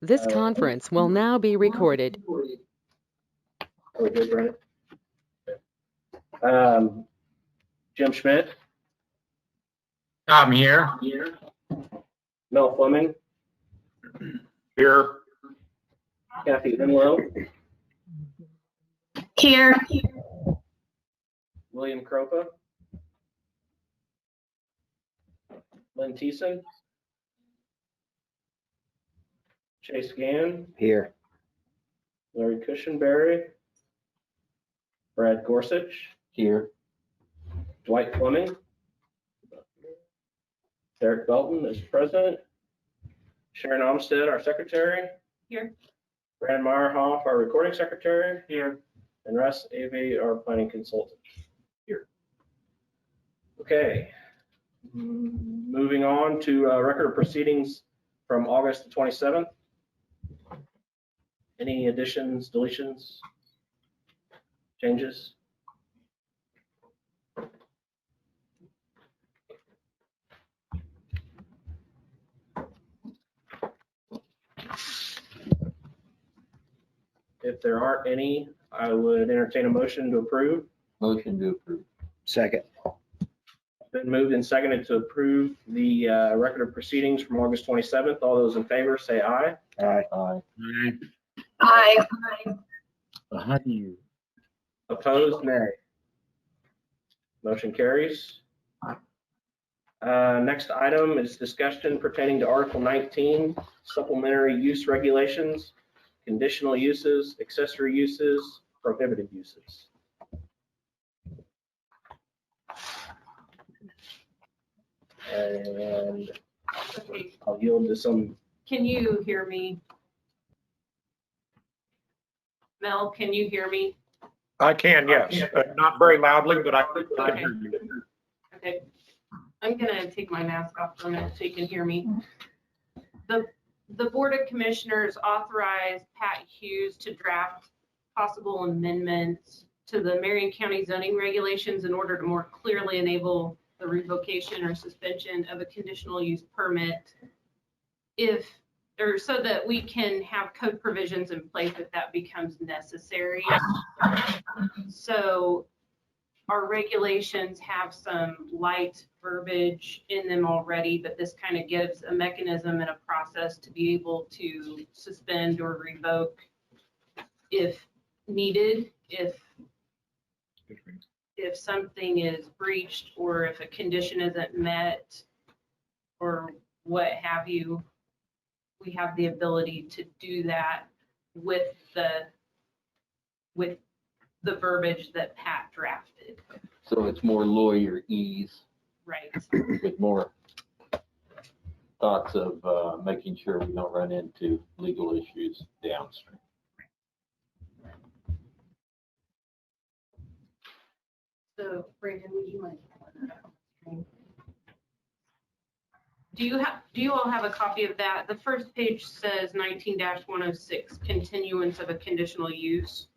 This conference will now be recorded. Are we good, Brandon? Jim Schmidt. I'm here. Mel Fleming. Here. Kathy Enlow. Here. William Kropa. Lynn Thiessen. Chase Gann. Here. Larry Cushenberry. Brad Gorsuch. Here. Dwight Fleming. Derek Belton is present. Sharon Olmsted, our secretary. Here. Brad Meyerhoff, our recording secretary. Here. And Russ Avey, our planning consultant. Here. Okay. Moving on to record of proceedings from August the 27th. Any additions, deletions, changes? If there aren't any, I would entertain a motion to approve. Motion to approve. Second. Been moved and seconded to approve the record of proceedings from August 27th. All those in favor say aye. Aye. Aye. Aye. How do you? Opposed, nay. Motion carries. Next item is discussion pertaining to Article 19, supplementary use regulations, conditional uses, accessory uses, prohibited uses. And I'll yield to some. Can you hear me? Mel, can you hear me? I can, yes. Not very loudly, but I can hear you. Okay. I'm gonna take my mask off for a minute so you can hear me. The Board of Commissioners authorized Pat Hughes to draft possible amendments to the Marion County zoning regulations in order to more clearly enable the revocation or suspension of a conditional use permit so that we can have code provisions in place if that becomes necessary. So our regulations have some light verbiage in them already, but this kind of gives a mechanism and a process to be able to suspend or revoke if needed, if something is breached or if a condition isn't met or what have you. We have the ability to do that with the verbiage that Pat drafted. So it's more lawyer ease Right. with more thoughts of making sure we don't run into legal issues downstream. So Brandon, would you mind? Do you all have a copy of that? The first page says 19-106, continuance of a conditional use.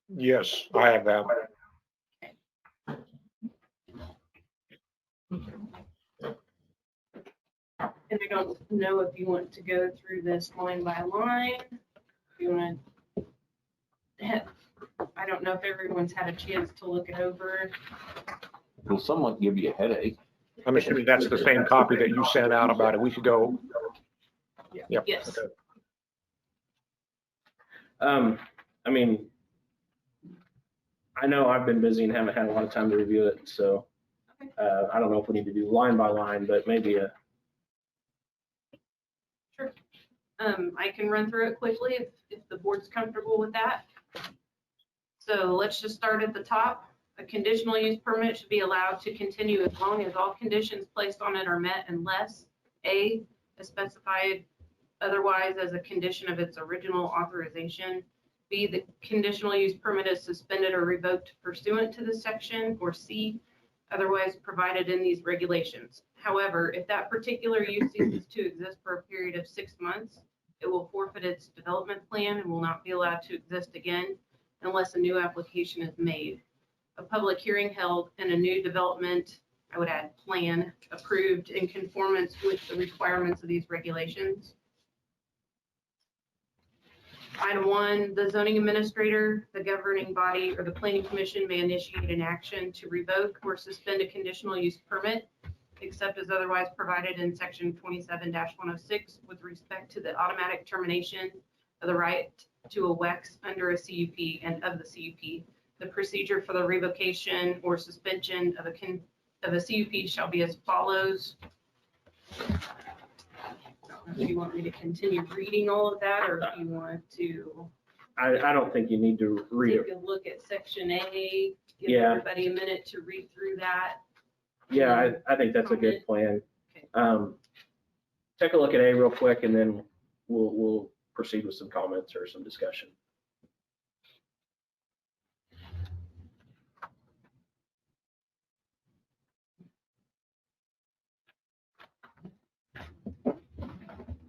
Yes, I have that. And I don't know if you want to go through this line by line. If you want to, I don't know if everyone's had a chance to look it over. Will someone give you a headache? I'm assuming that's the same copy that you sent out about a week ago. Yep. Yes. Okay. I mean, I know I've been busy and haven't had a lot of time to review it, so I don't know if we need to do line by line, but maybe a. Sure. I can run through it quickly if the board's comfortable with that. So let's just start at the top. A conditional use permit should be allowed to continue as long as all conditions placed on it are met unless A, is specified otherwise as a condition of its original authorization, B, the conditional use permit is suspended or revoked pursuant to this section, or C, otherwise provided in these regulations. However, if that particular use ceases to exist for a period of 6 months, it will forfeit its development plan and will not be allowed to exist again unless a new application is made. A public hearing held and a new development I would add plan approved in conformance with the requirements of these regulations. Item 1, the zoning administrator, the governing body, or the planning commission may initiate an action to revoke or suspend a conditional use permit, except as otherwise provided in section 27-106 with respect to the automatic termination of the right to a WEX under a CUP and of the CUP. The procedure for the revocation or suspension of a CUP shall be as follows. If you want me to continue reading all of that, or if you want to I don't think you need to read take it. a look at section A, give Yeah. everybody a minute to read through that. Yeah, I think that's a good plan. Okay. Take a look at A real quick and then we'll proceed with some comments or some discussion.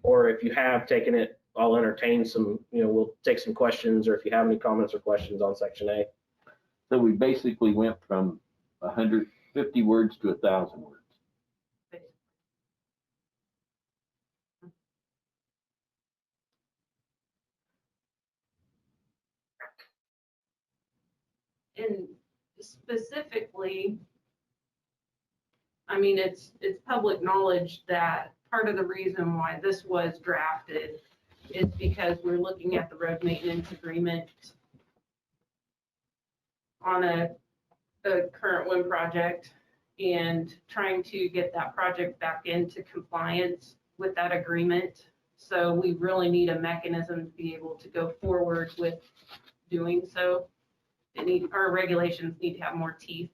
Or if you have taken it, I'll entertain some, we'll take some questions, or if you have any comments or questions on section A. So we basically went from 150 words to 1,000 words. And specifically, I mean, it's public knowledge that part of the reason why this was drafted is because we're looking at the road maintenance agreement on a current one project and trying to get that project back into compliance with that agreement. So we really need a mechanism to be able to go forward with doing so. Our regulations need to have more teeth.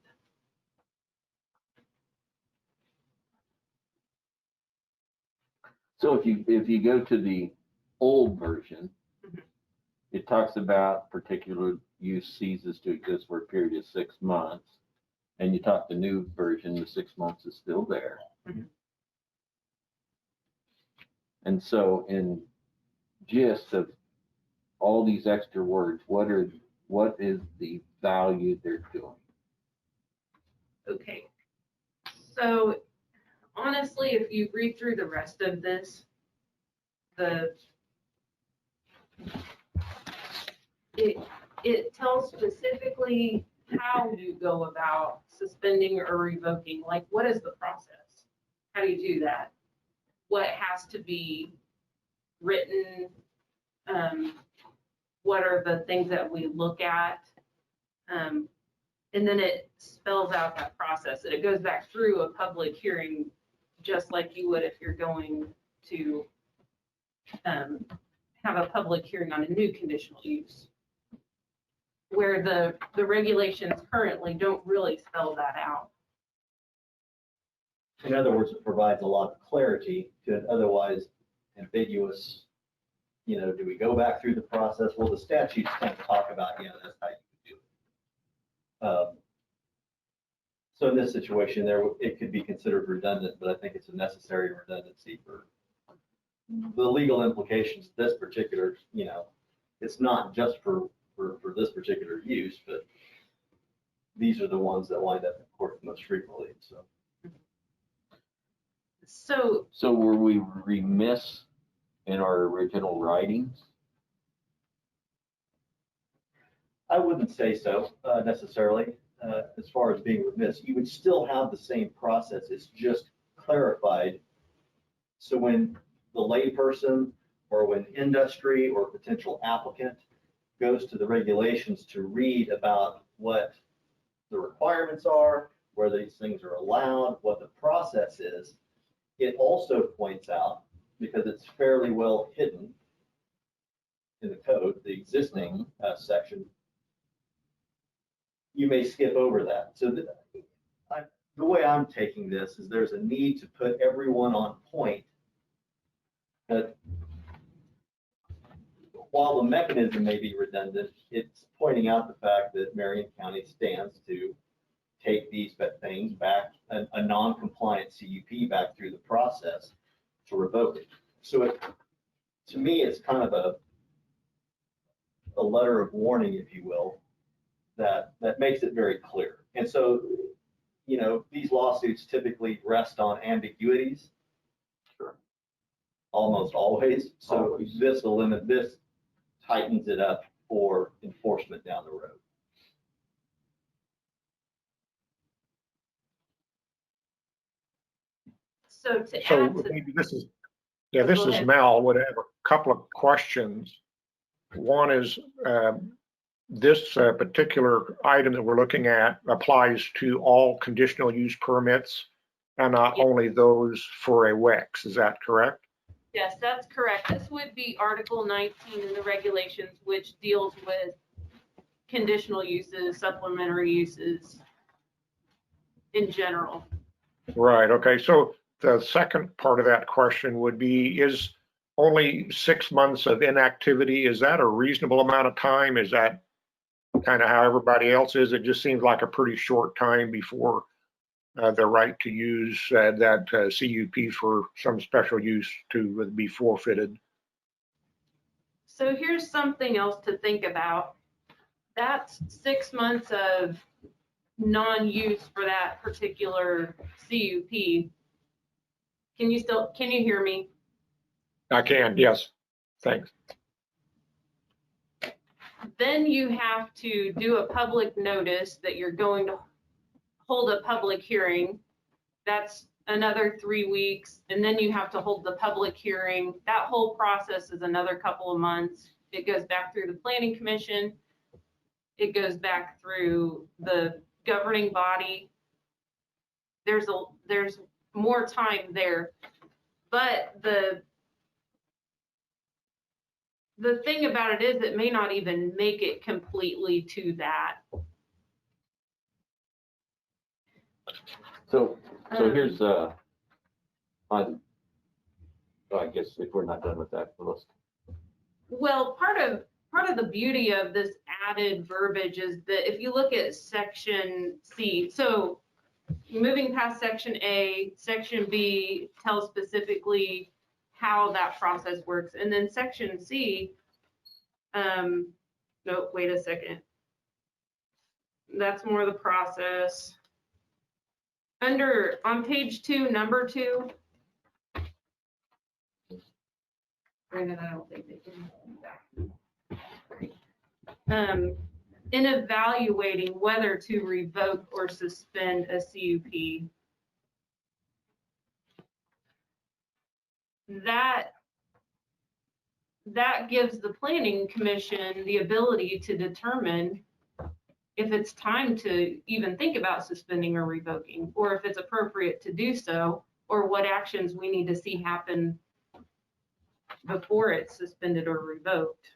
So if you go to the old version, Mhm. it talks about particular use ceases to exist for a period of 6 months. And you talk the new version, the 6 months is still there. Mhm. And so in gist of all these extra words, what is the value they're doing? Okay. So honestly, if you read through the rest of this, it tells specifically how you go about suspending or revoking. Like, what is the process? How do you do that? What has to be written? What are the things that we look at? And then it spells out that process, and it goes back through a public hearing, just like you would if you're going to have a public hearing on a new conditional use, where the regulations currently don't really spell that out. In other words, it provides a lot of clarity to an otherwise ambiguous, do we go back through the process? Well, the statutes kind of talk about, that's how you do it. So in this situation it could be considered redundant, but I think it's a necessary redundancy for the legal implications of this particular, it's not just for this particular use, but these are the ones that wind up in court most frequently, so. So were we remiss in our original writings? I wouldn't say so necessarily. As far as being remiss, you would still have the same process. It's just clarified. So when the layperson or when industry or potential applicant goes to the regulations to read about what the requirements are, where these things are allowed, what the process is, it also points out, because it's fairly well hidden in the code, the existing section, you may skip over that. So the way I'm taking this is there's a need to put everyone on point that while the mechanism may be redundant, it's pointing out the fact that Marion County stands to take these things back, a non-compliant CUP back through the process to revoke it. So to me, it's kind of a letter of warning, if you will, that makes it very clear. And so you know, these lawsuits typically rest on ambiguities. Sure. Almost always. So Always. this tightens it up for enforcement down the road. So to So add to, maybe this is, yeah, this Go is ahead. Mel, would have a couple of questions. One is, this particular item that we're looking at applies to all conditional use permits and not Yes. only those for a WEX, is that correct? yes, that's correct. This would be Article 19 in the regulations, which deals with conditional uses, supplementary uses in general. Right, okay, so the second part of that question would be, is only 6 months of inactivity, is that a reasonable amount of time? Is that kind of how everybody else is? It just seems like a pretty short time before the right to use that CUP for some special use to be forfeited. So here's something else to think about. That's 6 months of non-use for that particular CUP. Can you hear me? I can, yes, thanks. Then you have to do a public notice that you're going to hold a public hearing. That's another 3 weeks. And then you have to hold the public hearing. That whole process is another couple of months. It goes back through the planning commission. It goes back through the governing body. There's more time there. But the thing about it is it may not even make it completely to that. So here's, I guess if we're not done with that, let's. Well, part of the beauty of this added verbiage is that if you look at section C, so moving past section A, section B tells specifically how that process works. And then section C, no, wait a second. That's more the process. On page 2, number 2. Granted, I don't think they can do that. In evaluating whether to revoke or suspend a CUP, that gives the planning commission the ability to determine if it's time to even think about suspending or revoking, or if it's appropriate to do so, or what actions we need to see happen before it's suspended or revoked.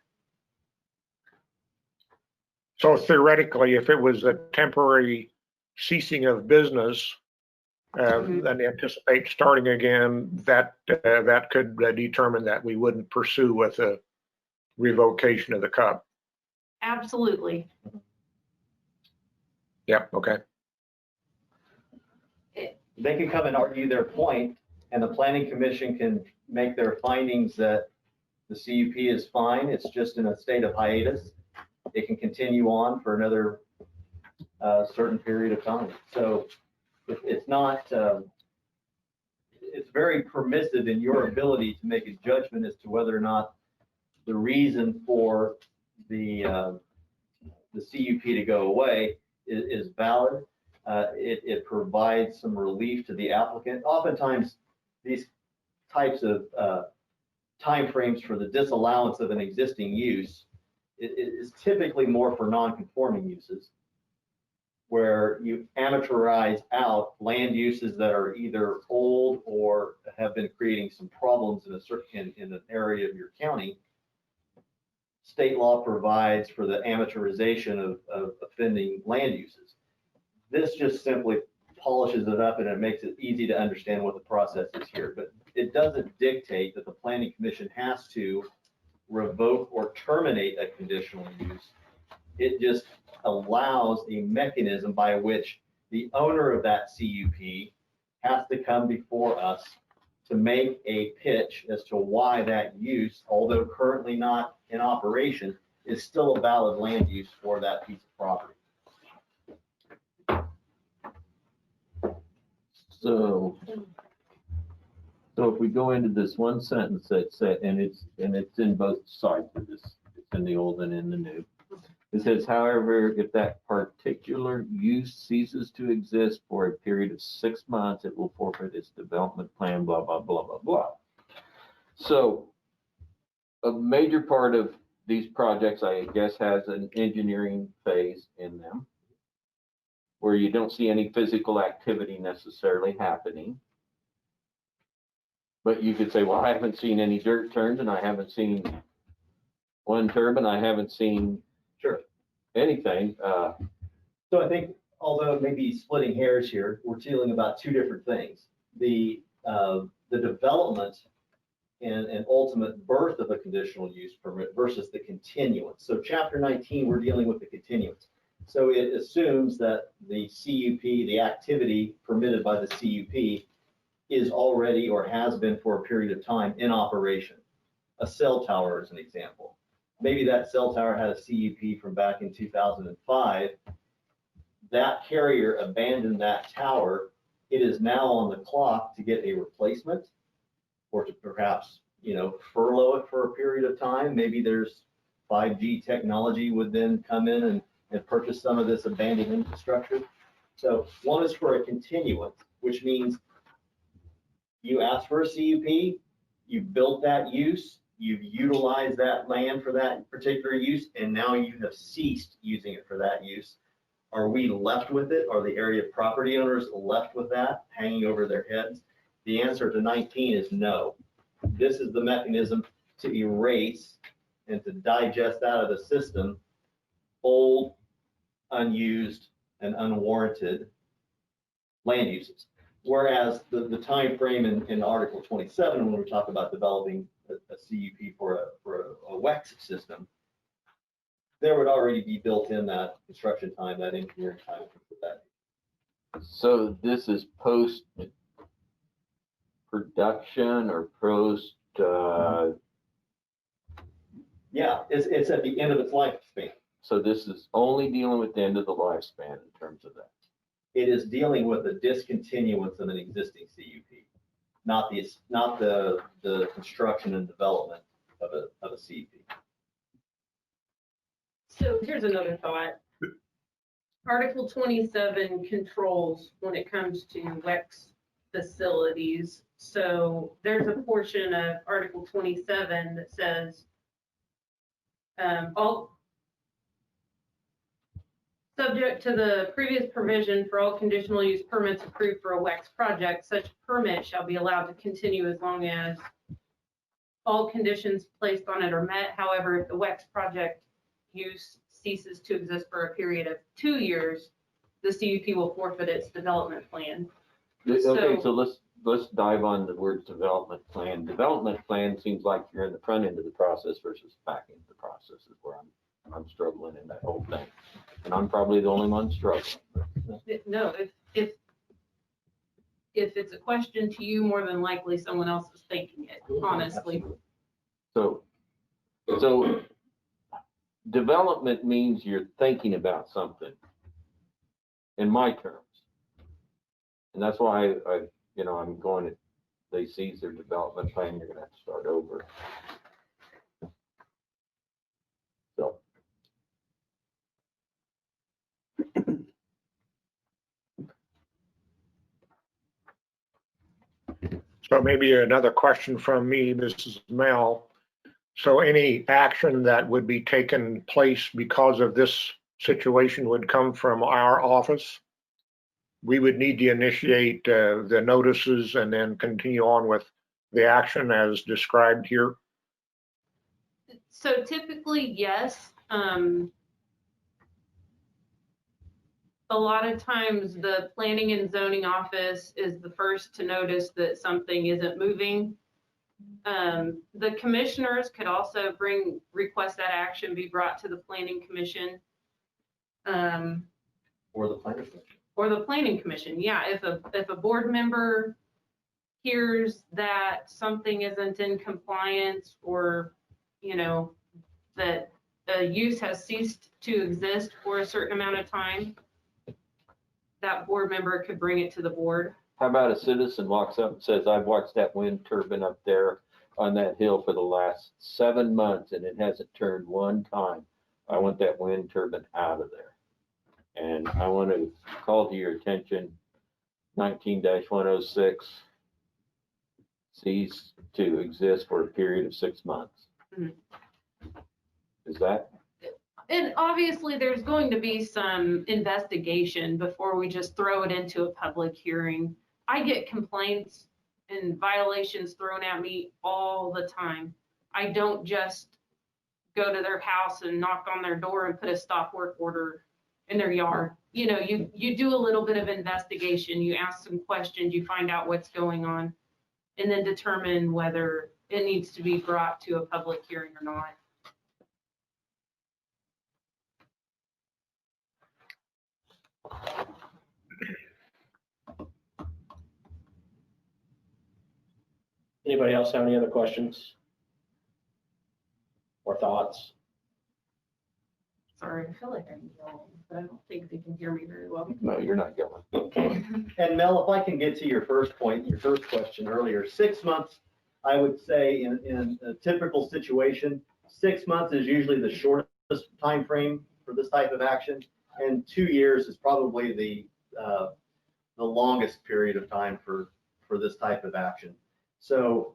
So theoretically, if it was a temporary ceasing of business, and anticipate starting again, that could determine that we wouldn't pursue with a revocation of the cup. Absolutely. Yep, okay. They can come and argue their point, and the planning commission can make their findings that the CUP is fine. It's just in a state of hiatus. It can continue on for another certain period of time. So it's not, it's very permissive in your ability to make a judgment as to whether or not the reason for the CUP to go away is valid. It provides some relief to the applicant. Oftentimes, these types of timeframes for the disallowance of an existing use is typically more for non-conforming uses, where you amateurize out land uses that are either old or have been creating some problems in an area of your county. State law provides for the amateurization of offending land uses. This just simply polishes it up and it makes it easy to understand what the process is here. But it doesn't dictate that the planning commission has to revoke or terminate a conditional use. It just allows a mechanism by which the owner of that CUP has to come before us to make a pitch as to why that use, although currently not in operation, is still a valid land use for that piece of property. So if we go into this one sentence that said, and it's in both sides of this, it's in the old and in the new. It says, however, if that particular use ceases to exist for a period of 6 months, it will forfeit its development plan, blah, blah, blah, blah, blah. So a major part of these projects, I guess, has an engineering phase in them where you don't see any physical activity necessarily happening. But you could say, well, I haven't seen any dirt turned and I haven't seen one turbine, I haven't seen Sure. anything. So I think, although maybe splitting hairs here, we're dealing about two different things. The development and ultimate birth of a conditional use permit versus the continuance. So chapter 19, we're dealing with the continuance. So it assumes that the CUP, the activity permitted by the CUP, is already or has been for a period of time in operation. A cell tower is an example. Maybe that cell tower had a CUP from back in 2005. That carrier abandoned that tower. It is now on the clock to get a replacement or to perhaps, furlough it for a period of time. Maybe there's 5G technology would then come in and purchase some of this abandoned infrastructure. So one is for a continuance, which means you ask for a CUP, you built that use, you've utilized that land for that particular use, and now you have ceased using it for that use. Are we left with it? Are the area property owners left with that hanging over their heads? The answer to 19 is no. This is the mechanism to erase and to digest out of the system old, unused, and unwarranted land uses. Whereas the time frame in Article 27, when we talk about developing a CUP for a WEX system, there would already be built in that construction time, that engineering time for that. So this is post production or post, Yeah, it's at the end of its lifespan. so this is only dealing with the end of the lifespan in terms of that. It is dealing with a discontinuance of an existing CUP, not the construction and development of a CUP. So here's another thought. Article 27 controls when it comes to WEX facilities. So there's a portion of Article 27 that says all subject to the previous provision for all conditional use permits approved for a WEX project, such permit shall be allowed to continue as long as all conditions placed on it are met. However, if the WEX project use ceases to exist for a period of 2 years, the CUP will forfeit its development plan. Okay, so let's dive on the word development plan. Development plan seems like you're in the front end of the process versus back end of the process is where I'm struggling in that whole thing. And I'm probably the only one struggling. No, if it's a question to you, more than likely someone else is thinking it, honestly. So development means you're thinking about something in my terms. And that's why I'm going, they seize their development plan, you're gonna have to start over. So. So maybe another question from me, Mrs. Mel. So any action that would be taken place because of this situation would come from our office? We would need to initiate the notices and then continue on with the action as described here? So typically, yes. A lot of times the planning and zoning office is the first to notice that something isn't moving. The commissioners could also request that action be brought to the planning commission. Or the planning commission. Or the planning commission, yeah. If a board member hears that something isn't in compliance or, that a use has ceased to exist for a certain amount of time, that board member could bring it to the board How about a citizen walks up and says, I've watched that wind turbine up there on that hill for the last 7 months and it hasn't turned one time. I want that wind turbine out of there. And I want to call to your attention 19-106 cease to exist for a period of 6 months. Mhm. Is that? And obviously, there's going to be some investigation before we just throw it into a public hearing. I get complaints and violations thrown at me all the time. I don't just go to their house and knock on their door and put a stop work order in their yard. You know, you do a little bit of investigation, you ask some questions, you find out what's going on, and then determine whether it needs to be brought to a public hearing or not. Anybody else have any other questions or thoughts? Sorry, I feel like I'm yelling, but I don't think they can hear me very well. No, you're not going. And Mel, if I can get to your first point, your first question earlier, 6 months, I would say in a typical situation, 6 months is usually the shortest time frame for this type of action, and 2 years is probably the longest period of time for this type of action. So,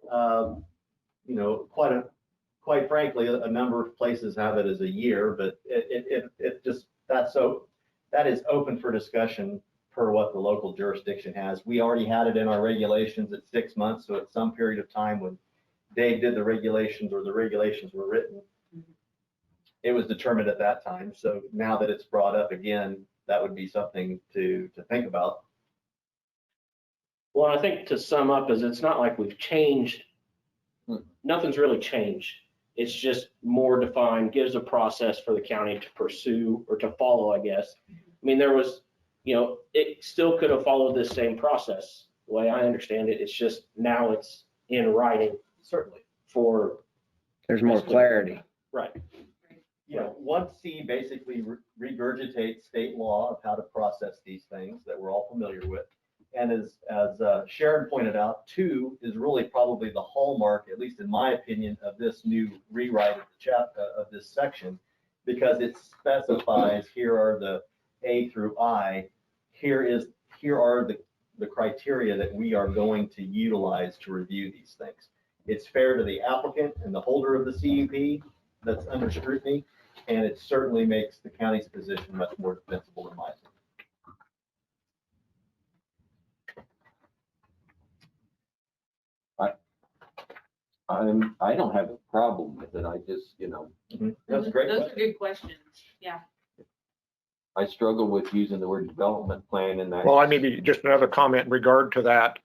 you know, quite frankly, a number of places have it as a year, but it just, that is open for discussion per what the local jurisdiction has. We already had it in our regulations at 6 months. So at some period of time when Dave did the regulations or the regulations were written, it was determined at that time. So now that it's brought up again, that would be something to think about. Well, I think to sum up is it's not like we've changed. Nothing's really changed. It's just more defined, gives a process for the county to pursue or to follow, I guess. I mean, there was, you know, it still could have followed this same process. The way I understand it, it's just now it's in writing. Certainly. For. There's more clarity. Right. You know, 1C basically regurgitates state law of how to process these things that we're all familiar with. And as Sharon pointed out, 2 is really probably the hallmark, at least in my opinion, of this new rewrite of the chapter of this section, because it specifies here are the A through I. Here are the criteria that we are going to utilize to review these things. It's fair to the applicant and the holder of the CUP that's under scrutiny, and it certainly makes the county's position much more defensible in my opinion. I don't have a problem with it. I just, you know, That's a great. Those are good questions. Yeah. I struggle with using the word development plan in that. Well, I maybe just another comment in regard to that.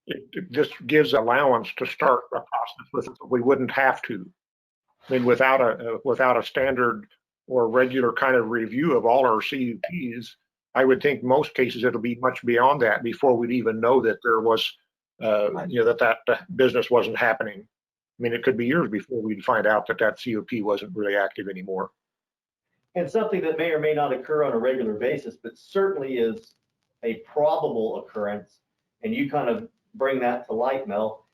It just gives allowance to start a process with it. We wouldn't have to. I mean, without a standard or regular kind of review of all our CUPs, I would think most cases it'll be much beyond that before we'd even know that there was, you know, that business wasn't happening. I mean, it could be years before we'd find out that CUP wasn't really active anymore. And something that may or may not occur on a regular basis, but certainly is a probable occurrence, and you kind of bring that to light, Mel,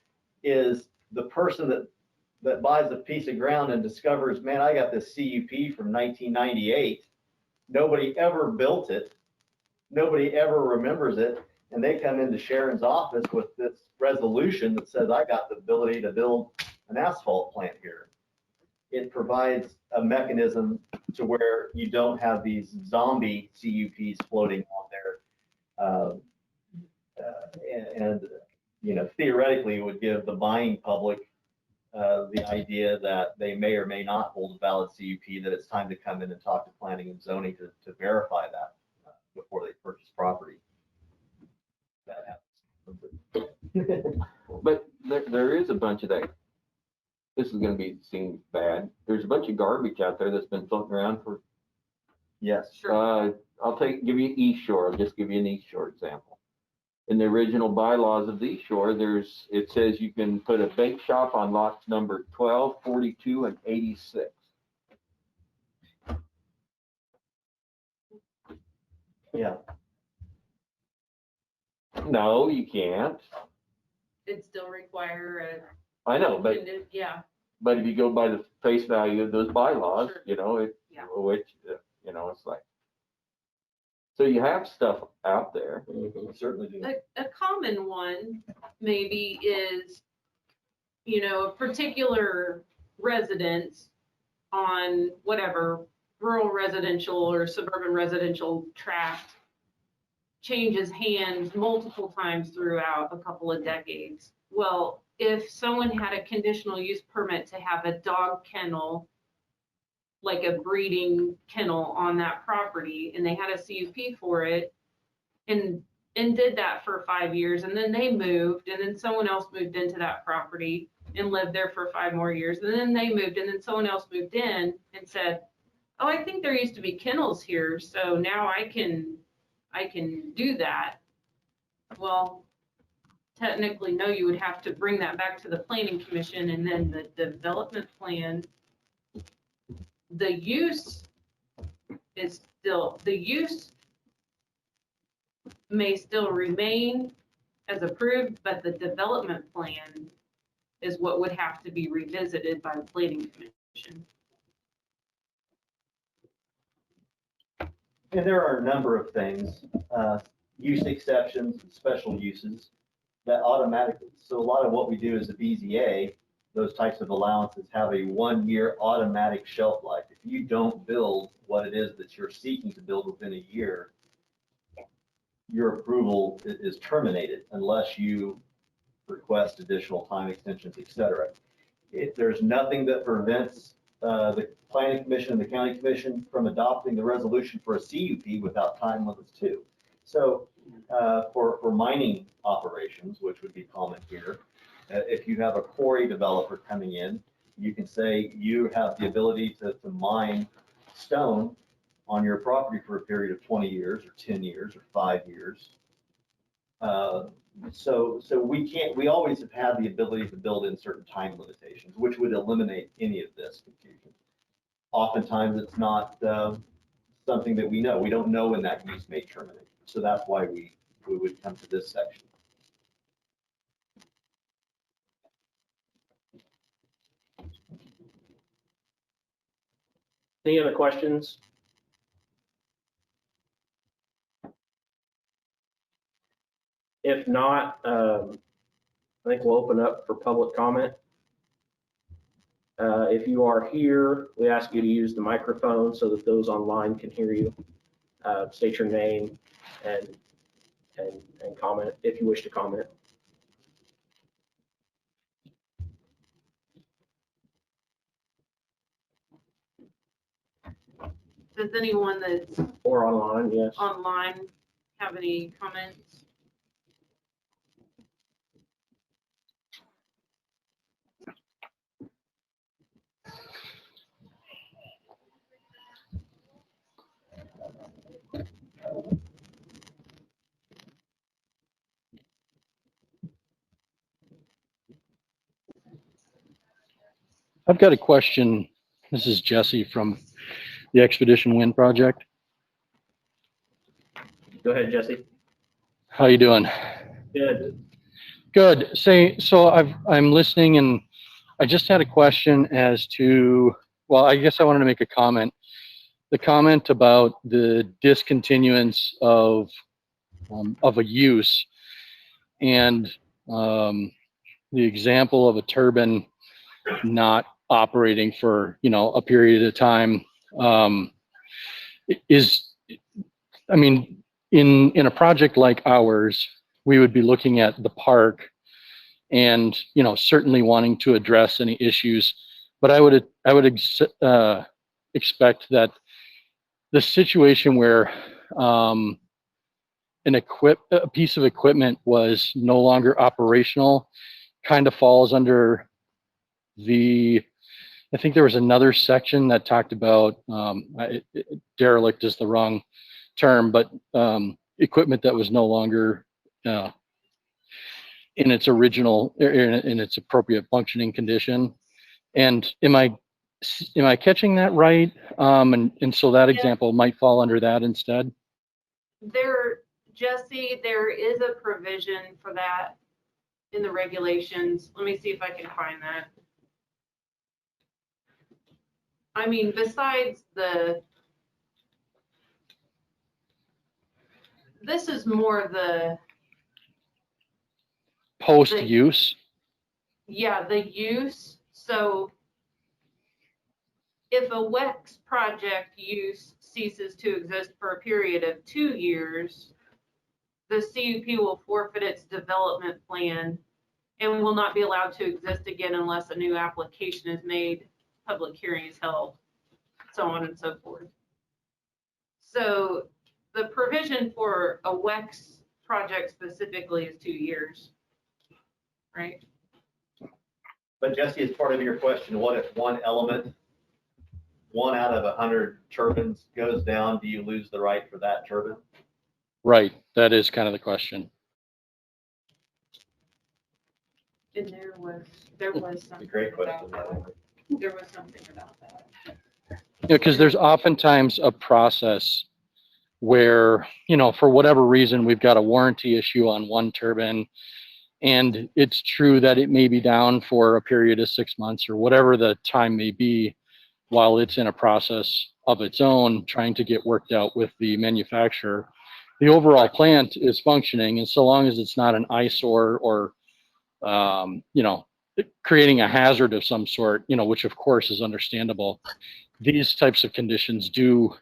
is the person that buys a piece of ground and discovers, man, I got this CUP from 1998. Nobody ever built it. Nobody ever remembers it. And they come into Sharon's office with this resolution that says, I got the ability to build an asphalt plant here. It provides a mechanism to where you don't have these zombie CUPs floating out there. And you know, theoretically, it would give the buying public the idea that they may or may not hold a valid CUP, that it's time to come in and talk to planning and zoning to verify that before they purchase property. That happens. But there is a bunch of that. This is going to be seen bad. There's a bunch of garbage out there that's been floating around for. Yes. Sure. I'll give you East Shore. I'll just give you an East Shore example. In the original bylaws of the East Shore, it says you can put a bake shop on lots number 12, 42, and 86. Yeah. No, you can't. It'd still require I know, a, yeah, but if you go by the face value of those bylaws, Sure. you know, Yeah. which, you know, it's like, so you have stuff out there. Mhm. Certainly do. a common one maybe is, you know, a particular residence on whatever rural residential or suburban residential tract changes hands multiple times throughout a couple of decades. Well, if someone had a conditional use permit to have a dog kennel, like a breeding kennel on that property, and they had a CUP for it, and did that for 5 years, and then they moved, and then someone else moved into that property and lived there for 5 more years, and then they moved, and then someone else moved in and said, oh, I think there used to be kennels here, so now I can do that. Well, technically, no, you would have to bring that back to the planning commission, and then the development plan, the use may still remain as approved, but the development plan is what would have to be revisited by the planning commission. And there are a number of things, use exceptions, special uses that automatically, so a lot of what we do as a BZA, those types of allowances have a 1-year automatic shelf life. If you don't build what it is that you're seeking to build within a year, your approval is terminated unless you request additional time extensions, et cetera. There's nothing that prevents the planning commission and the county commission from adopting the resolution for a CUP without time limits too. So for mining operations, which would be common here, if you have a quarry developer coming in, you can say you have the ability to mine stone on your property for a period of 20 years or 10 years or 5 years. So we always have had the ability to build in certain time limitations, which would eliminate any of this confusion. Oftentimes it's not something that we know. We don't know when that use may terminate. So that's why we would come to this section. Any other questions? If not, I think we'll open up for public comment. If you are here, we ask you to use the microphone so that those online can hear you. State your name and comment if you wish to comment. Does anyone that's Or online, yes. online have any comments? I've got a question. This is Jesse from the Expedition Wind Project. Go ahead, Jesse. How you doing? Good. Good. So I'm listening, and I just had a question as to, well, I guess I wanted to make a comment. The comment about the discontinuance of a use, and the example of a turbine not operating for, you know, a period of time, I mean, in a project like ours, we would be looking at the park and, you know, certainly wanting to address any issues, but I would expect that the situation where a piece of equipment was no longer operational kind of falls under I think there was another section that talked about, derelict is the wrong term, but equipment that was no longer in its original, in its appropriate functioning condition. And am I catching that right? And so that example might fall under that instead? There, Jesse, there is a provision for that in the regulations. Let me see if I can find that. I mean, besides this is more the Post-use? the use. So if a WEX project use ceases to exist for a period of 2 years, the CUP will forfeit its development plan and will not be allowed to exist again unless a new application is made, public hearing is held, so on and so forth. So the provision for a WEX project specifically is 2 years, right? But Jesse, as part of your question, what if one element, 1 out of 100 turbines goes down, do you lose the right for that turbine? Right, that is kind of the question. And there was It's a something great about question. that. There was something about that. Because there's oftentimes a process where, for whatever reason, we've got a warranty issue on one turbine, and it's true that it may be down for a period of 6 months or whatever the time may be, while it's in a process of its own, trying to get worked out with the manufacturer. The overall plant is functioning, and so long as it's not an eyesore or, creating a hazard of some sort, which of course is understandable, these types of conditions do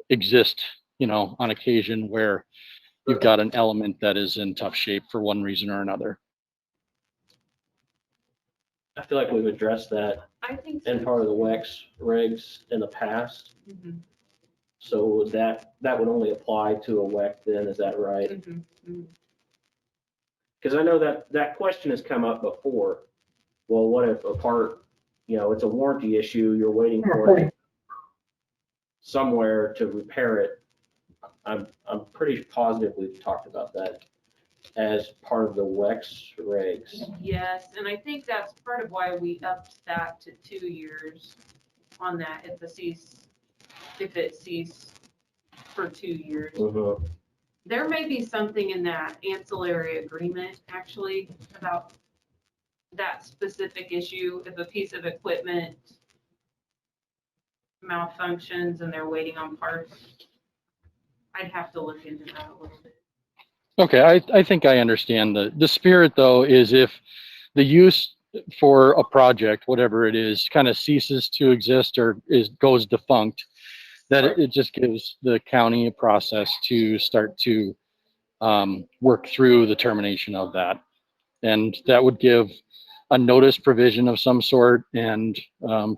exist, on occasion where you've got an element that is in tough shape for one reason or another. I feel like we've addressed that I think in so. part of the WEX regs in the past. Mhm, So that would only apply to a WEC then, is that right? mhm, mhm. Because I know that question has come up before. Well, what if a part, it's a warranty issue, you're waiting for it somewhere to repair it. I'm pretty positive we've talked about that as part of the WEX regs. Yes, and I think that's part of why we upped that to 2 years on that if it ceased for 2 years. Mhm. There may be something in that ancillary agreement actually about that specific issue. If a piece of equipment malfunctions and they're waiting on parts, I'd have to look into that a little bit. Okay, I think I understand. The spirit, though, is if the use for a project, whatever it is, kind of ceases to exist or goes defunct, that it just gives the county a process to start to work through the termination of that. And that would give a notice provision of some sort and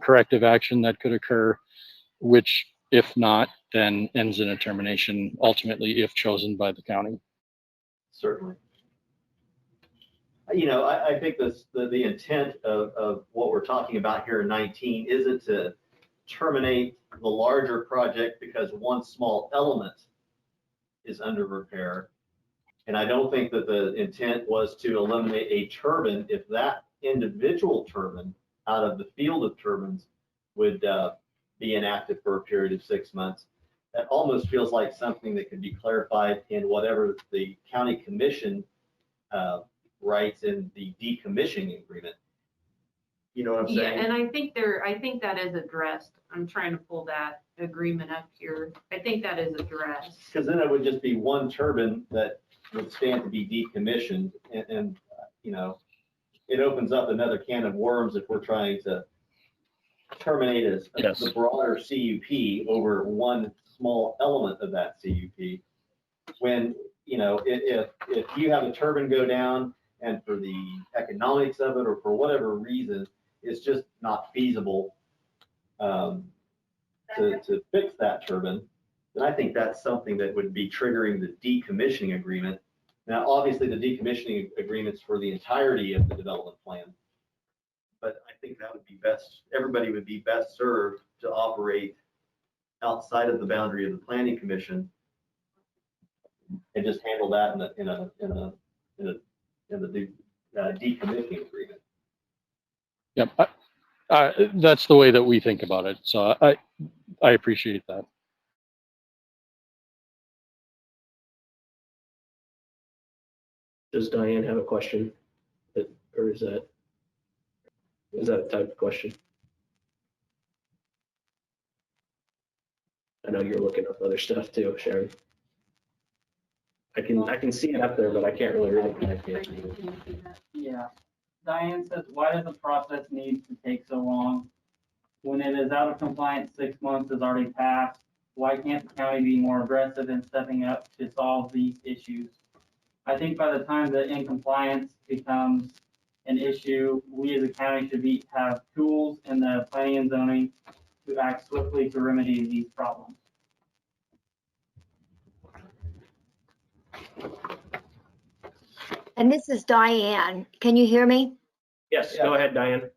corrective action that could occur, which, if not, then ends in a termination, ultimately, if chosen by the county. Certainly. I think the intent of what we're talking about here in 19 isn't to terminate the larger project because one small element is under repair. And I don't think that the intent was to eliminate a turbine if that individual turbine out of the field of turbines would be inactive for a period of 6 months. That almost feels like something that could be clarified in whatever the county commission writes in the decommissioning agreement. You know what I'm Yeah, saying? and I think that is addressed. I'm trying to pull that agreement up here. I think that is addressed. Because then it would just be one turbine that would stand to be decommissioned, and it opens up another can of worms if we're trying to terminate the broader CUP over one small element of that CUP. When, if you have a turbine go down and for the economics of it or for whatever reason, it's just not feasible to fix that turbine, then I think that's something that would be triggering the decommissioning agreement. Now, obviously, the decommissioning agreement's for the entirety of the development plan. But I think that would be best, everybody would be best served to operate outside of the boundary of the planning commission and just handle that in the decommissioning agreement. Yep, that's the way that we think about it. So I appreciate that. Does Diane have a question? Or is that a type of question? I know you're looking up other stuff too, Sharon. I can see it up there, but I can't really read it. Yeah. Diane says, why does the process need to take so long? When it is out of compliance, 6 months has already passed. Why can't the county be more aggressive in stepping up to solve these issues? I think by the time that in compliance becomes an issue, we as a county should have tools in the planning and zoning to act swiftly to remedy these problems. And this is Diane. Can you hear me? Yes, go ahead, Diane.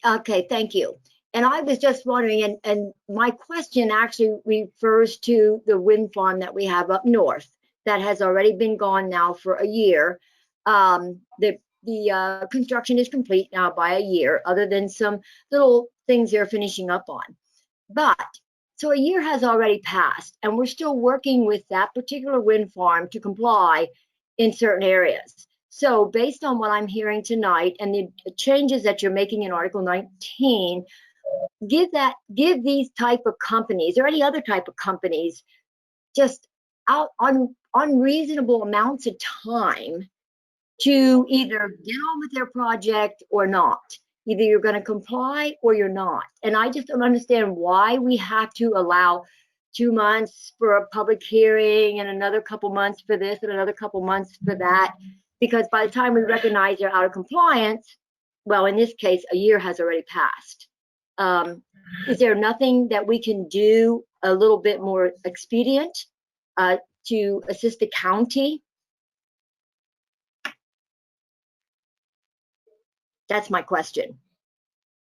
Okay, thank you. And I was just wondering, and my question actually refers to the wind farm that we have up north that has already been gone now for a year. The construction is complete now by a year, other than some little things they're finishing up on. But so a year has already passed, and we're still working with that particular wind farm to comply in certain areas. So based on what I'm hearing tonight and the changes that you're making in Article 19, give these type of companies or any other type of companies just out on unreasonable amounts of time to either get on with their project or not. Either you're going to comply or you're not. And I just don't understand why we have to allow 2 months for a public hearing and another couple months for this and another couple months for that. Because by the time we recognize you're out of compliance, well, in this case, a year has already passed. Is there nothing that we can do a little bit more expedient to assist the county? That's my question.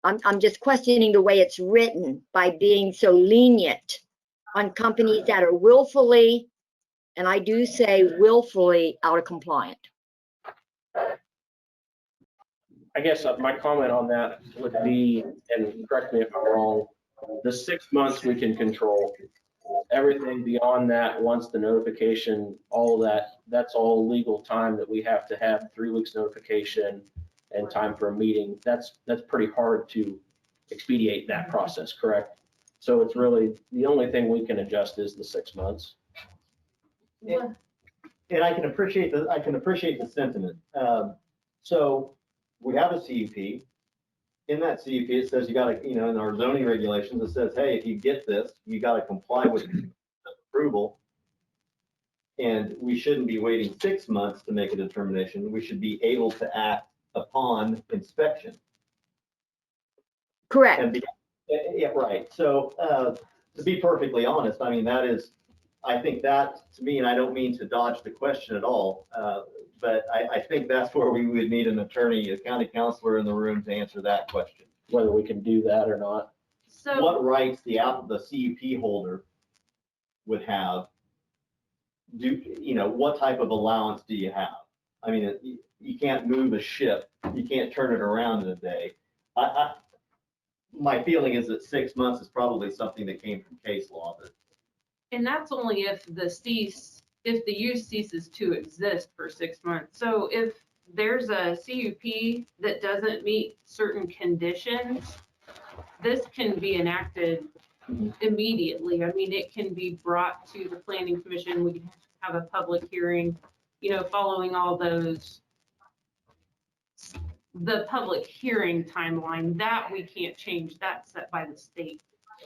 I'm just questioning the way it's written by being so lenient on companies that are willfully, and I do say willfully, out of compliance. I guess my comment on that would be, and correct me if I'm wrong, the 6 months we can control. Everything beyond that, once the notification, all of that, that's all legal time that we have to have 3 weeks notification and time for a meeting. That's pretty hard to expedite that process, correct? So it's really, the only thing we can adjust is the 6 months. And I can appreciate the sentiment. So we have a CUP. In that CUP, it says you got to, in our zoning regulations, it says, hey, if you get this, you got to comply with the approval. And we shouldn't be waiting 6 months to make a determination. We should be able to act upon inspection. Correct. Yeah, right. So to be perfectly honest, I mean, I think that to me, and I don't mean to dodge the question at all, but I think that's where we would need an attorney, a county counselor in the room to answer that question. Whether we can do that or not. So What rights the CUP holder would have? What type of allowance do you have? I mean, you can't move a ship. You can't turn it around in a day. My feeling is that 6 months is probably something that came from case law. and that's only if the use ceases to exist for 6 months. So if there's a CUP that doesn't meet certain conditions, this can be enacted immediately. I mean, it can be brought to the planning commission. We can have a public hearing, following all those, the public hearing timeline that we can't change. That's set by the state.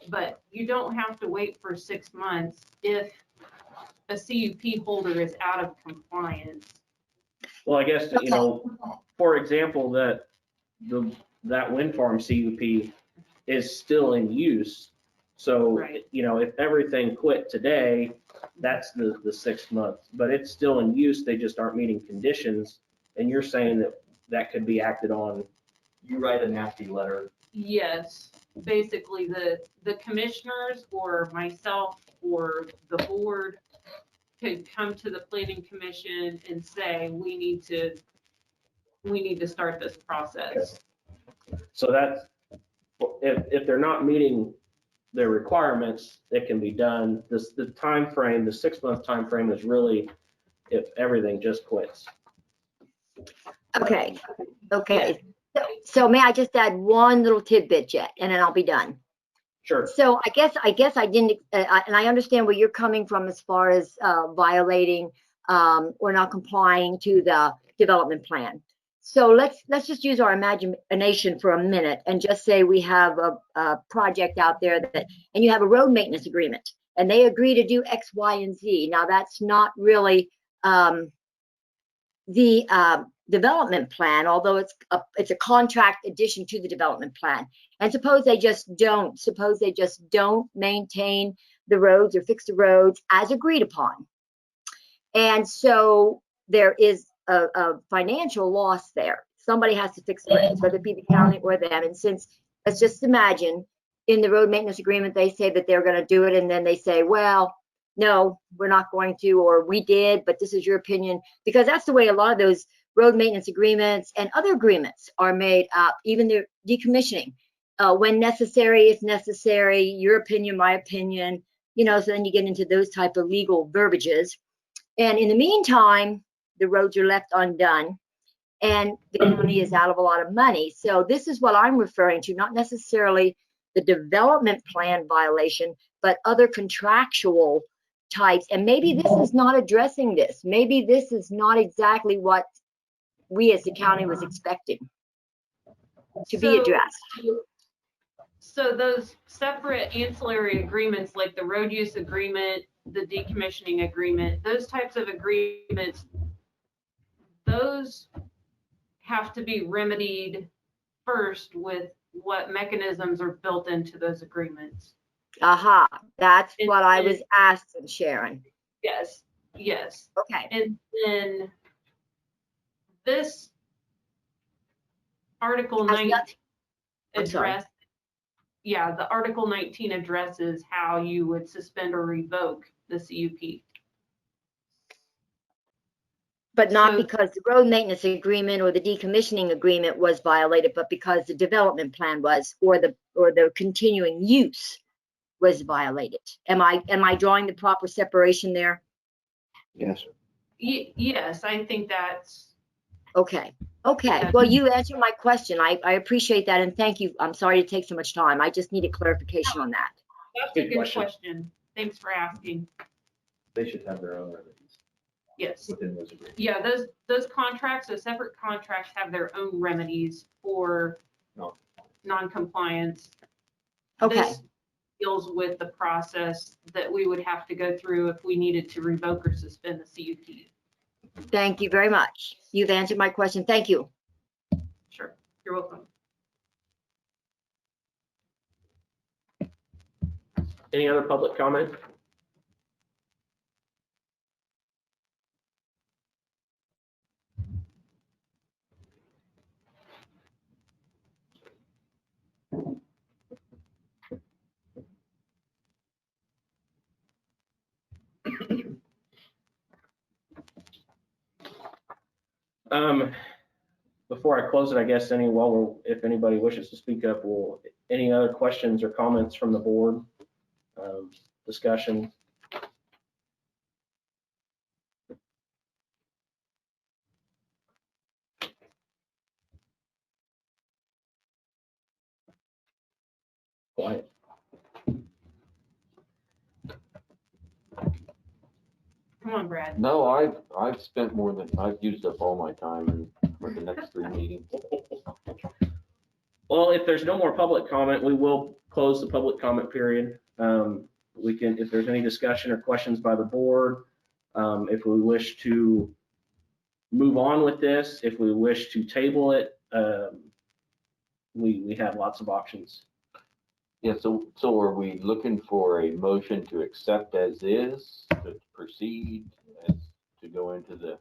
But you don't have to wait for 6 months if a CUP holder is out of compliance. Well, I guess, for example, that wind farm CUP is still in use. So, Right. If everything quit today, that's the 6 months, but it's still in use. They just aren't meeting conditions. And you're saying that could be acted on. You write a nasty letter. Yes, basically the commissioners or myself or the board could come to the planning commission and say, we need to start this process. So that's, if they're not meeting their requirements, it can be done. The time frame, the 6 month time frame is really if everything just quits. Okay, okay. So may I just add one little tidbit yet, and then I'll be done. Sure. So I guess I didn't, and I understand where you're coming from as far as violating or not complying to the development plan. So let's just use our imagination for a minute and just say we have a project out there that, and you have a road maintenance agreement, and they agree to do X, Y, and Z. Now that's not really the development plan, although it's a contract addition to the development plan. And suppose they just don't maintain the roads or fix the roads as agreed upon. And so there is a financial loss there. Somebody has to fix the roads, whether it be the county or them. And since, let's just imagine, in the road maintenance agreement, they say that they're going to do it, and then they say, well, no, we're not going to, or we did, but this is your opinion, because that's the way a lot of those road maintenance agreements and other agreements are made up, even the decommissioning. When necessary, if necessary, your opinion, my opinion, so then you get into those type of legal verbiages. And in the meantime, the roads are left undone, and the county is out of a lot of money. So this is what I'm referring to, not necessarily the development plan violation, but other contractual types. And maybe this is not addressing this. Maybe this is not exactly what we as the county was expecting to be addressed. So those separate ancillary agreements, like the road use agreement, the decommissioning agreement, those types of agreements, those have to be remedied first with what mechanisms are built into those agreements. Aha, that's what I was asking, Sharon. Yes, yes. Okay. And then this Article 19 address, yeah, the Article 19 addresses how you would suspend or revoke the CUP. But not because the road maintenance agreement or the decommissioning agreement was violated, but because the development plan was, or the continuing use was violated. Am I drawing the proper separation there? Yes. Yes, I think that's okay. Okay. Well, you answered my question. I appreciate that, and thank you. I'm sorry to take so much time. I just needed clarification on that. That's a good question. Thanks for asking. They should have their own remedies. Yes. Within those agreements. Yeah, those contracts, those separate contracts have their own remedies for non-compliance. Okay. This deals with the process that we would have to go through if we needed to revoke or suspend the CUP. Thank you very much. You've answered my question. Thank you. Sure. You're welcome. Any other public comment? Before I close it, I guess if anybody wishes to speak up, any other questions or comments from the board? Discussion? Quiet. Come on, Brad. No, I've spent I've used up all my time for the next 3 meetings. Well, if there's no more public comment, we will close the public comment period. We can, if there's any discussion or questions by the board, if we wish to move on with this, if we wish to table it, we have lots of options. Yeah, so are we looking for a motion to accept as is, to proceed, to go into the?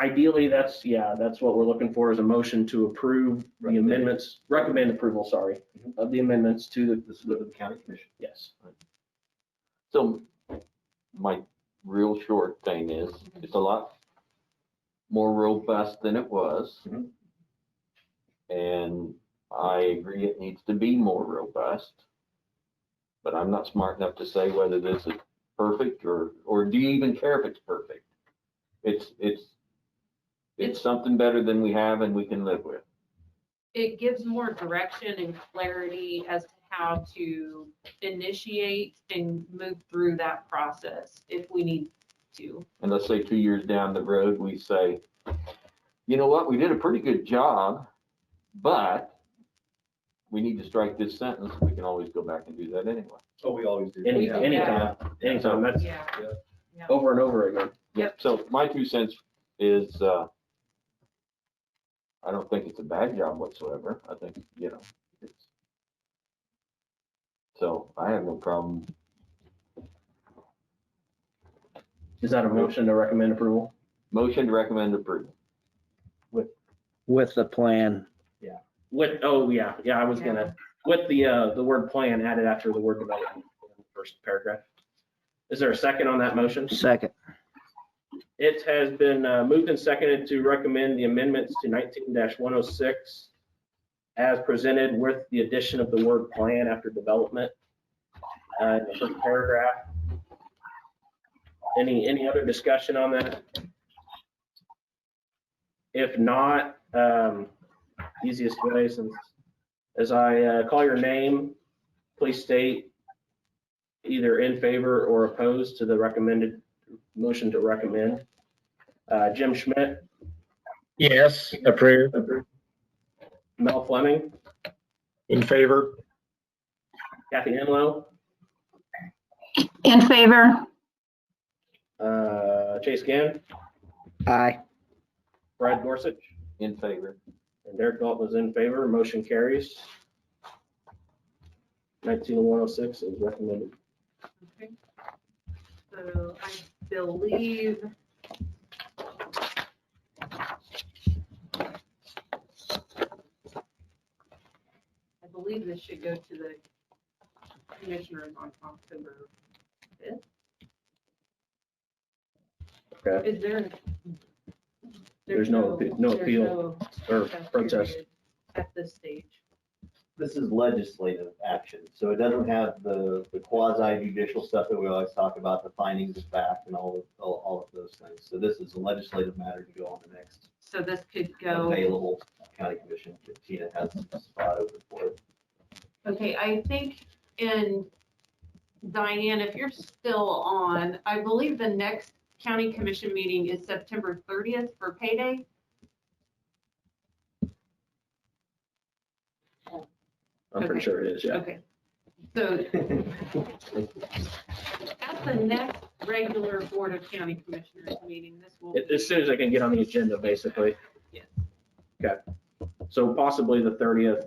Ideally, that's what we're looking for, is a motion to approve the amendments, recommend approval, sorry, of the amendments to the county commission. Yes. So my real short thing is, it's a lot more robust than it was. Mhm. And I agree it needs to be more robust, but I'm not smart enough to say whether this is perfect or do you even care if it's perfect? It's It's something better than we have and we can live with. It gives more direction and clarity as to how to initiate and move through that process if we need to. And let's say 2 years down the road, we say, you know what, we did a pretty good job, but we need to strike this sentence. We can always go back and do that anyway. Oh, we always do. Anytime, that's Yeah. over and over again. Yep. So my 2 cents is, I don't think it's a bad job whatsoever. I think, it's, so I have no problem. Is that a motion to recommend approval? Motion to recommend approval. With the plan. With, I was gonna, with the word plan added after the word development in the first paragraph. Is there a second on that motion? Second. It has been moved and seconded to recommend the amendments to 19-106 as presented with the addition of the word plan after development in the first paragraph. Any other discussion on that? If not, easiest way, since as I call your name, please state either in favor or opposed to the recommended motion to recommend. Jim Schmidt, Yes, approved. Mel Fleming, In favor? Kathy Enlow, In favor. Chase Gann, Aye. Brad Gorsuch, In favor. and Derek Dalton is in favor. Motion carries. 19-106 is recommended. Okay. So I believe this should go to the commissioners on October 5th. Okay. Is there? There's no appeal or protest. period at this stage. This is legislative action, so it doesn't have the quasi judicial stuff that we always talk about, the findings of fact and all of those things. So this is a legislative matter to go on the next So this could go. available county commission if Tina has a spot open for it. Okay, I think, and Diane, if you're still on, I believe the next county commission meeting is September 30th for payday. I'm pretty sure it is, yeah. Okay. So at the next regular Board of County Commissioners meeting, this will. As soon as I can get on the agenda, basically. Yes. Okay. So possibly the 30th,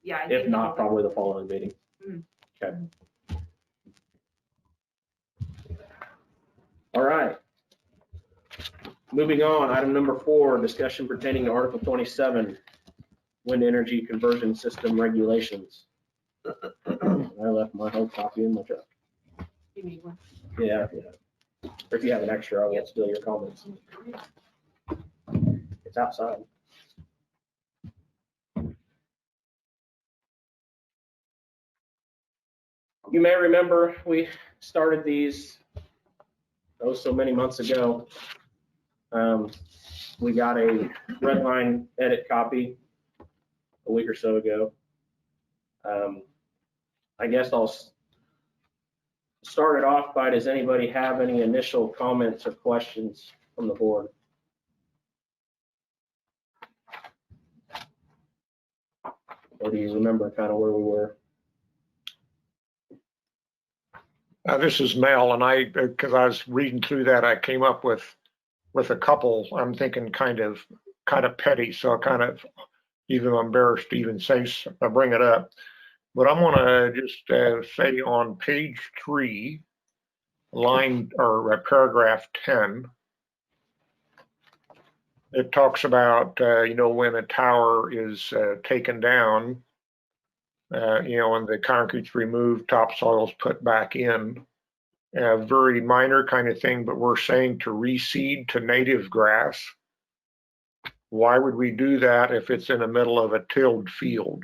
Yeah. I if think not, it'll- probably the following meeting. Mm. Okay. All right. Moving on, item number 4, discussion pertaining to Article 27, wind energy conversion system regulations. I left my whole copy in my truck. You need one. Yeah. Or if you have an extra, I won't steal your comments. It's outside. You may remember we started these so many months ago. We got a red line edit copy a week or so ago. I guess I'll start it off by, does anybody have any initial comments or questions from the board? Or do you remember kind of where we were? This is Mel, and because I was reading through that, I came up with a couple, I'm thinking kind of petty, so I kind of even embarrassed to even bring it up. But I'm gonna just say on page 3, line or paragraph 10, it talks about when a tower is taken down, when the concrete's removed, topsoil's put back in. A very minor kind of thing, but we're saying to reseed to native grass. Why would we do that if it's in the middle of a tilled field?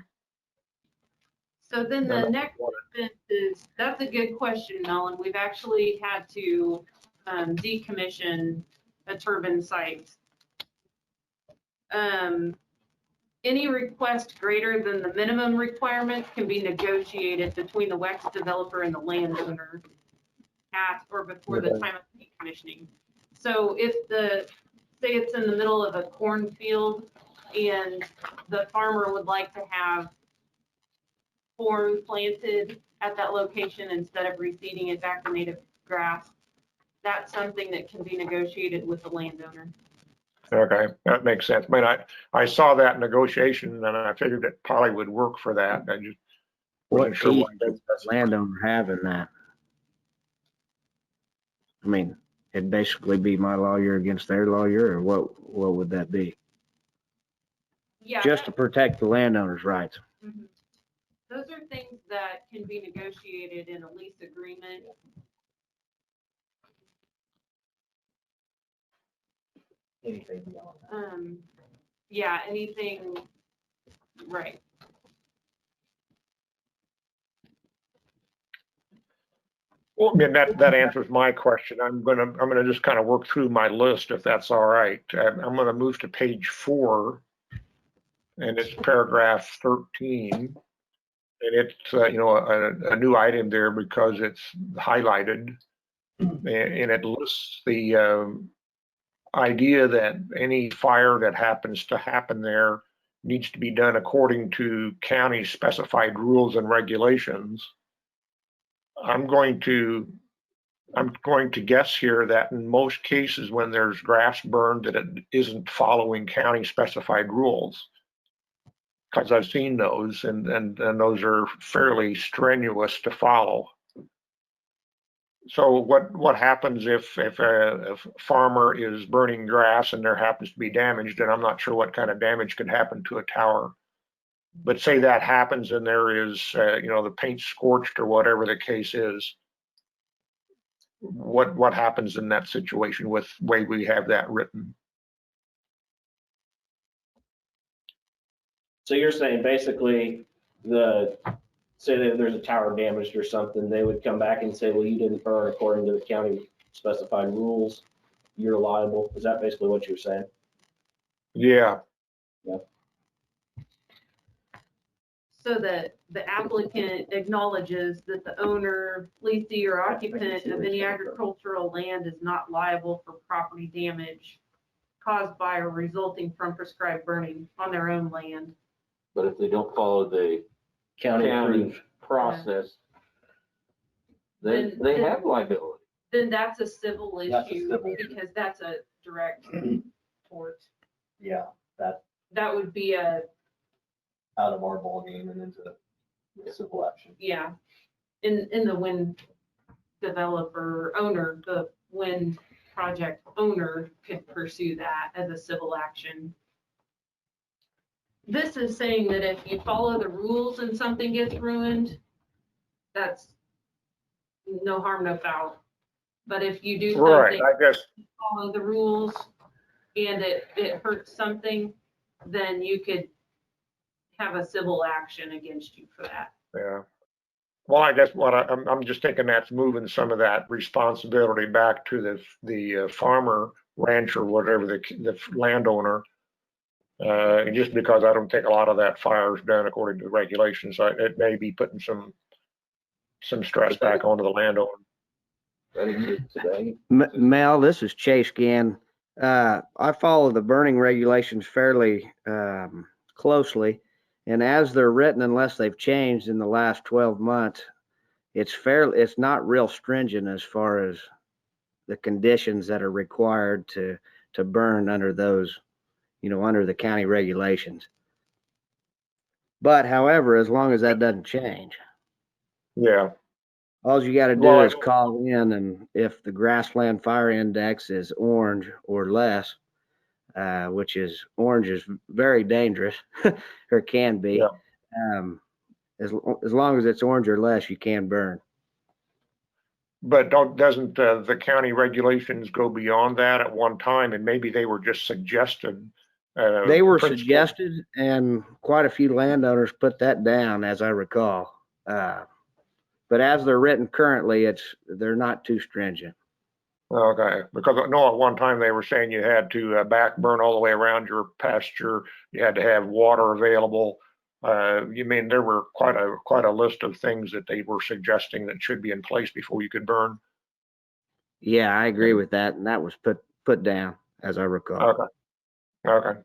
So then the next sentence is, that's a good question, Mel, we've actually had to decommission a turbine site Any request greater than the minimum requirement can be negotiated between the WEX developer and the landowner at or before the time of decommissioning. So if say it's in the middle of a cornfield and the farmer would like to have corn planted at that location instead of reseeding it back to native grass, that's something that can be negotiated with the landowner. Okay, that makes sense. I mean, I saw that negotiation and I figured it probably would work for that. I just wasn't What sure teeth what. does the landowner have in that? I mean, it'd basically be my lawyer against their lawyer, or what would that be? Yeah. Just to protect the landowner's rights. Mhm. Those are things that can be negotiated in a lease agreement. Anything beyond that. Yeah, anything, right. Well, I mean, that answers my question. I'm gonna just kind of work through my list if that's all right. I'm gonna move to page 4, and it's paragraph 13, and it's a new item there because it's highlighted, and it lists the idea that any fire that happens to happen there needs to be done according to county specified rules and regulations. I'm going to guess here that in most cases when there's grass burned that it isn't following county specified rules, because I've seen those and those are fairly strenuous to follow. So what happens if a farmer is burning grass and there happens to be damage, and I'm not sure what kind of damage could happen to a tower, but say that happens and there is the paint scorched or whatever the case is, what happens in that situation with the way we have that written? So you're saying basically say that there's a tower damaged or something, they would come back and say, well, you didn't burn according to the county specified rules, you're liable. Is that basically what you're saying? Yeah. So that the applicant acknowledges that the owner, lessee, or occupant of any agricultural land is not liable for property damage caused by or resulting from prescribed burning on their own land. But if they don't follow the County approved. process, then Then- they have liability. Then that's a civil That's a issue civil issue. because that's a direct tort. Yeah, that's That would be a, out of our ballgame and into civil action. yeah, in the wind developer owner, the wind project owner could pursue that as a civil action. This is saying that if you follow the rules and something gets ruined, that's no harm, no foul. But if you do Right, something, I guess. follow the rules and it hurts something, then you could have a civil action against you for that. Yeah. Well, I guess what I'm just thinking that's moving some of that responsibility back to the farmer, rancher, whatever the landowner. Just because I don't think a lot of that fire is done according to the regulations, it may be putting some stress back onto the landowner. Today, Mel, this is Chase again. I follow the burning regulations fairly closely, and as they're written, unless they've changed in the last 12 months, it's not real stringent as far as the conditions that are required to burn under those, under the county regulations. But however, as long as that doesn't change, Yeah. all you got to do Well, is call in, and if the grassland fire index is orange or less, which is orange is very dangerous, or can be. Yeah. As long as it's orange or less, you can burn. But doesn't the county regulations go beyond that at one time? And maybe they were just suggested. They were principles. suggested, and quite a few landowners put that down, as I recall. But as they're written currently, they're not too stringent. Okay, because I know at one time they were saying you had to back burn all the way around your pasture. You had to have water available. You mean there were quite a list of things that they were suggesting that should be in place before you could burn. Yeah, I agree with that, and that was put down, as I recall. Okay, okay.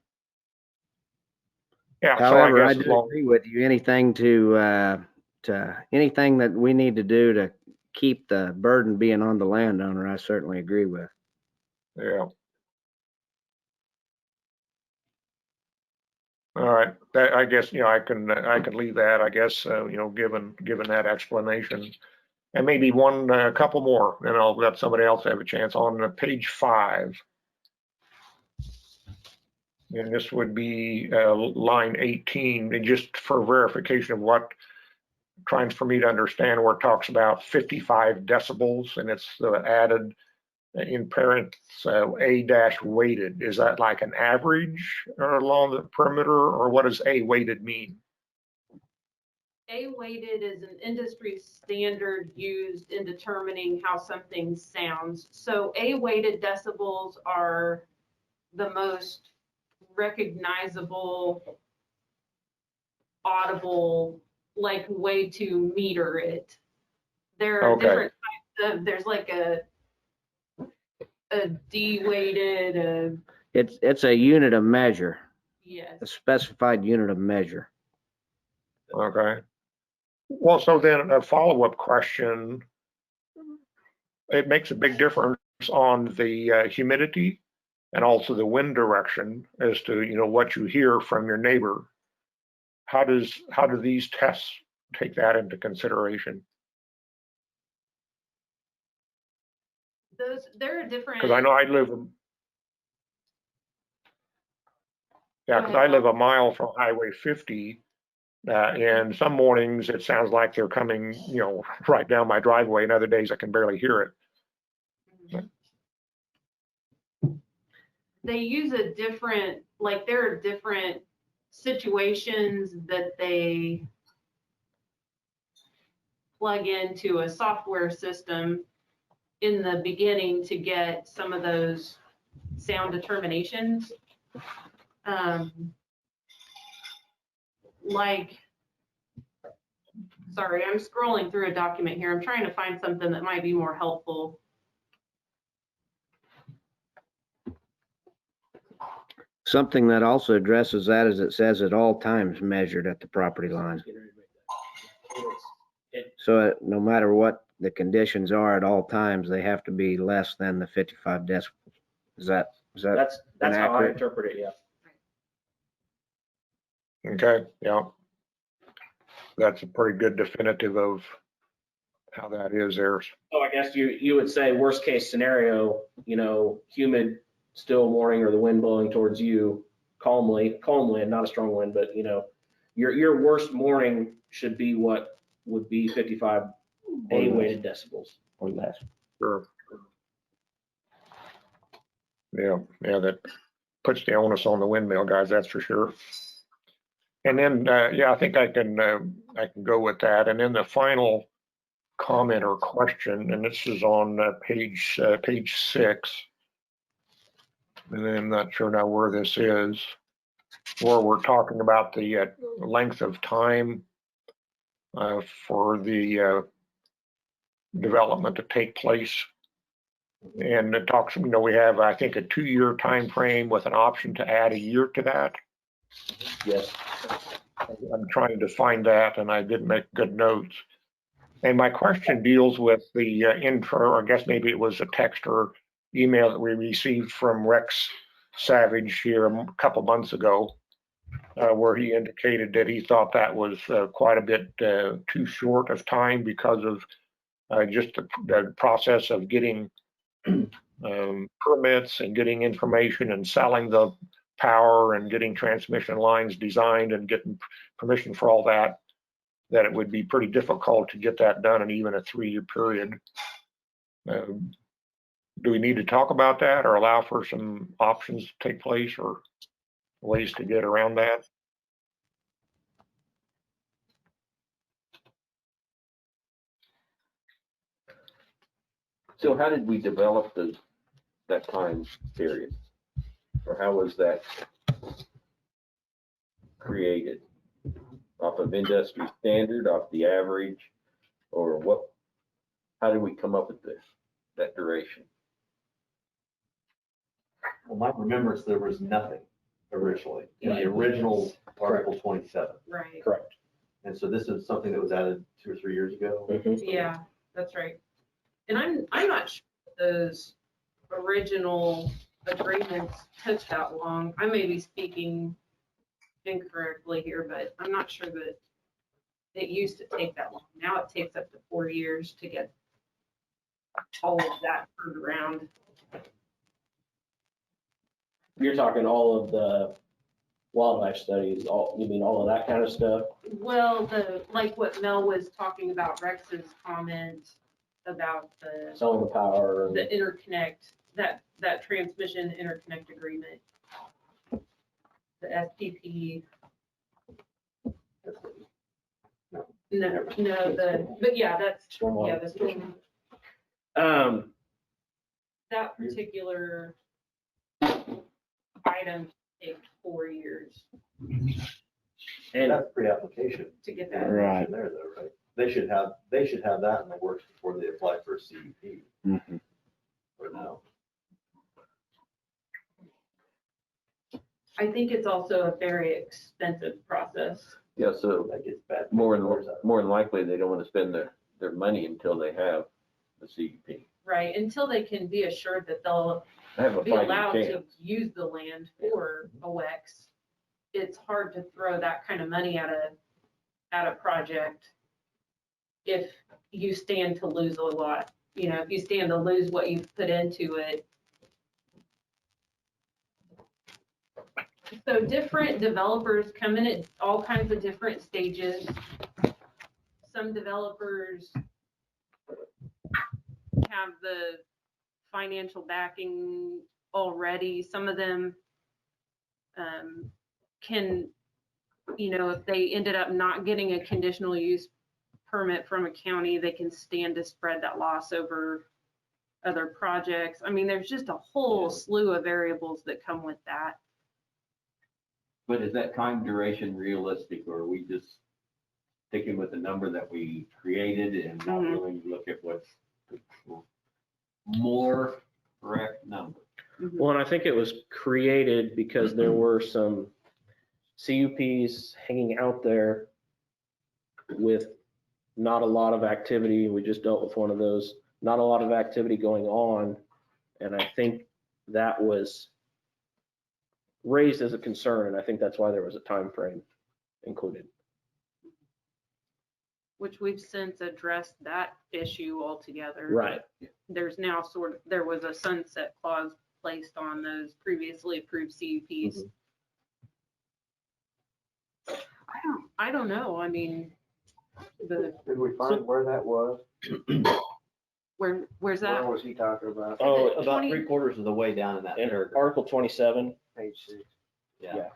Yeah, so I However, I guess as do long, agree with you. Anything to anything that we need to do to keep the burden being on the landowner, I certainly agree with. yeah. All right, that, I guess, I can leave that, I guess, given that explanation. And maybe a couple more, and I'll let somebody else have a chance on page 5. And this would be line 18, and just for verification of what, trying for me to understand where it talks about 55 decibels, and it's added in parents A-weighted. Is that like an average along the perimeter, or what does A-weighted mean? A-weighted is an industry standard used in determining how something sounds. So A-weighted decibels are the most recognizable, audible, like way to meter it. There are Okay. different types of, there's like a D-weighted, It's a unit of measure, yes. a specified unit of measure. Okay. Well, so then a follow-up question, it makes a big difference on the humidity and also the wind direction as to, what you hear from your neighbor. How do these tests take that into consideration? There are different. Because I know I live, because I live a mile from Highway 50, and some mornings it sounds like they're coming, right down my driveway, and other days I can barely hear it. They use a different, like there are different situations that they plug into a software system in the beginning to get some of those sound determinations. Sorry, I'm scrolling through a document here. I'm trying to find something that might be more helpful. Something that also addresses that is it says at all times measured at the property line. So no matter what the conditions are at all times, they have to be less than the 55 decibels. Is that That's how I inaccurate? interpret it, yeah. Okay, yeah. That's a pretty good definitive of how that is there. So I guess you would say worst case scenario, humid, still morning, or the wind blowing towards you calm wind, not a strong wind, but your worst morning should be what would be 55 A-weighted decibels Or less. Sure. Yeah, that puts the onus on the windmill guys, that's for sure. And then, I think I can go with that. And then the final comment or question, and this is on page 6. And then I'm not sure now where this is, where we're talking about the length of time for the development to take place. And it talks, we have, I think, a 2-year time frame with an option to add a year to that. Yes. I'm trying to find that, and I didn't make good notes. And my question deals with the intro, or I guess maybe it was a text or email that we received from Rex Savage here a couple months ago, where he indicated that he thought that was quite a bit too short of time because of just the process of getting permits and getting information and selling the power and getting transmission lines designed and getting permission for all that it would be pretty difficult to get that done in even a 3-year period. Do we need to talk about that or allow for some options to take place or ways to get around that? So how did we develop that time period? Or how was that created? Off of industry standard, off the average, or what? How did we come up with that duration? Well, my remembrance, there was nothing originally in the original Article 27. Right. Correct. And so this is something that was added 2 or 3 years ago. Yeah, that's right. And I'm not sure those original agreements took that long. I may be speaking incorrectly here, but I'm not sure that it used to take that long. Now it takes up to 4 years to get all of that turned around. You're talking all of the wildlife studies, you mean all of that kind of stuff? Well, like what Mel was talking about, Rex's comment about Selling the power. the interconnect, that transmission interconnect agreement. The SPP. No, but yeah, that's, yeah, the storm, that particular item takes 4 years And That's pre-application. to get that. Right. There though, right? They should have that in the works before they apply for a CUP. Mhm. Or no. I think it's also a very expensive process. Yeah, so That gets bad. more than likely, they don't want to spend their money until they have the CUP. Right, until they can be assured that they'll They have a be fighting allowed to chance. use the land for a WEX. It's hard to throw that kind of money at a project if you stand to lose a lot. You know, if you stand to lose what you've put into it. So different developers come in at all kinds of different stages. Some developers have the financial backing already. Some of them can, you know, if they ended up not getting a conditional use permit from a county, they can stand to spread that loss over other projects. I mean, there's just a whole slew of variables that come with that. But is that time duration realistic, or are we just sticking with the number that we created and not willing to look at what's the more correct number? well, and I think it was created because there were some CUPs hanging out there with not a lot of activity. We just dealt with one of those, not a lot of activity going on. And I think that was raised as a concern, and I think that's why there was a time frame included. Which we've since addressed that issue altogether. Right. There's now there was a sunset clause placed on those previously approved CUPs. I don't know. I mean, Did we find where that was? where's that? Where was he talking about? Oh, About 20 3/4 of the way down in that in paragraph. Article 27, Page 6. yeah.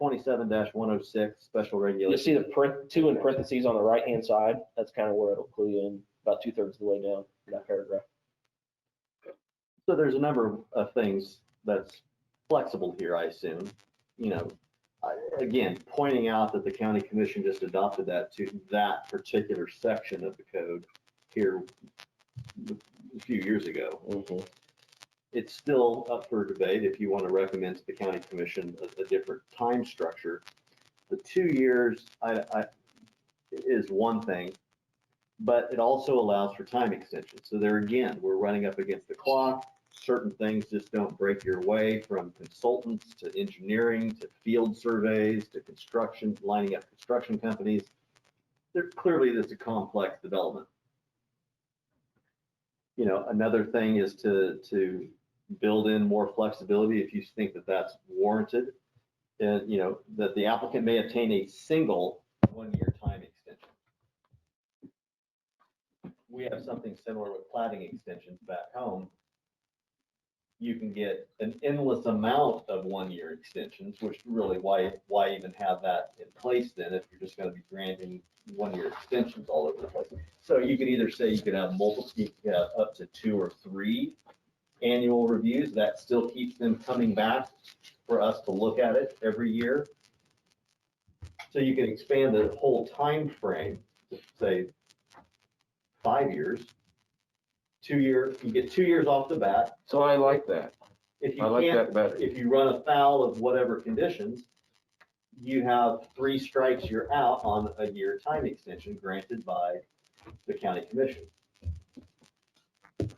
27-106, special You'll regulation. see the two in parentheses on the right-hand side. That's kind of where it'll clue you in, about 2/3 of the way down that paragraph. So there's a number of things that's flexible here, I assume. You know, again, pointing out that the county commission just adopted that to that particular section of the code here a few years ago. It's still up for debate if you want to recommend to the county commission a different time structure. The 2 years is one thing, but it also allows for time extension. So there again, we're running up against the clock. Certain things just don't break your way, from consultants to engineering to field surveys to construction, lining up construction companies. Clearly, there's a complex development. You know, another thing is to build in more flexibility if you think that that's warranted. And, you know, that the applicant may obtain a single 1-year time extension. We have something similar with plating extensions back home. you can get an endless amount of 1-year extensions, which really why even have that in place then if you're just going to be granting 1-year extensions all over the place. So you could either say you could have multiple, you could have up to 2 or 3 annual reviews. That still keeps them coming back for us to look at it every year. So you can expand the whole time frame to say 5 years. 2 years, you get 2 years off the bat. So I like that. If you I like can't, that better. if you run afoul of whatever conditions, you have 3 strikes, you're out on a year time extension granted by the county commission.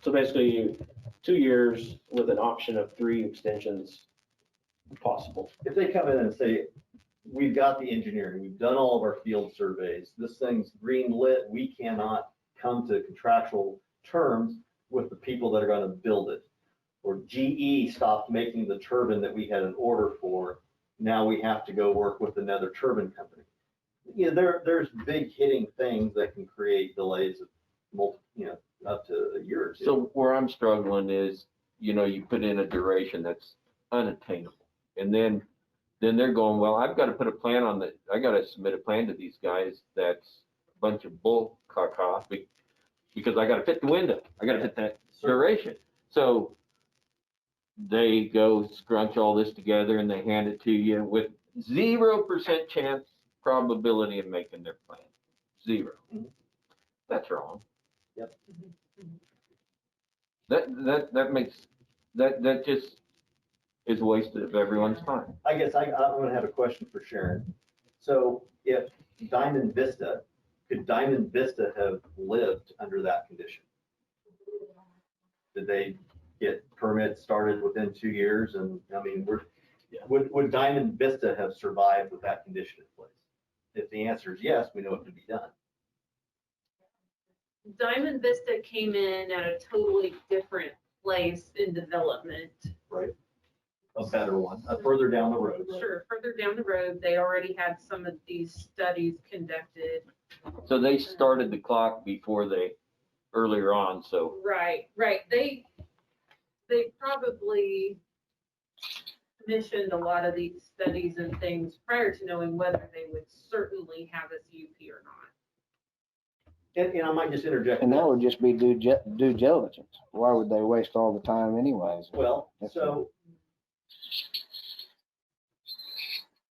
So basically, 2 years with an option of 3 extensions possible. If they come in and say, we've got the engineering, we've done all of our field surveys, this thing's green lit, we cannot come to contractual terms with the people that are going to build it. Or GE stopped making the turbine that we had an order for. Now we have to go work with another turbine company. You know, there's big hitting things that can create delays of up to a year or 2. So where I'm struggling is, you put in a duration that's unattainable. And then they're going, well, I've got to put a plan I got to submit a plan to these guys that's a bunch of bull caca because I got to fit the window. I got to fit that duration. So they go scrunch all this together and they hand it to you with 0% chance probability of making their plan. 0. That's wrong. Yep. That makes that just is a waste of everyone's time. I guess I'm going to have a question for Sharon. So if could Diamond Vista have lived under that condition? Did they get permits started within 2 years? And I mean, would Diamond Vista have survived with that condition in place? If the answer is yes, we know it can be done. Diamond Vista came in at a totally different place in development. Right. A better one, further down the road. Sure, further down the road, they already had some of these studies conducted. So they started the clock before earlier on, so. Right. They probably commissioned a lot of these studies and things prior to knowing whether they would certainly have a CUP or not. And I might just interject. And that would just be due diligence. Why would they waste all the time anyways? Well, so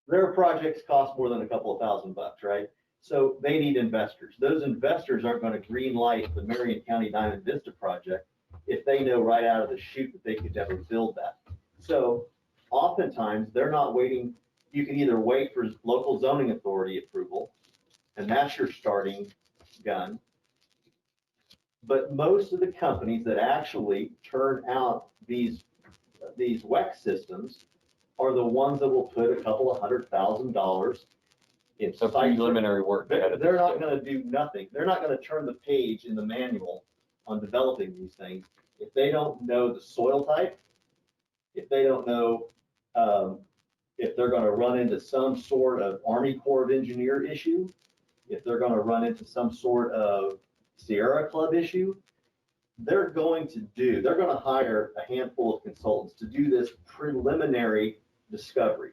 their projects cost more than a couple of $1,000, right? So they need investors. Those investors aren't going to green light the Marion County Diamond Vista project if they know right out of the chute that they could never build that. So oftentimes they're not waiting. You can either wait for local zoning authority approval, and that's your starting gun. But most of the companies that actually turn out these WEC systems are the ones that will put a couple of $100,000 in So preliminary work. They're not going to do nothing. They're not going to turn the page in the manual on developing these things if they don't know the soil type, if they don't know if they're going to run into some sort of Army Corps of Engineer issue, if they're going to run into some sort of Sierra Club issue. They're going to hire a handful of consultants to do this preliminary discovery.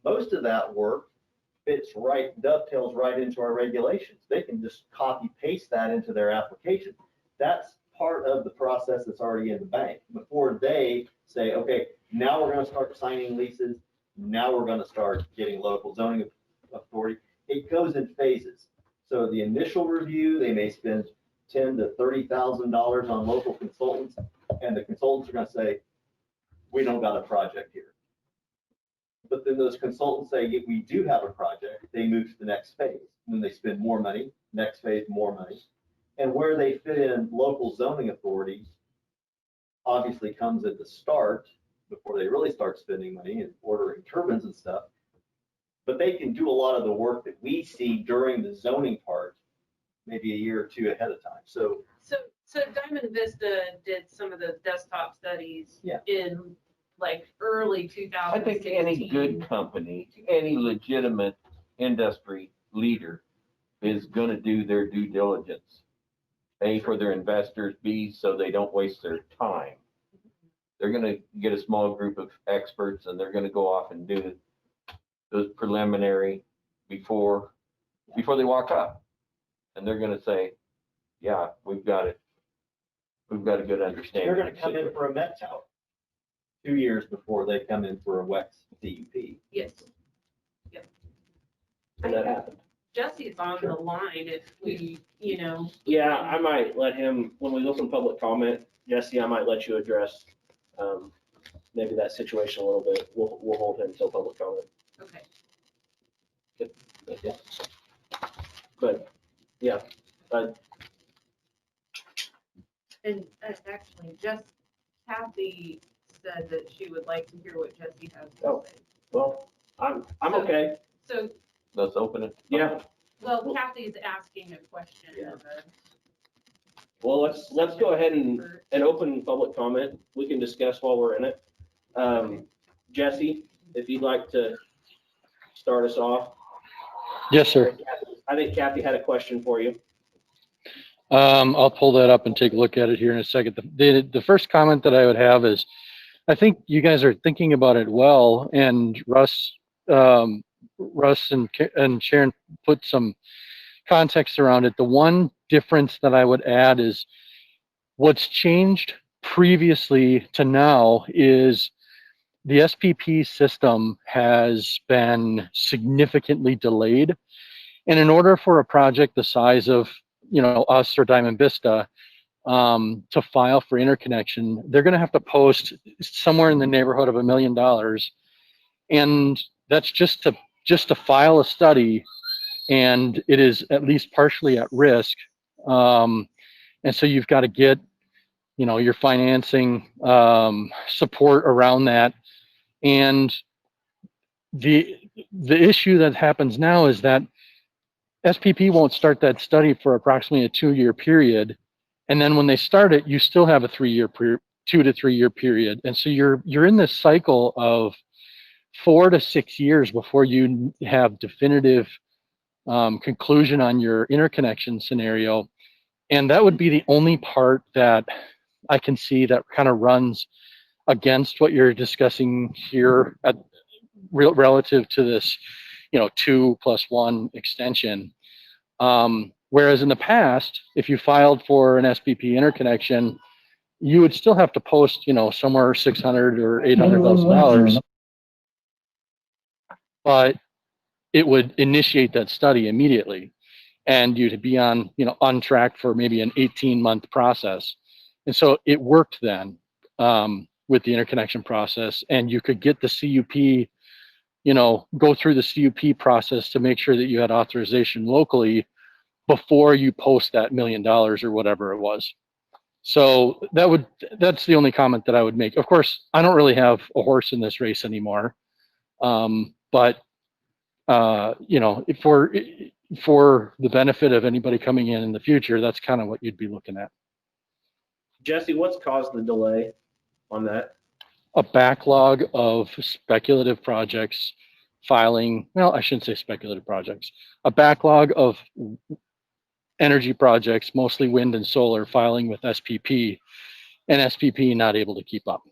Most of that work dovetails right into our regulations. They can just copy paste that into their application. That's part of the process that's already in the bank before they say, okay, now we're going to start signing leases. Now we're going to start getting local zoning authority. It goes in phases. So the initial review, they may spend $10,000 to $30,000 on local consultants, and the consultants are going to say, we don't got a project here. But then those consultants say, we do have a project. They move to the next phase. Then they spend more money, next phase, more money. And where they fit in local zoning authorities obviously comes at the start before they really start spending money and ordering turbines and stuff. But they can do a lot of the work that we see during the zoning part, maybe a year or two ahead of time. So Diamond Vista did some of those desktop studies in like early 2016. I think any good company, any legitimate industry leader is going to do their due diligence. A, for their investors, B, so they don't waste their time. they're gonna get a small group of experts and they're gonna go off and do those preliminary before they walk up. And they're gonna say, yeah, we've got it. We've got a good understanding. They're gonna come in for a Met out 2 years before they come in for a WEX CUP. Yes. Yep. And that happened. Jesse's on the line if we, Yeah, I might let him, when we open public comment, Jesse, I might let you address, maybe that situation a little bit. We'll hold him until public comment. Okay. Okay. But, yeah, And actually, Kathy said that she would like to hear what Jesse has to Oh. say. well, I'm okay. So, Let's open it. Yeah. well, Kathy's asking a question. Yeah. of a- Well, let's go ahead and open public comment. We can discuss while we're in it. Jesse, if you'd like to start us off. Yes, sir. I think Kathy had a question for you. I'll pull that up and take a look at it here in a second. The first comment that I would have is, I think you guys are thinking about it well, and Russ and Sharon put some context around it. The one difference that I would add is what's changed previously to now is the SPP system has been significantly delayed. And in order for a project the size of, us or Diamond Vista, to file for interconnection, they're going to have to post somewhere in the neighborhood of $1 million. And that's just to file a study, and it is at least partially at risk. And so you've got to get, your financing support around that. And the issue that happens now is that SPP won't start that study for approximately a 2-year period. And then when they start it, you still have a 2 to 3 year period. And so you're in this cycle of 4 to 6 years before you have definitive conclusion on your interconnection scenario. And that would be the only part that I can see that kind of runs against what you're discussing here relative to this, 2+1 extension. Whereas in the past, if you filed for an SPP interconnection, you would still have to post, somewhere $600,000 or $800,000, but it would initiate that study immediately, and you'd be on track for maybe an 18-month process. And so it worked then with the interconnection process, and you could get the CUP, go through the CUP process to make sure that you had authorization locally before you post that $1 million or whatever it was. So that's the only comment that I would make. Of course, I don't really have a horse in this race anymore. But for the benefit of anybody coming in the future, that's kind of what you'd be looking at. Jesse, what's caused the delay on that? A backlog of speculative projects filing. Well, I shouldn't say speculative projects. A backlog of energy projects, mostly wind and solar, filing with SPP, and SPP not able to keep up.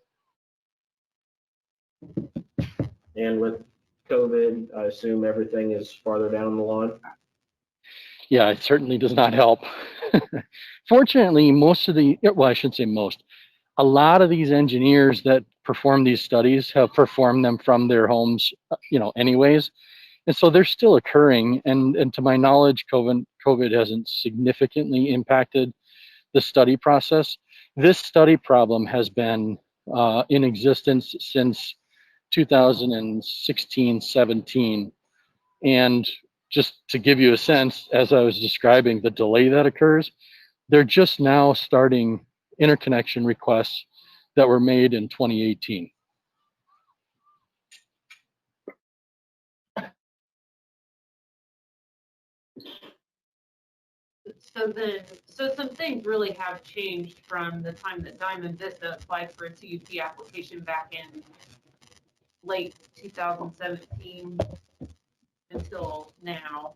And with COVID, I assume everything is farther down the line. Yeah, it certainly does not help. Fortunately, I shouldn't say most, a lot of these engineers that perform these studies have performed them from their homes, anyways. And so they're still occurring. And to my knowledge, COVID hasn't significantly impacted the study process. This study problem has been in existence since 2016, 17. And just to give you a sense, as I was describing the delay that occurs, they're just now starting interconnection requests that were made in 2018. So some things really have changed from the time that Diamond Vista applied for a CUP application back in late 2017 until now.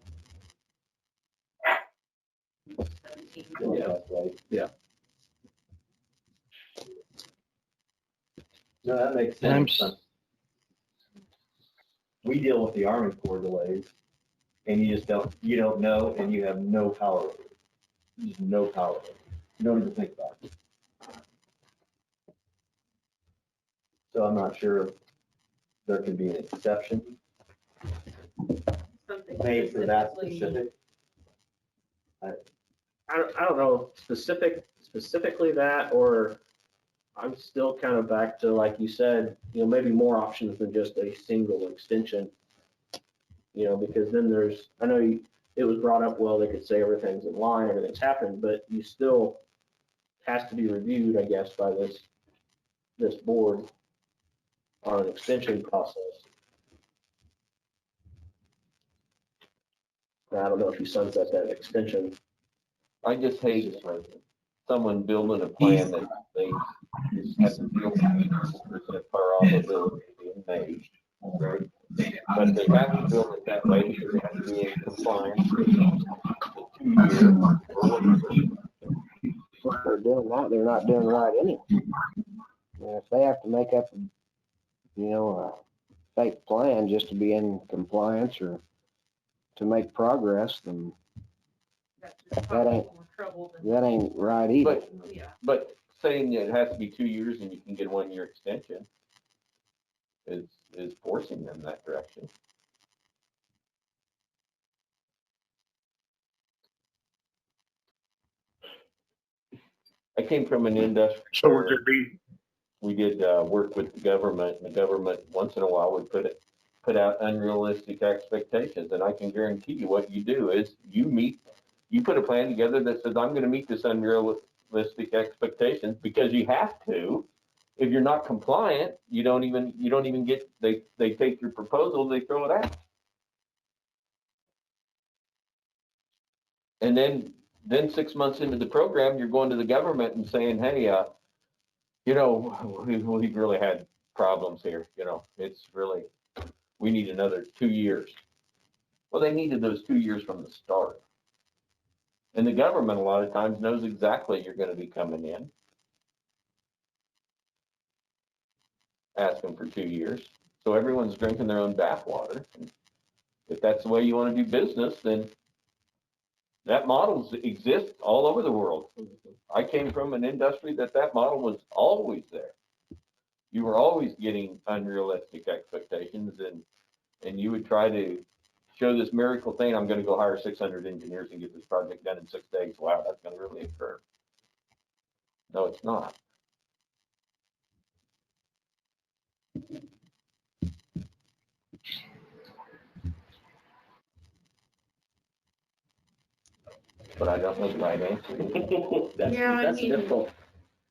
17. Yeah, right. Yeah. No, that makes And I'm sense. We deal with the Army Corps delays, and you don't know, and you have no power over it. Just no power over it. You don't even think about it. So I'm not sure if there can be an exception Something made for that specifically- specific. I don't know specifically that, or I'm still kind of back to, like you said, maybe more options than just a single extension. Because then I know it was brought up, well, they could say everything's in line, everything's happened, but you still has to be reviewed, I guess, by this board on an extension process. I don't know if you sunset that extension. I just hate someone building a plan that they just have to deal with 80% probability of being made, right? But they have to build it that way because they have to be in compliance with the 2 year or whatever. If they're doing that, they're not doing right anyway. And if they have to make up, a fake plan just to be in compliance or to make progress, then That's just That ain't- causing more trouble than. that ain't right either. Yeah. But saying that it has to be 2 years and you can get a 1 year extension is forcing them that direction. I came from an industry So would where there be, we did work with the government, and the government once in a while would put out unrealistic expectations. And I can guarantee you what you do is you put a plan together that says, I'm going to meet this unrealistic expectations because you have to. If you're not compliant, you don't even get, they take your proposal, they throw it out. And then 6 months into the program, you're going to the government and saying, hey, we've really had problems here. It's really, we need another 2 years. Well, they needed those 2 years from the start. And the government a lot of times knows exactly you're going to be coming in, asking for 2 years. So everyone's drinking their own bathwater. If that's the way you want to do business, then that model exists all over the world. I came from an industry that model was always there. You were always getting unrealistic expectations, and you would try to show this miracle thing. I'm going to go hire 600 engineers and get this project done in 6 days. Wow, that's going to really occur. No, it's not. But I don't know the right answer. Yeah, That's difficult.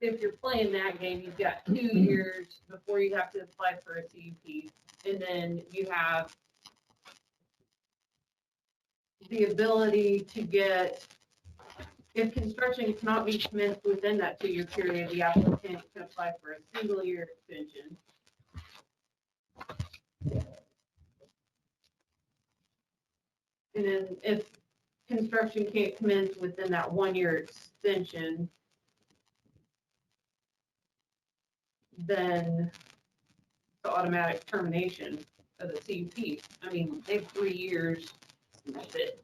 If you're playing that game, you've got 2 years before you have to apply for a CUP. And then you have the ability to get, if construction cannot be commenced within that 2 year period, the applicant can apply for a single year extension. And then if construction can't commence within that 1 year extension, then the automatic termination of the CUP. I mean, they have 3 years, and that's it.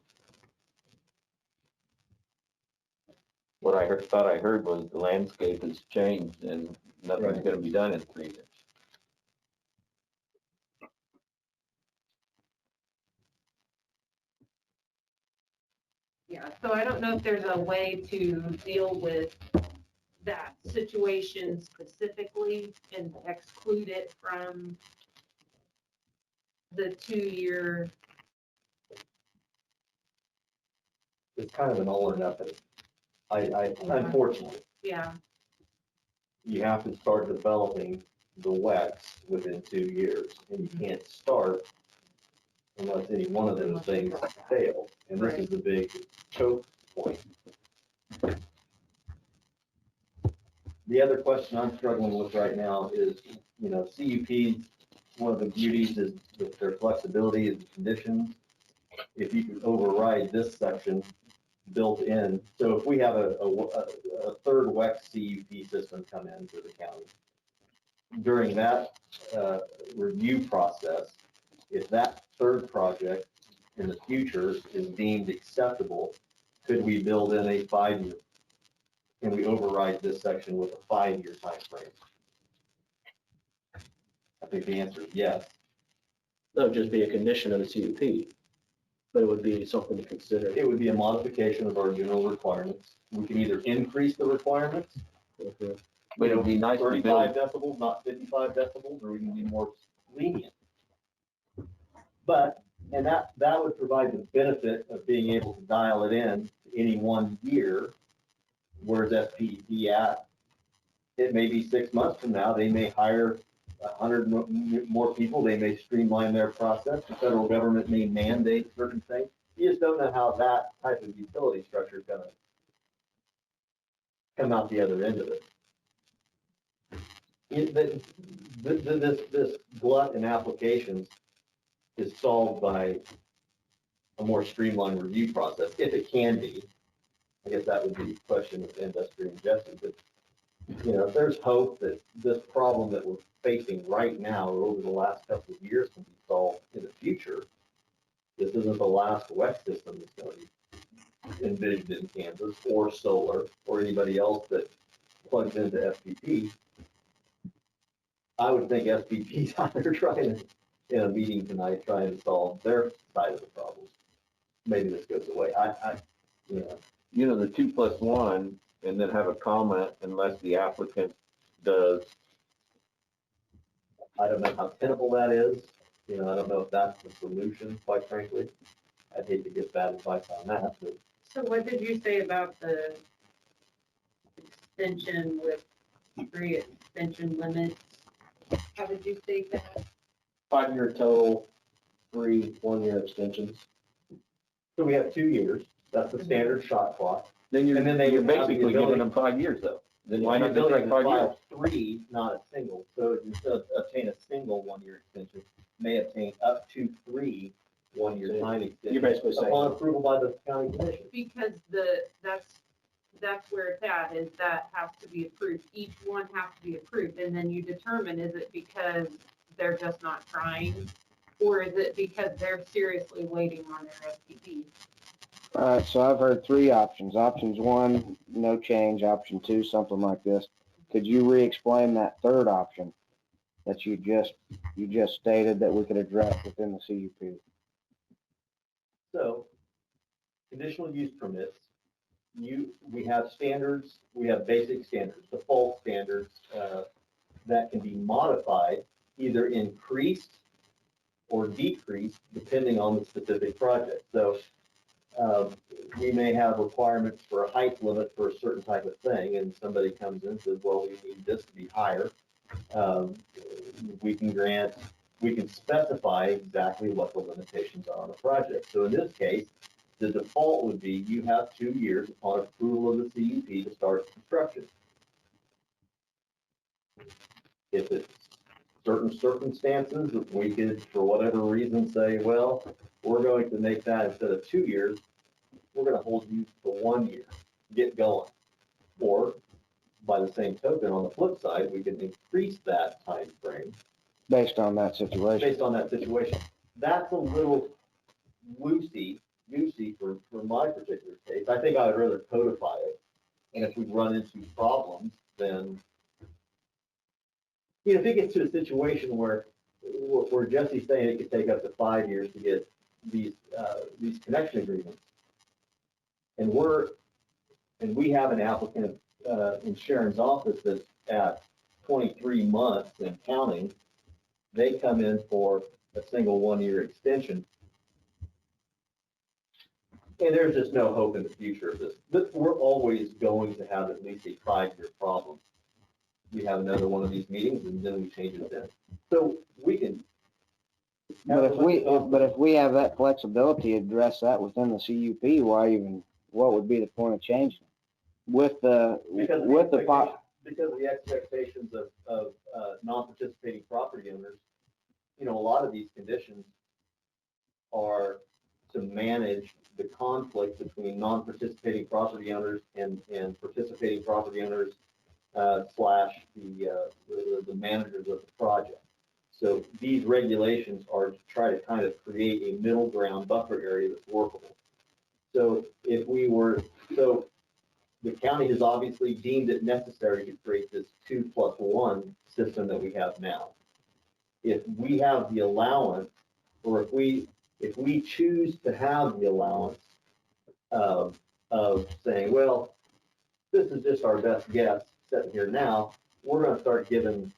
What I thought I heard was the landscape has changed and nothing's Right. going to be done in 3 years. Yeah, so I don't know if there's a way to deal with that situation specifically and exclude it from the 2 year. It's kind of an all or nothing. Unfortunately, Yeah, you have to start developing the WEX within 2 years, and you can't start unless any one of those things fail. And this is the big choke point. The other question I'm struggling with right now is, CUP, one of the beauties is with their flexibility of the conditions. If you can override this section built in, so if we have a third WEX CUP system come in for the county, during that review process, if that third project in the future is deemed acceptable, could we build in a 5-year? Can we override this section with a 5-year time frame? I think the answer is yes. That would just be a condition of the CUP, but it would be something to consider. It would be a modification of our general requirements. We can either increase the requirements, But it'd be nice to 35 build, decibels, not 55 decibels, or we can be more lenient. But, and that would provide the benefit of being able to dial it in to any 1 year. Where's FPD at? It may be 6 months from now, they may hire 100 more people, they may streamline their process, the federal government may mandate certain things. You just don't know how that type of utility structure is gonna come out the other end of it. This glut in applications is solved by a more streamlined review process, if it can be. I guess that would be a question of industry and Jesse, but if there's hope that this problem that we're facing right now or over the last couple of years can be solved in the future, this isn't the last WEC system that's going to be envisioned in Kansas or solar or anybody else that plugs into FPP. I would think FPP's out there trying to, in a meeting tonight, trying to solve their side of the problem. Maybe this goes away. the 2+1 and then have a comment unless the applicant does. I don't know how tenable that is. I don't know if that's the solution, quite frankly. I'd hate to give bad advice on that, but So what did you say about the extension with 3 extension limits? How did you state that? 5-year total, 3 1-year extensions. so we have 2 years. That's the standard shot clock. Then you're And then they you're would have the basically ability- giving them 5 years though. Then why The not just ability like to 5 years? file 3, not a single. So instead of obtain a single 1-year extension, may obtain up to 3 1-year time extensions. You're basically saying- Upon approval by the county commission. Because that's where it's at, is that has to be approved. Each one has to be approved, and then you determine, is it because they're just not trying? Or is it because they're seriously waiting on their FPP? All right, so I've heard 3 options. Options 1, no change. Option 2, something like this. Could you re-explain that third option that you just stated that we could address within the CUP? So, conditional use permits, we have standards, we have basic standards, default standards that can be modified, either increased or decreased, depending on the specific project. So, we may have requirements for a height limit for a certain type of thing, and somebody comes in and says, well, we need this to be higher. We can specify exactly what the limitations are on a project. So in this case, the default would be you have 2 years upon approval of the CUP to start construction. If it's certain circumstances, we could, for whatever reason, say, well, we're going to make that instead of 2 years, we're going to hold you to 1 year, get going. Or by the same token, on the flip side, we can increase that time frame Based on that situation. based on that situation. That's a little loosey-goosey for my particular case. I think I would rather codify it. And if we run into problems, then, if it gets to a situation where Jesse's saying it could take up to 5 years to get these connection agreements, and we have an applicant in Sharon's office that's at 23 months and counting, they come in for a single 1-year extension. And there's just no hope in the future of this. But we're always going to have at least a 5-year problem. We have another one of these meetings and then we change it then. So we can. But if we have that flexibility to address that within the CUP, what would be the point of changing it? Because of the expectations of non-participating property owners, a lot of these conditions are to manage the conflict between non-participating property owners and participating property owners slash the managers of the project. So these regulations are to try to kind of create a middle ground buffer area that's workable. So so the county has obviously deemed it necessary to create this 2+1 system that we have now. If we have the allowance, or if we choose to have the allowance of saying, well, this is just our best guess sitting here now, we're going to start giving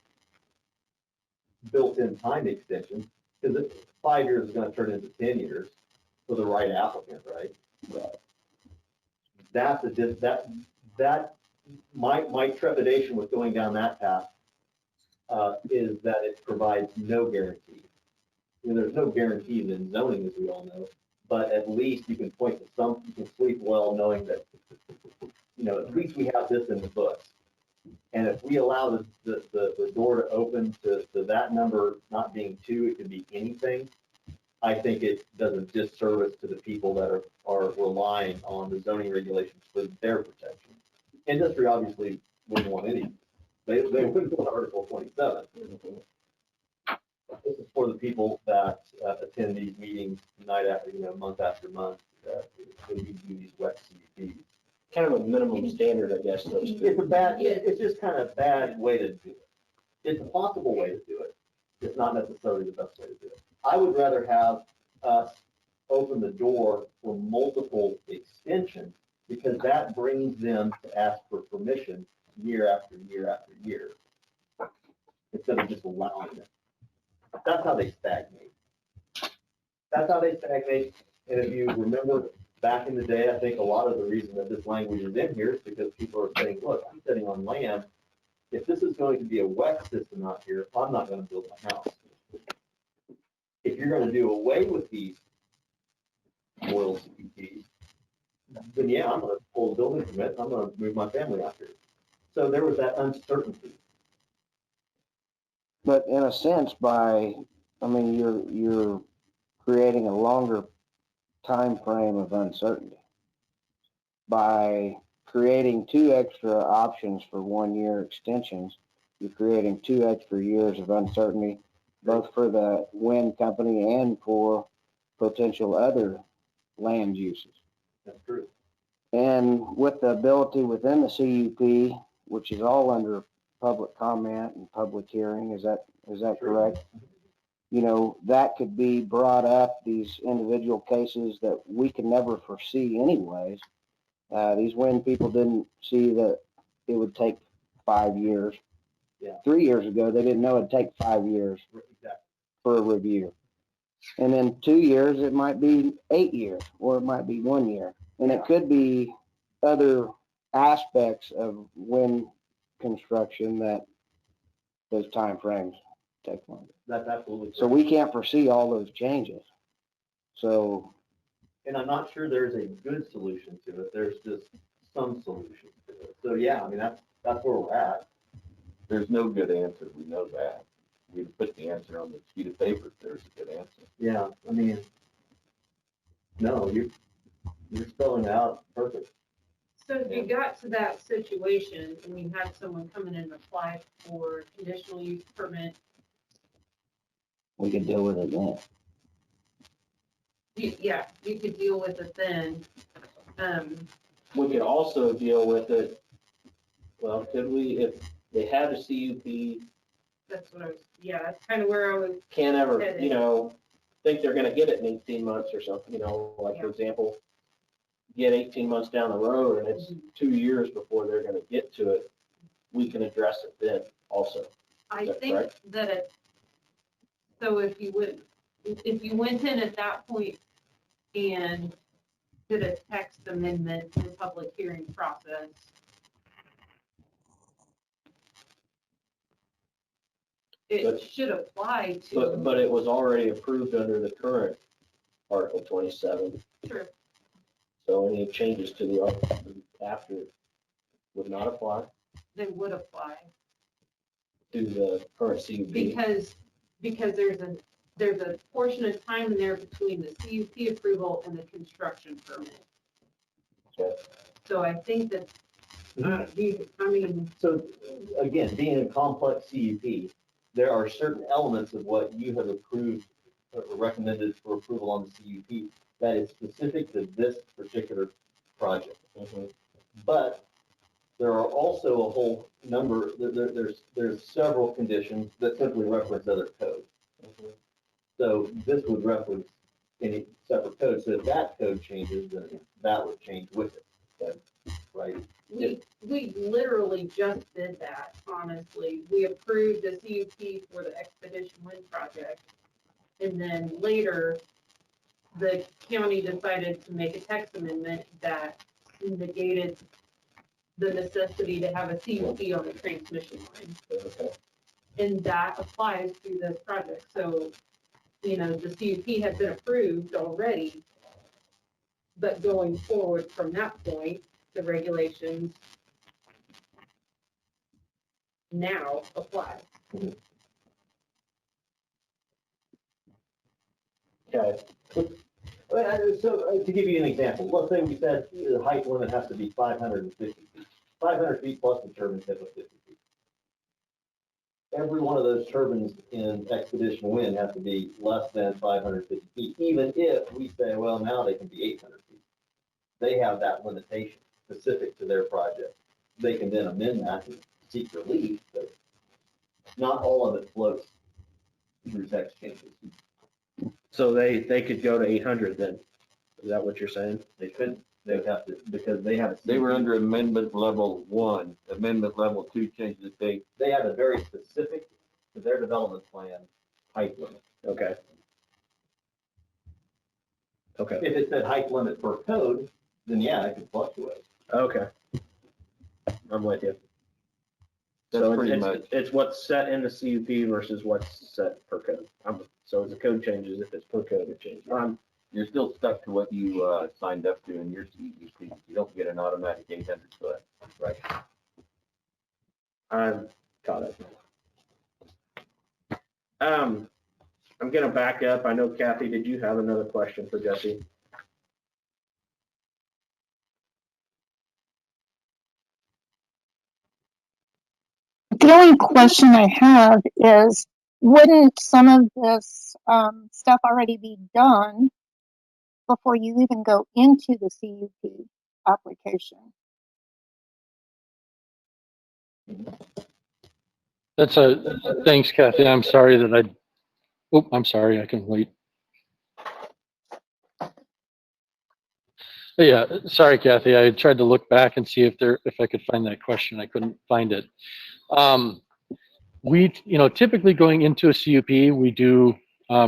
built-in time extensions, because 5 years is going to turn into 10 years for the right applicant, right? That's my trepidation with going down that path is that it provides no guarantee. There's no guarantees in zoning, as we all know, but at least you can point to you can sleep well knowing that, at least we have this in the books. And if we allow the door to open to that number not being 2, it could be anything, I think it does a disservice to the people that are relying on the zoning regulations for their protection. Industry obviously wouldn't want any. They wouldn't want Article 27. This is for the people that attend these meetings night after, month after month, when we do these wet CUPs. Kind of a minimum standard, I guess. It's just kind of a bad way to do it. It's a possible way to do it. It's not necessarily the best way to do it. I would rather have us open the door for multiple extensions, because that brings them to ask for permission year after year after year, instead of just allowing it. That's how they stagnate. And if you remember back in the day, I think a lot of the reason that this language is in here is because people are saying, look, I'm sitting on land. If this is going to be a wet system out here, I'm not going to build my house. If you're going to do away with these oil CPTs, then yeah, I'm going to pull the building permit. I'm going to move my family out here. So there was that uncertainty. But in a sense, you're creating a longer time frame of uncertainty by creating 2 extra options for 1-year extensions. You're creating 2 extra years of uncertainty, both for the wind company and for potential other land uses. That's true. And with the ability within the CUP, which is all under public comment and public hearing, is that correct? That could be brought up, these individual cases that we can never foresee anyways. These wind people didn't see that it would take 5 years. Yeah. 3 years ago, they didn't know it'd take 5 years for a review. And then 2 years, it might be 8 years, or it might be 1 year. And it could be other aspects of wind construction that those time frames take longer. That's absolutely true. So we can't foresee all those changes. So, and I'm not sure there's a good solution to it. There's just some solution to it. So yeah, that's where we're at. There's no good answer. We know that. We put the answer on the sheet of paper if there's a good answer. Yeah, no, you're spelling it out perfect. So if you got to that situation and you had someone come in and apply for conditional use permit, we can deal with it then. you could deal with it then. We could also deal with it, well, could we, if they had a CUP, That's what that's kind of where I was. can't ever, headed. think they're gonna get it in 18 months or something, like for example, get 18 months down the road and it's 2 years before they're gonna get to it, we can address it then also. I that think correct? that so if you went in at that point and did a text amendment to the public hearing process, it should apply to. But it was already approved under the current Article 27. Sure. So any changes to the article after would not apply They would apply to the current CUP. because there's a portion of time in there between the CUP approval and the construction permit. Okay. So I think that I mean, So again, being a complex CUP, there are certain elements of what you have approved or recommended for approval on the CUP that is specific to this particular project. But there are also a whole number, there's several conditions that simply reference other codes. So this would reference any separate code. So if that code changes, then that would change with it. Right? we literally just did that, honestly. We approved the CUP for the Expedition Wind project. And then later, the county decided to make a text amendment that negated the necessity to have a CUP on the transmission line. And that applies to this project. So, you know, the CUP had been approved already, but going forward from that point, the regulations now apply. Okay. So to give you an example, let's say we said the height limit has to be 550 feet. 500 feet plus the turbine tip of 50 feet. Every one of those turbines in Expedition Wind has to be less than 550 feet, even if we say, well, now they can be 800 feet. They have that limitation specific to their project. They can then amend that and seek relief, but not all of it floats through text changes. So they could go to 800 then? Is that what you're saying? They could, they would have to, because they have. They were under amendment level 1. Amendment level 2 changes the They have a very specific to their development plan height limit. Okay. Okay. If it said height limit per code, then yeah, it could fluctuate. Okay. I'm with you. That's So pretty much. it's what's set in the CUP versus what's set per code. So as the code changes, if it's per code, it changes. You're still stuck to what you signed up to in your CUP. You don't get an automatic 800 foot. Right. I'm caught up. I'm gonna back up. I know Kathy, did you have another question for Jesse? The only question I have is, wouldn't some of this stuff already be done before you even go into the CUP application? Thanks, Kathy. I'm sorry that I'm sorry, I can wait. Yeah, sorry, Kathy. I tried to look back and see if I could find that question. I couldn't find it. Typically going into a CUP, we do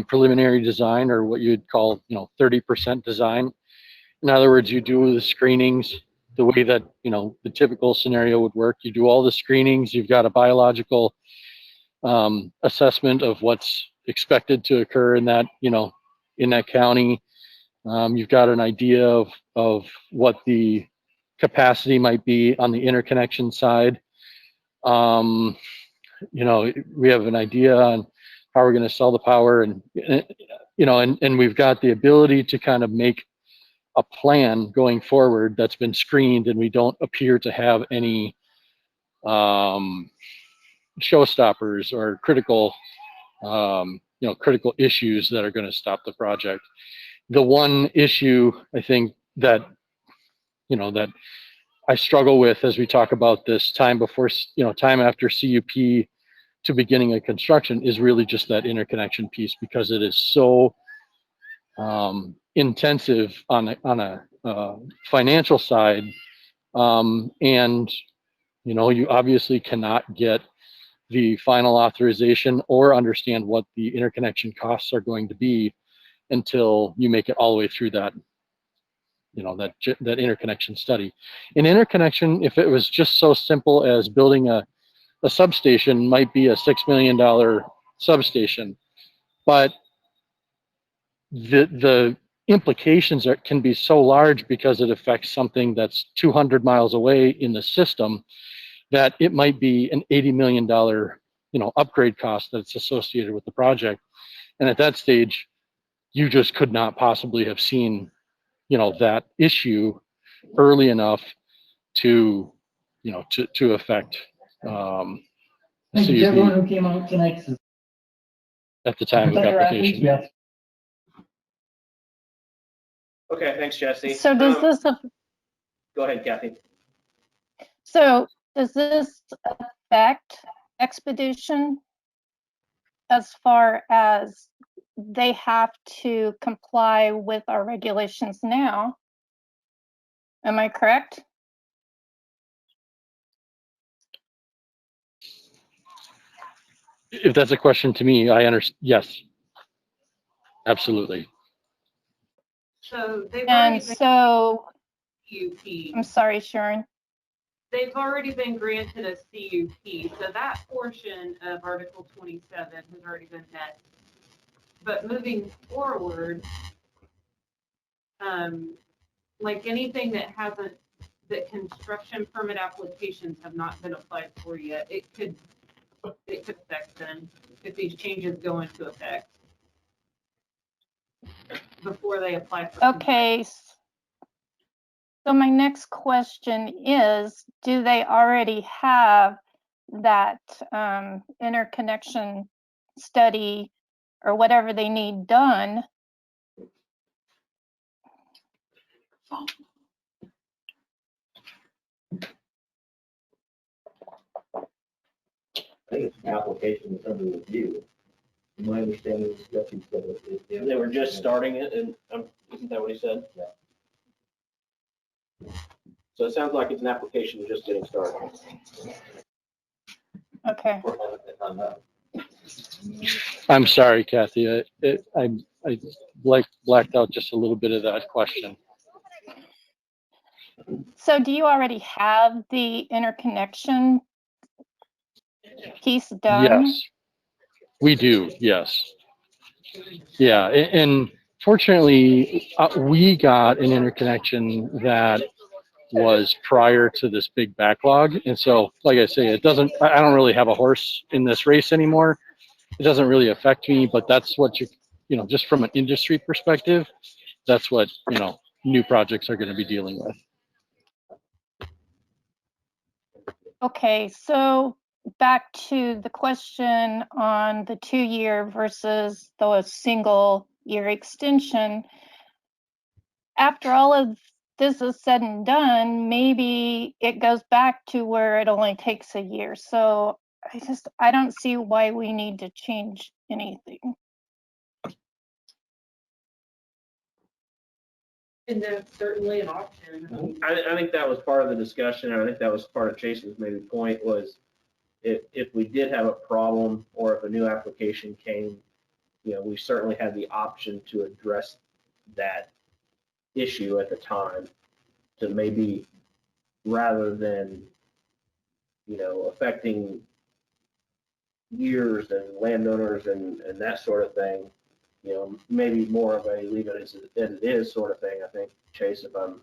preliminary design, or what you'd call, 30% design. In other words, you do the screenings the way that, the typical scenario would work. You do all the screenings. You've got a biological assessment of what's expected to occur in that, in that county. You've got an idea of what the capacity might be on the interconnection side. We have an idea on how we're going to sell the power, and we've got the ability to kind of make a plan going forward that's been screened, and we don't appear to have any showstoppers or critical issues that are going to stop the project. The one issue I think that I struggle with as we talk about this time after CUP to beginning of construction is really just that interconnection piece, because it is so intensive on a financial side, and you obviously cannot get the final authorization or understand what the interconnection costs are going to be until you make it all the way through that that interconnection study. An interconnection, if it was just so simple as building a substation, might be a $6 million substation, but the implications can be so large because it affects something that's 200 miles away in the system, that it might be an $80 million upgrade cost that's associated with the project. And at that stage, you just could not possibly have seen that issue early enough to to affect Thank you to everyone CUP who came out tonight. at the time of Protect our athletes, application. we have Okay, thanks, Jesse. So does this, Go ahead, Kathy. so does this affect Expedition as far as they have to comply with our regulations now? Am I correct? If that's a question to me, I understand. Yes, absolutely. So they've And already been so, CUP. I'm sorry, Sharon. They've already been granted a CUP, so that portion of Article 27 has already been met. But moving forward, like anything that hasn't, that construction permit applications have not been applied for yet, it could affect them if these changes go into effect before they apply for. Okay. So my next question is, do they already have that interconnection study or whatever they need done? I think it's an application that's under review. My understanding is Jesse said They were just starting it, and isn't that what he said? Yeah. So it sounds like it's an application just getting started. Okay. I'm sorry, Kathy. I blacked out just a little bit of that question. So do you already have the interconnection piece done? Yes, we do. Yes. Yeah. And fortunately, we got an interconnection that was prior to this big backlog. And so, like I say, I don't really have a horse in this race anymore. It doesn't really affect me, but that's what just from an industry perspective, that's what, new projects are going to be dealing with. Okay, so back to the question on the 2-year versus the single year extension. After all of this is said and done, maybe it goes back to where it only takes a year. So I don't see why we need to change anything. And that's certainly an option. I think that was part of the discussion, and I think that was part of Chase's maybe point was if we did have a problem or if a new application came, we certainly had the option to address that issue at the time to maybe rather than, affecting years and landowners and that sort of thing, maybe more of a leave it as it is sort of thing. I think, Chase, if I'm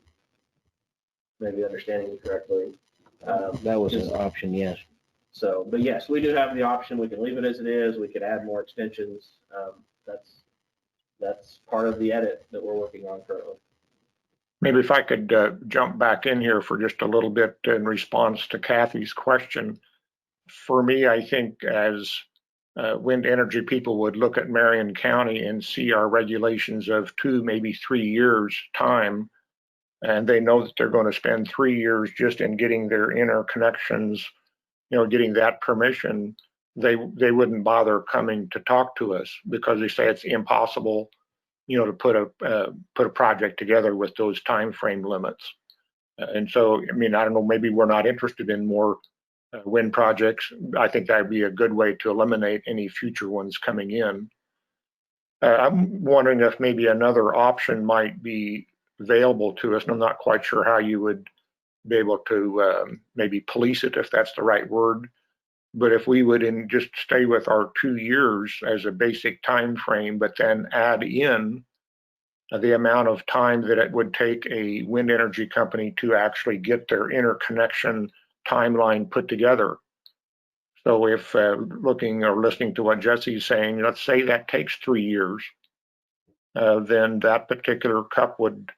maybe understanding you correctly. That was an option, yes. So, but yes, we do have the option. We can leave it as it is. We could add more extensions. That's part of the edit that we're working on currently. Maybe if I could jump back in here for just a little bit in response to Kathy's question. For me, I think as wind energy people would look at Marion County and see our regulations of 2, maybe 3 years time, and they know that they're going to spend 3 years just in getting their interconnections, getting that permission, they wouldn't bother coming to talk to us because they say it's impossible, to put a project together with those time frame limits. And so, I don't know, maybe we're not interested in more wind projects. I think that'd be a good way to eliminate any future ones coming in. I'm wondering if maybe another option might be available to us, and I'm not quite sure how you would be able to maybe police it, if that's the right word. But if we would just stay with our 2 years as a basic time frame, but then add in the amount of time that it would take a wind energy company to actually get their interconnection timeline put together. So if looking or listening to what Jesse's saying, let's say that takes 3 years, then that particular cup would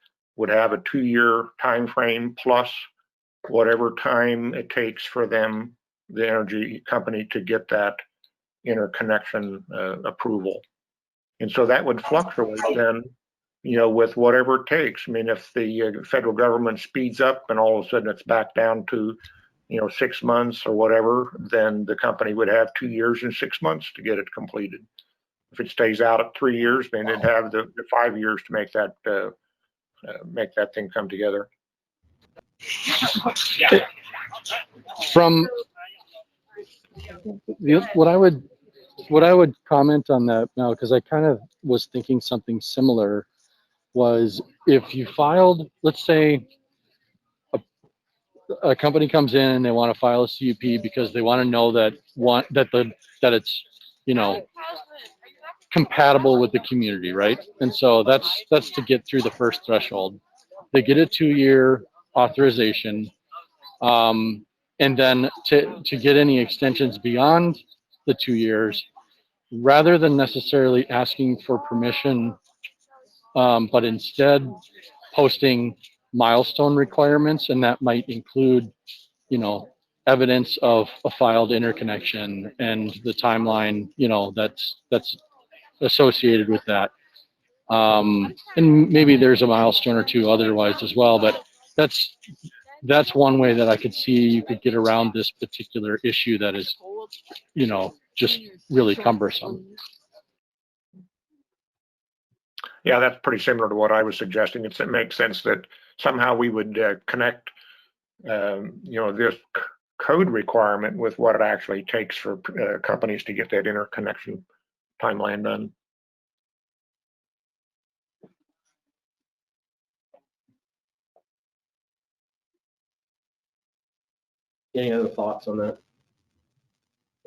have a 2-year time frame plus whatever time it takes for them, the energy company, to get that interconnection approval. And so that would fluctuate then, with whatever it takes. I mean, if the federal government speeds up and all of a sudden it's back down to, 6 months or whatever, then the company would have 2 years and 6 months to get it completed. If it stays out at 3 years, then it'd have the 5 years to make that thing come together. From what I would comment on that now, because I kind of was thinking something similar, was if you filed, let's say a company comes in and they want to file a CUP because they want to know that it's, compatible with the community, right? And so that's to get through the first threshold. They get a 2-year authorization, and then to get any extensions beyond the 2 years, rather than necessarily asking for permission, but instead posting milestone requirements, and that might include, evidence of a filed interconnection and the timeline, that's associated with that. And maybe there's a milestone or two otherwise as well, but that's one way that I could see you could get around this particular issue that is, just really cumbersome. Yeah, that's pretty similar to what I was suggesting. It makes sense that somehow we would connect, this code requirement with what it actually takes for companies to get that interconnection timeline done. Any other thoughts on that?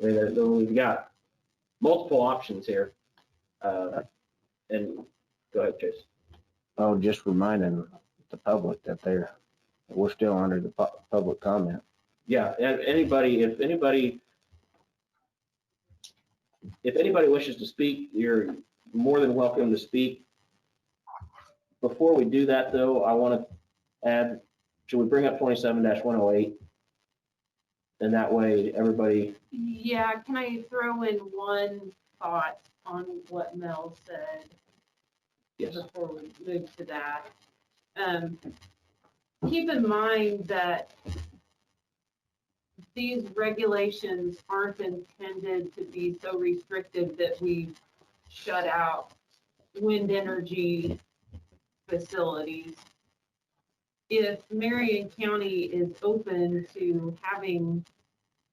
I mean, we've got multiple options here. And go ahead, Chase. Oh, just reminding the public that we're still under the public comment. Yeah, and if anybody wishes to speak, you're more than welcome to speak. Before we do that, though, I want to add, should we bring up 27-108? And that way, everybody. Yeah, can I throw in one thought on what Mel said? Yes. Before we move to that. Keep in mind that these regulations aren't intended to be so restrictive that we shut out wind energy facilities. If Marion County is open to having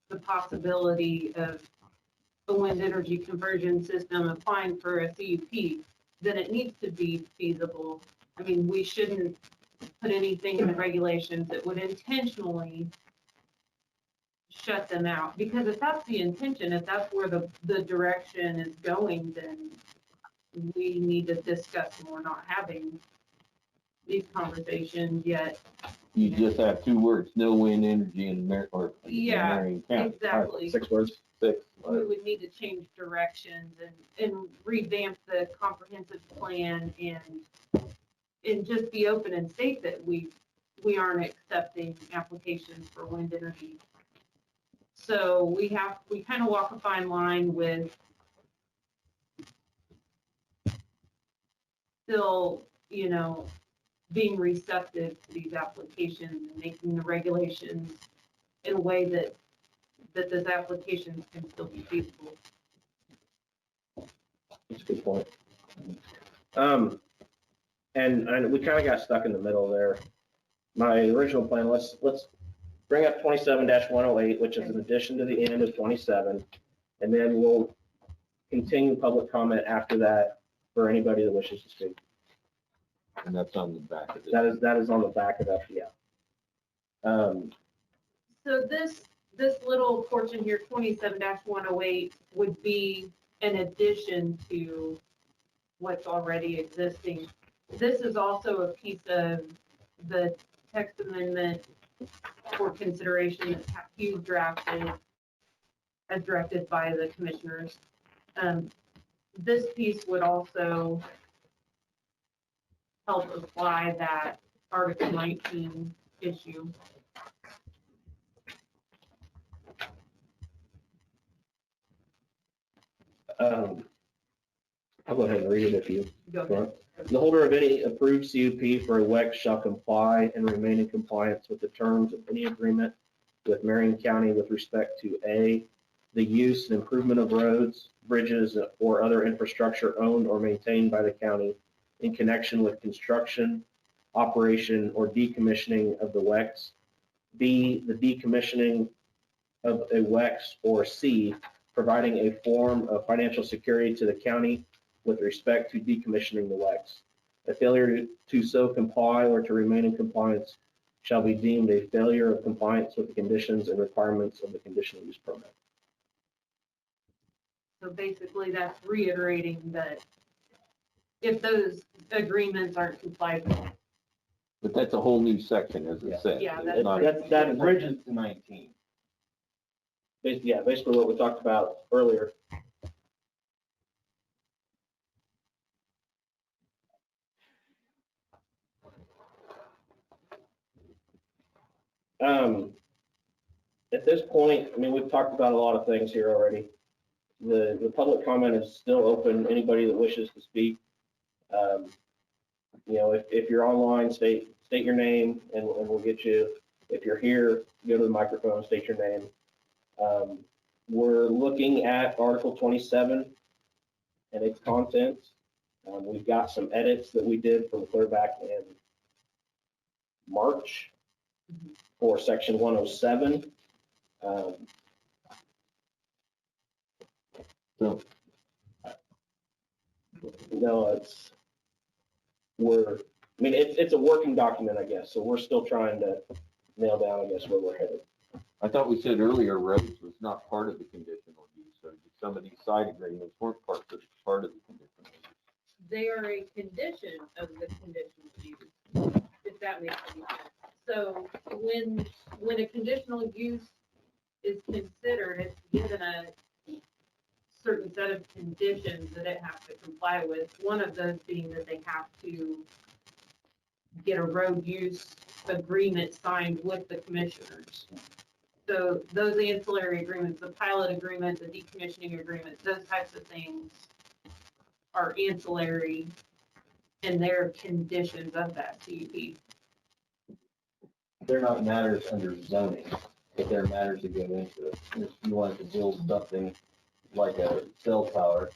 the possibility of a wind energy conversion system applying for a CUP, then it needs to be feasible. I mean, we shouldn't put anything in the regulations that would intentionally shut them out, because if that's the intention, if that's where the direction is going, then we need to discuss more not having these conversations yet. You just have 2 words, no wind energy in Marion County. Exactly. 6 words. 6. We would need to change directions and revamp the comprehensive plan and just be open and state that we aren't accepting applications for wind energy. So we kind of walk a fine line with still, being receptive to these applications and making the regulations in a way that those applications can still be feasible. That's a good point. And we kind of got stuck in the middle there. My original plan, let's bring up 27-108, which is an addition to the end of 27, and then we'll continue public comment after that for anybody that wishes to speak. And that's on the back of it. That is on the back of that, yeah. So this little portion here, 27-108, would be an addition to what's already existing. This is also a piece of the text amendment for consideration that you drafted as directed by the commissioners. This piece would also help apply that Article 19 issue. I'll go ahead and read it if you Go ahead. want. The holder of any approved CUP for a WEX shall comply and remain in compliance with the terms of any agreement with Marion County with respect to A, the use and improvement of roads, bridges, or other infrastructure owned or maintained by the county in connection with construction, operation, or decommissioning of the WEX. B, the decommissioning of a WEX, or C, providing a form of financial security to the county with respect to decommissioning the WEX. A failure to so comply or to remain in compliance shall be deemed a failure of compliance with the conditions and requirements of the conditional use permit. So basically, that's reiterating that if those agreements aren't complied with, But that's a whole new section, as it says. Yeah, It's that's not- right. That Bridges to 19. Yeah, basically what we talked about earlier. At this point, I mean, we've talked about a lot of things here already. The public comment is still open. Anybody that wishes to speak. You know, if you're online, state your name and we'll get you. If you're here, go to the microphone, state your name. We're looking at Article 27 and its contents. We've got some edits that we did from clear back in March for Section 107. So, No, it's a working document, I guess. So we're still trying to nail down, I guess, where we're headed. I thought we said earlier roads was not part of the conditional use, so some of these side agreements weren't part of the conditional use. they are a condition of the conditional use, if that makes any sense. So when a conditional use is considered, it's given a certain set of conditions that it has to comply with. One of those being that they have to get a road use agreement signed with the commissioners. So those ancillary agreements, the pilot agreement, the decommissioning agreement, those types of things are ancillary and they're conditions of that CUP. They're not matters under zoning, but they're matters that go into it. If you wanted to build something like a cell tower,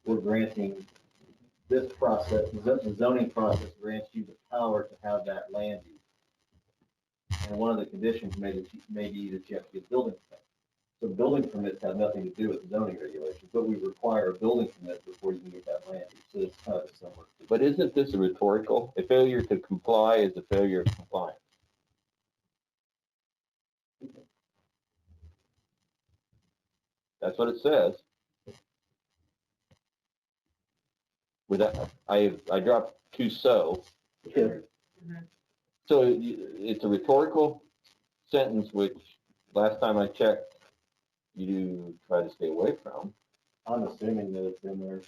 we're granting this process, the zoning process grants you the power to have that land use. And one of the conditions may be that you have to get building permits. So building permits have nothing to do with zoning regulations, but we require a building permit before you can get that land use. So it's kind of similar. But isn't this a rhetorical? A failure to comply is a failure of compliance. That's what it says. With that, I dropped to so. So it's a rhetorical sentence, which last time I checked, you try to stay away from. I'm assuming that it's in there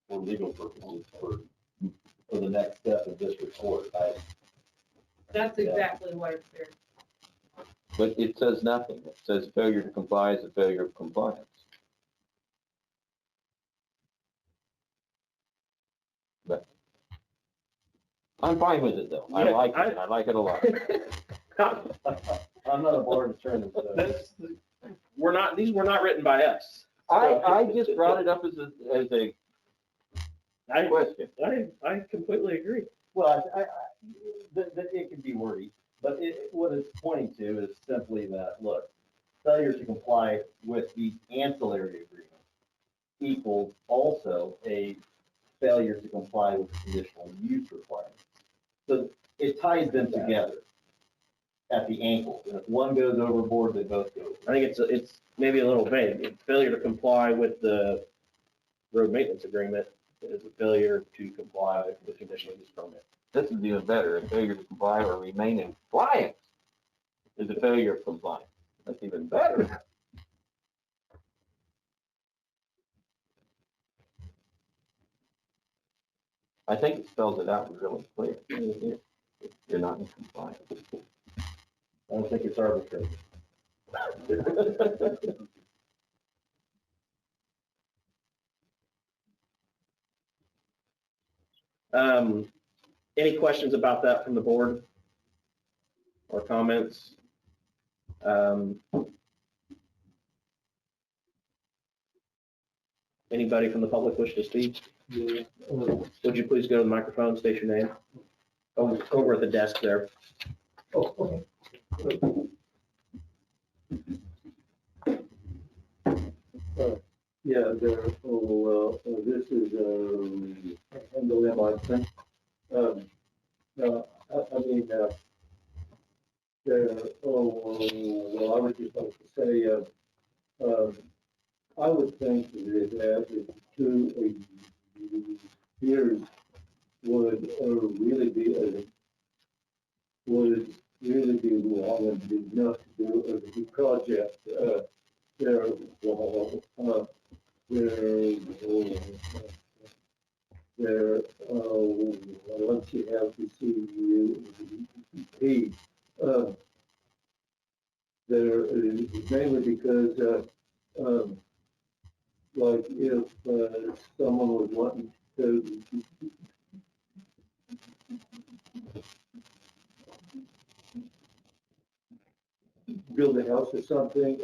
for legal purposes for the next step of this report. That's exactly what it's there. But it says nothing. It says failure to comply is a failure of compliance. But I'm fine with it though. I Yeah, like it. I like it a lot. I'm not a board attorney, so. These were not written by us. I just brought it up as a question. I completely agree. Well, it can be wordy, but what it's pointing to is simply that, look, failure to comply with the ancillary agreement equals also a failure to comply with the conditional use requirements. So it ties them together at the ankles, and if one goes overboard, they both go. I think it's maybe a little vague. Failure to comply with the road maintenance agreement is a failure to comply with the conditional use permit. This is even better. A failure to comply or remain in compliance is a failure of compliance. That's even better. I think it spells it out really clear. You're not in compliance. I don't think it's arbitrary. Any questions about that from the board or comments? Anybody from the public wish to speak? Would you please go to the microphone, state your name? Over at the desk there. Yeah, this is, handle them like that. I mean, well, I would just like to say, I would think that 2 years would really be long and be enough to do a project. Once you have the CUP, mainly because, like if someone was wanting to build a house or something,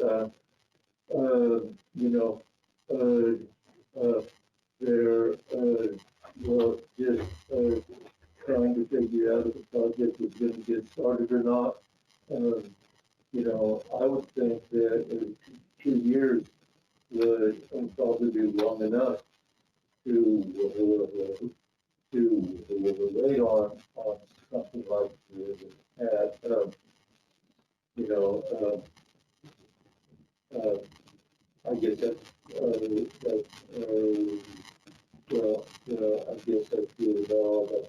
they're just trying to figure out if the project is going to get started or not. I would think that 2 years would probably be long enough to wait on something like that. I guess that, I guess that's good all, but,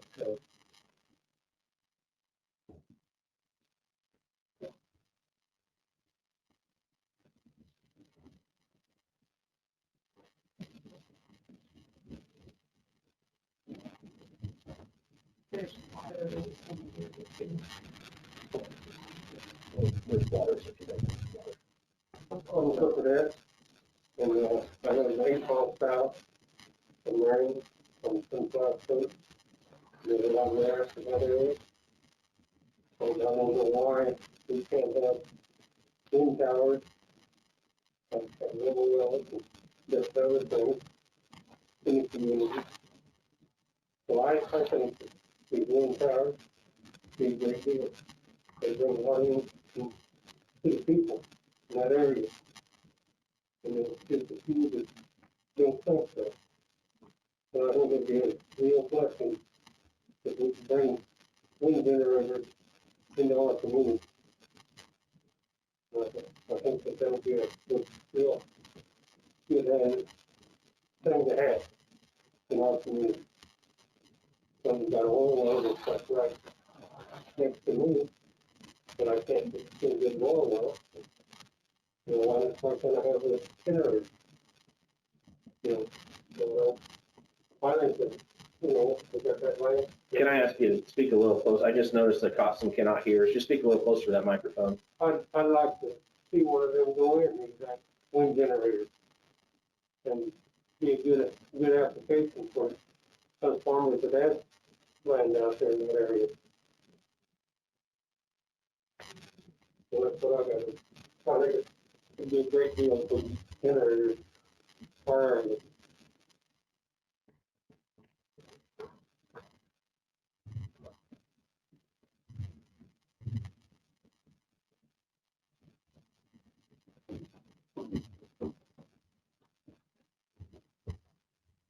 on top of that, and I have a rainfall south from rain from Sunflower Coast. There's a lot of there, some other areas. So I don't know why we can't have wind towers and river wells and just other things in the community. So I think these wind towers be a great deal. They bring water in to the people in that area. And it's just a few that don't think so. So I think it'd be a real blessing if we could bring wind generators into our community. I think that would be a good deal. Good thing to have in our community. So we've got a whole lot of stuff right next to me, but I can't get good water well. Why can't I have a generator? I think that, we got that land. Can I ask you to speak a little close? I just noticed that Cotson cannot hear us. Just speak a little closer to that microphone. I'd like to see one of them go in, these wind generators. And be a good application for us farmers that have land out there in that area. So that's what I got. I think it'd be a great deal for generators. Firing.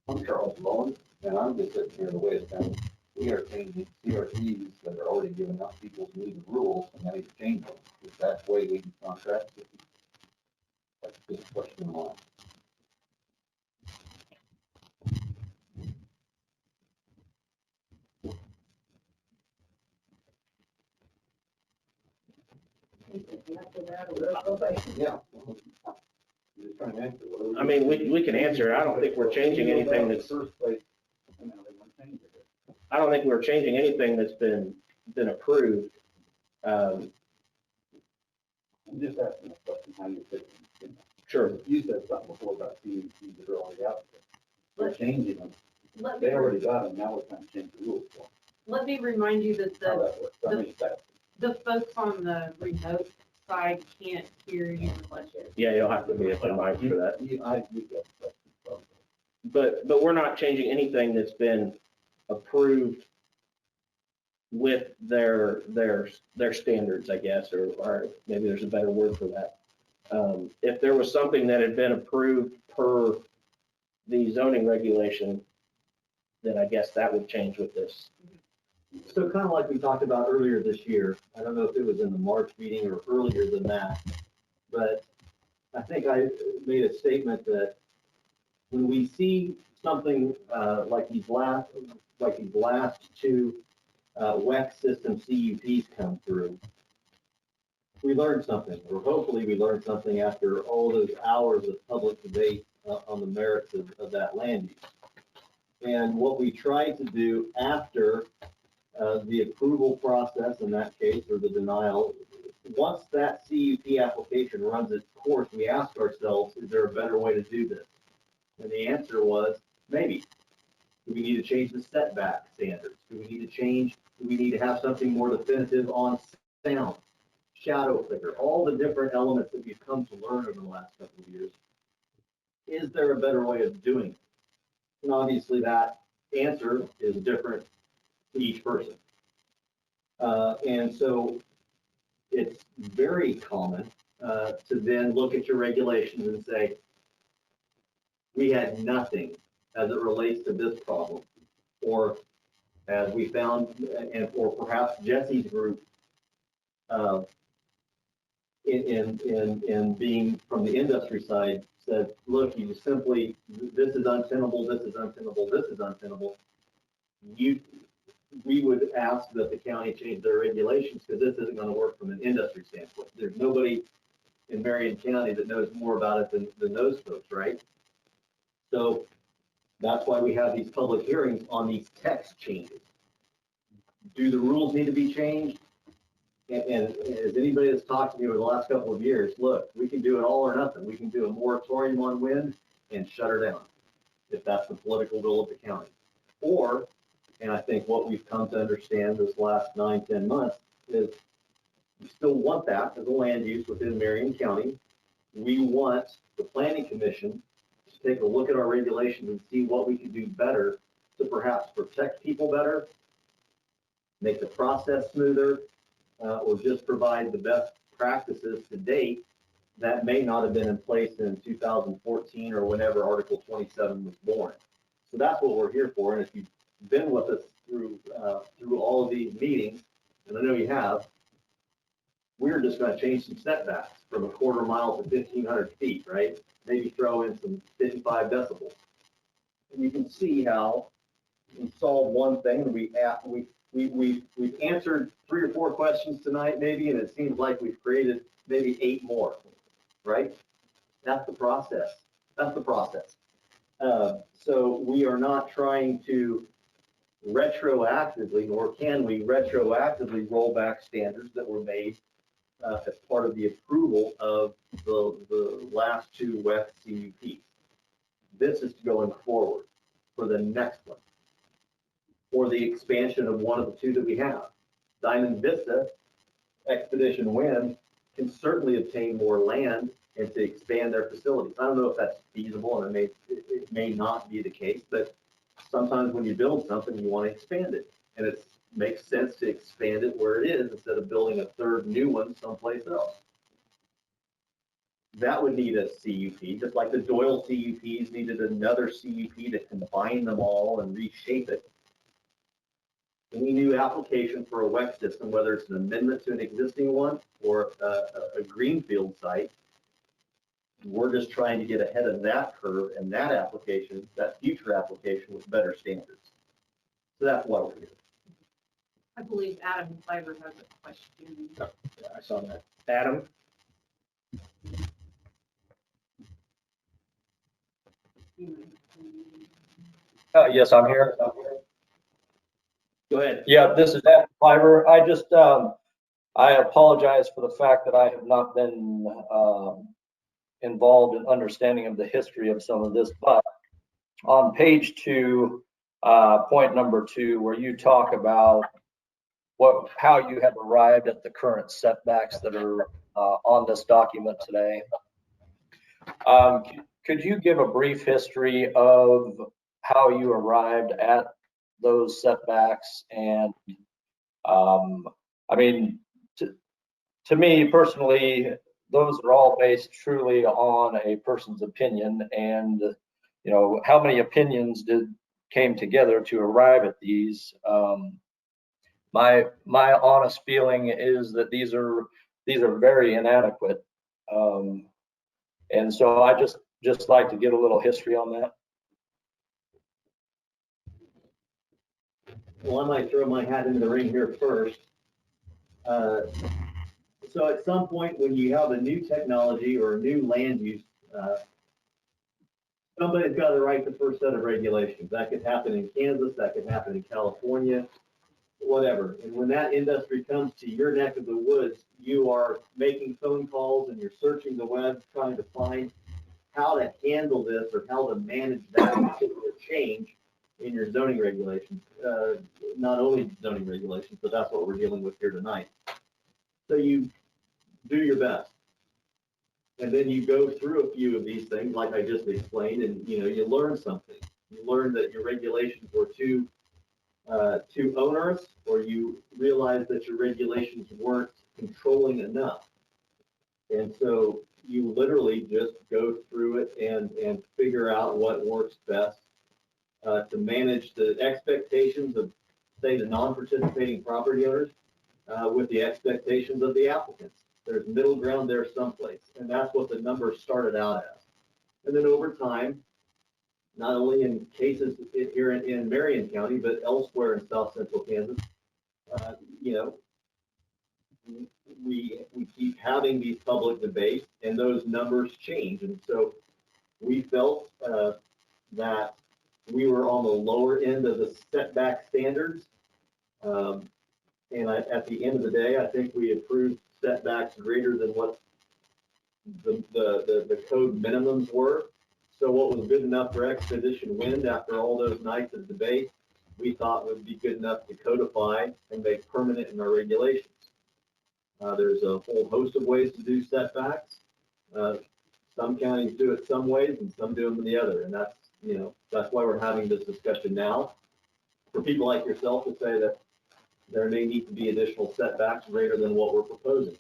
I'm Charles Bowen, and I'm just sitting here the way it's done. We are changing CRTs that are already giving out people's new rules, and now you change them. Is that the way we contract? That's just a question of mine. Yeah. Just trying to answer. I mean, we can answer it. I don't think we're changing anything that's, I don't think we're changing anything that's been approved. I'm just asking a question, how you fit. Sure. You said something before about CUPs that are already out there. We're changing them Let They me, already got them, now we're trying to change the rules for let me remind you that how the, that works. That makes sense. the folks on the remote side can't hear your budget. Yeah, you'll have to be up in mind for that. You get that. But we're not changing anything that's been approved with their standards, I guess, or maybe there's a better word for that. If there was something that had been approved per the zoning regulation, then I guess that would change with this. So kind of like we talked about earlier this year, I don't know if it was in the March meeting or earlier than that, but I think I made a statement that when we see something like these last two WEC system CUPs come through, we learned something, or hopefully we learned something after all those hours of public debate on the merits of that land use. And what we tried to do after the approval process in that case, or the denial, once that CUP application runs its course, we ask ourselves, is there a better way to do this? And the answer was, maybe. Do we need to change the setback standards? Do we need to have something more definitive on sound, shadow flicker, all the different elements that we've come to learn over the last couple of years? Is there a better way of doing it? And obviously that answer is different to each person. And so it's very common to then look at your regulations and say, we had nothing as it relates to this problem. Or as we found, or perhaps Jesse's group, in being from the industry side, said, look, you simply, this is untenable, this is untenable, this is untenable. We would ask that the county change their regulations because this isn't going to work from an industry standpoint. There's nobody in Marion County that knows more about it than those folks, right? So that's why we have these public hearings on these text changes. Do the rules need to be changed? And as anybody that's talked to me over the last couple of years, look, we can do it all or nothing. We can do a moratorium on wind and shut her down if that's the political will of the county. Or, and I think what we've come to understand this last 9-10 months is we still want that as a land use within Marion County. We want the Planning Commission to take a look at our regulations and see what we can do better to perhaps protect people better, make the process smoother, or just provide the best practices to date that may not have been in place in 2014 or whenever Article 27 was born. So that's what we're here for. And if you've been with us through all of these meetings, and I know you have, we're just going to change some setbacks from a quarter mile to 1,500 feet, right? Maybe throw in some 55 decibels. And you can see how we solved one thing, and we've answered 3 or 4 questions tonight, maybe, and it seems like we've created maybe 8 more, right? That's the process. That's the process. So we are not trying to retroactively, nor can we retroactively roll back standards that were made as part of the approval of the last 2 WEC CUPs. This is going forward for the next one, or the expansion of one of the 2 that we have. Diamond Vista, Expedition Wind can certainly obtain more land and to expand their facilities. I don't know if that's feasible, and it may not be the case, but sometimes when you build something, you want to expand it. And it makes sense to expand it where it is instead of building a 3rd new one someplace else. That would need a CUP, just like the Doyle CUPs needed another CUP to combine them all and reshape it. Any new application for a WEC system, whether it's an amendment to an existing one or a greenfield site, we're just trying to get ahead of that curve and that application, that future application with better standards. So that's why we're here. I believe Adam Fiber has a question. Yeah, I saw that. Adam? Yes, I'm here. Go ahead. Yeah, this is Adam Fiber. I apologize for the fact that I have not been involved in understanding of the history of some of this, but on page 2 point number 2, where you talk about how you have arrived at the current setbacks that are on this document today. Could you give a brief history of how you arrived at those setbacks? And I mean, to me personally, those are all based truly on a person's opinion, and you know, how many opinions came together to arrive at these. My honest feeling is that these are very inadequate, and so I just like to get a little history on that. Well, I might throw my hat into the ring here first. So at some point when you have a new technology or a new land use, somebody's got to write the first set of regulations. That could happen in Kansas, that could happen in California, whatever. And when that industry comes to your neck of the woods, you are making phone calls and you're searching the web trying to find how to handle this or how to manage that particular change in your zoning regulations. Not only zoning regulations, but that's what we're dealing with here tonight. So you do your best. And then you go through a few of these things, like I just explained, and you learn something. You learn that your regulations were too onerous, or you realize that your regulations weren't controlling enough. And so you literally just go through it and figure out what works best to manage the expectations of, say, the non-participating property owners with the expectations of the applicants. There's middle ground there someplace, and that's what the numbers started out as. And then over time, not only in cases here in Marion County, but elsewhere in South Central Kansas, we keep having these public debates, and those numbers change. And so we felt that we were on the lower end of the setback standards. And at the end of the day, I think we approved setbacks greater than what the code minimums were. So what was good enough for Expedition Wind after all those nights of debate, we thought would be good enough to codify and make permanent in our regulations. There's a whole host of ways to do setbacks. Some counties do it some ways and some do them the other. And that's why we're having this discussion now. For people like yourself to say that there may need to be additional setbacks greater than what we're proposing.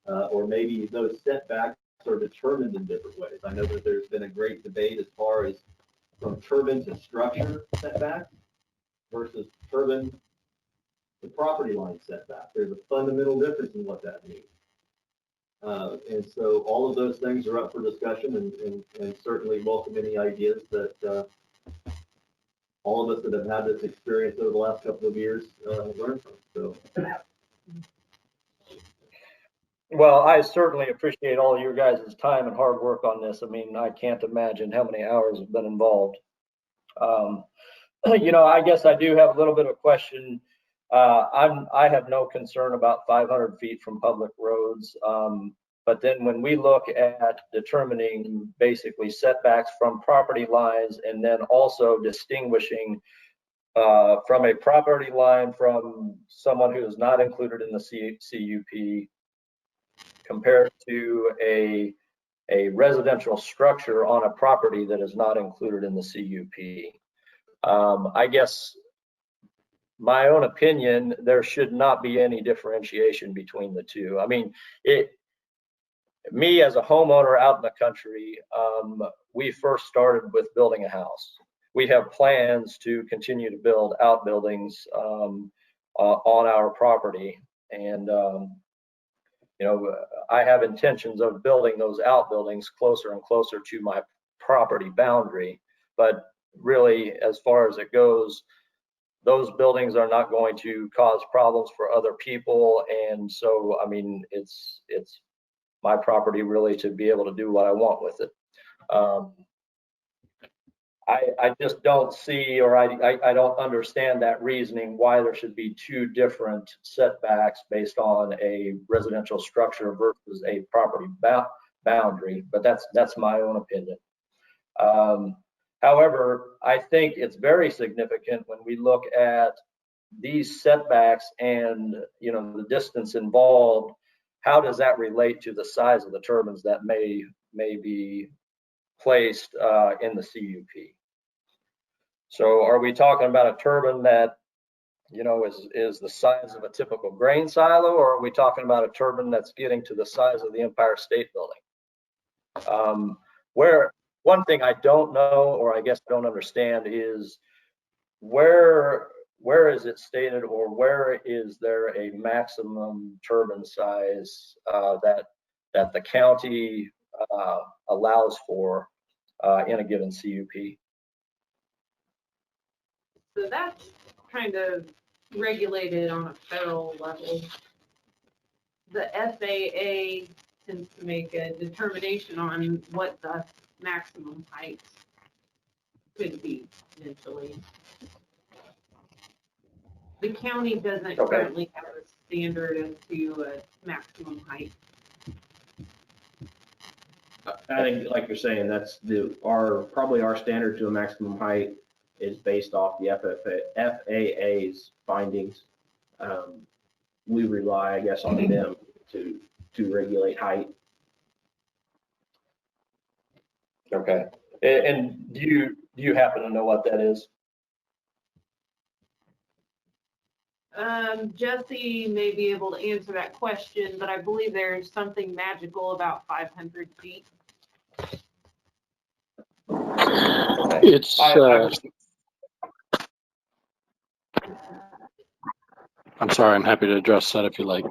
Or maybe those setbacks are determined in different ways. I know that there's been a great debate as far as from turbine to structure setbacks versus turbine to property line setback. There's a fundamental difference in what that means. And so all of those things are up for discussion, and certainly welcome any ideas that all of us that have had this experience over the last couple of years learn from. So. Well, I certainly appreciate all your guys' time and hard work on this. I mean, I can't imagine how many hours have been involved. I guess I do have a little bit of a question. I have no concern about 500 feet from public roads. But then when we look at determining basically setbacks from property lines, and then also distinguishing from a property line from someone who is not included in the CUP, compared to a residential structure on a property that is not included in the CUP. I guess my own opinion, there should not be any differentiation between the two. I mean, me as a homeowner out in the country, we first started with building a house. We have plans to continue to build outbuildings on our property. And I have intentions of building those outbuildings closer and closer to my property boundary. But really, as far as it goes, those buildings are not going to cause problems for other people. And so, I mean, it's my property really to be able to do what I want with it. I just don't see, or I don't understand that reasoning why there should be two different setbacks based on a residential structure versus a property boundary, but that's my own opinion. However, I think it's very significant when we look at these setbacks and, you know, the distance involved. How does that relate to the size of the turbines that may be placed in the CUP? So are we talking about a turbine that, you know, is the size of a typical grain silo, or are we talking about a turbine that's getting to the size of the Empire State Building? Where one thing I don't know, or I guess I don't understand, is where is it stated, or where is there a maximum turbine size that the county allows for in a given CUP? So that's kind of regulated on a federal level. The FAA tends to make a determination on what the maximum height could be eventually. The county doesn't currently have a standard as to a maximum height. I think, like you're saying, that's probably our standard to a maximum height is based off the FAA's findings. We rely, I guess, on them to regulate height. Okay. And do you happen to know what that is? Jesse may be able to answer that question, but I believe there's something magical about 500 feet. It's, I'm sorry, I'm happy to address that if you like.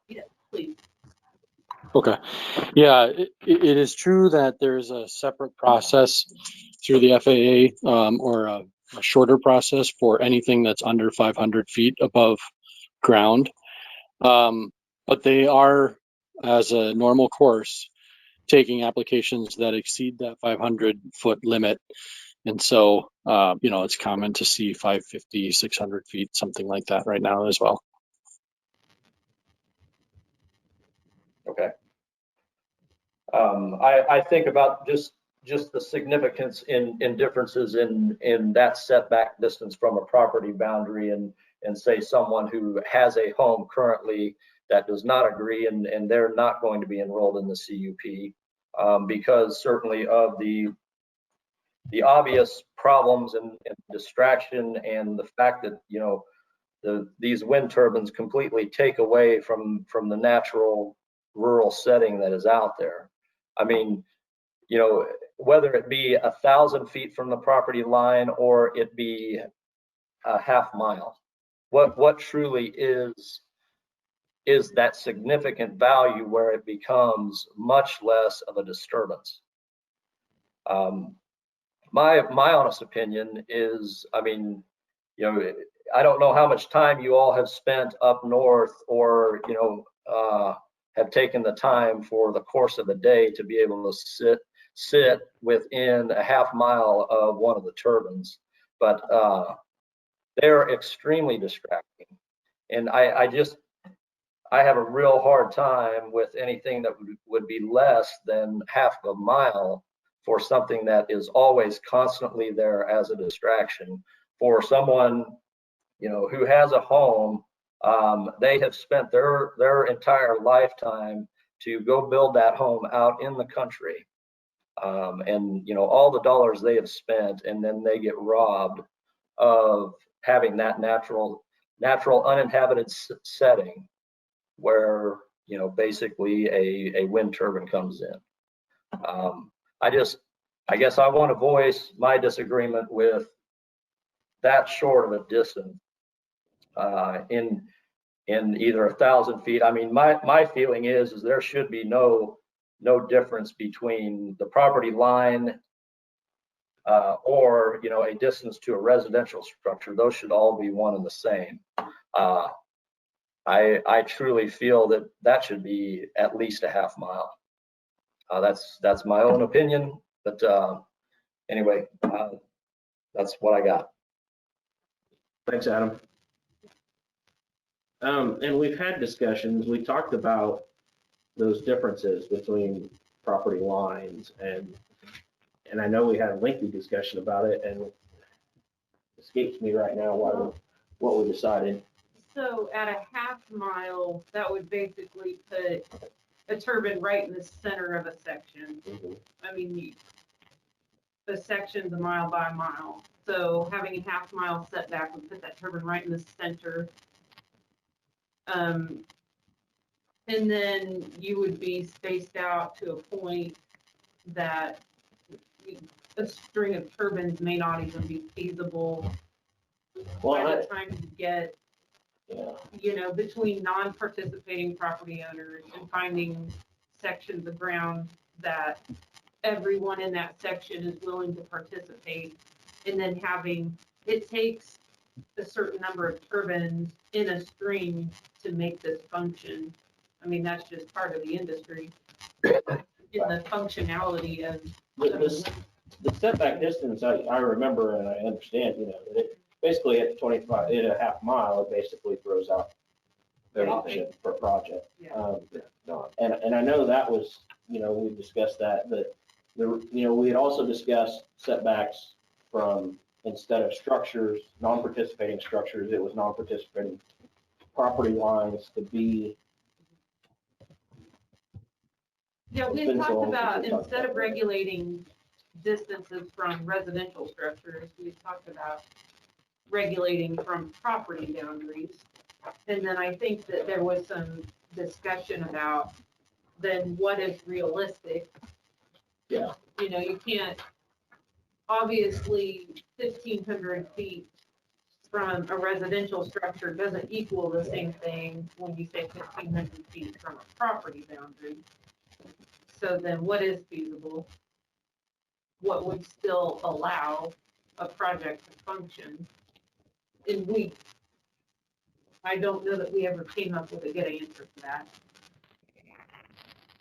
Yes, please. Okay. Yeah, it is true that there's a separate process through the FAA or a shorter process for anything that's under 500 feet above ground. But they are, as a normal course, taking applications that exceed that 500-foot limit. And so, you know, it's common to see 550, 600 feet, something like that right now as well. Okay. I think about just the significance in differences in that setback distance from a property boundary and say someone who has a home currently that does not agree and they're not going to be enrolled in the CUP because certainly of the obvious problems and distraction and the fact that, you know, these wind turbines completely take away from the natural rural setting that is out there. I mean, you know, whether it be 1,000 feet from the property line or it be a half mile, what truly is that significant value where it becomes much less of a disturbance? My honest opinion is, I mean, you know, I don't know how much time you all have spent up north or, you know, have taken the time for the course of a day to be able to sit within a half mile of one of the turbines, but they're extremely distracting. And I have a real hard time with anything that would be less than half a mile for something that is always constantly there as a distraction. For someone, you know, who has a home, they have spent their entire lifetime to go build that home out in the country. And, you know, all the dollars they have spent, and then they get robbed of having that natural uninhabited setting where, you know, basically a wind turbine comes in. I guess I want to voice my disagreement with that short of a distance in either 1,000 feet. I mean, my feeling is there should be no difference between the property line or, you know, a distance to a residential structure. Those should all be one and the same. I truly feel that should be at least a half mile. That's my own opinion, but anyway, that's what I got. Thanks, Adam. And we've had discussions. We talked about those differences between property lines and And I know we had a lengthy discussion about it, and it escapes me right now what we decided. So at a half mile, that would basically put a turbine right in the center of a section. I mean, the section's a mile by mile. So having a half mile setback would put that turbine right in the center. And then you would be spaced out to a point that a string of turbines may not even be feasible by the time you get, you know, between non-participating property owners and finding sections of ground that everyone in that section is willing to participate, and then having, it takes a certain number of turbines in a string to make this function. I mean, that's just part of the industry. In the functionality of the setback distance, I remember and I understand, you know, that it basically at 25, at a half mile, it basically throws out the option for a project. And I know that was, you know, we discussed that, but we had also discussed setbacks from, instead of structures, non-participating structures, it was non-participating property lines to be. Yeah, we had talked about, instead of regulating distances from residential structures, we talked about regulating from property boundaries. And then I think that there was some discussion about then what is realistic. Yeah. You know, you can't, obviously 1,500 feet from a residential structure doesn't equal the same thing when you say 1,500 feet from a property boundary. So then what is feasible? What would still allow a project to function? And I don't know that we ever came up with a good answer for that.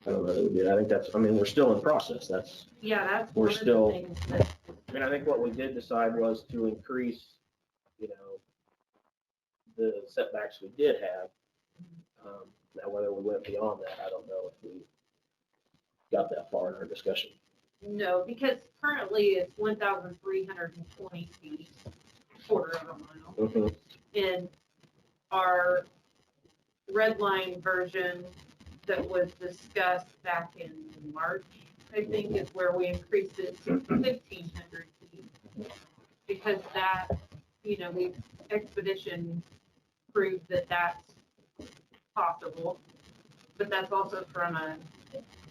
I don't know that we did. I think that's, I mean, we're still in process. That's, Yeah, that's we're one of the still, things that, I mean, I think what we did decide was to increase, you know, the setbacks we did have. Now, whether we went beyond that, I don't know if we got that far in our discussion. no, because currently it's 1,320 feet, quarter of a mile. And our red line version that was discussed back in March, I think, is where we increased it to 1,500 feet. Because that, you know, Expedition proved that that's possible, but that's also from a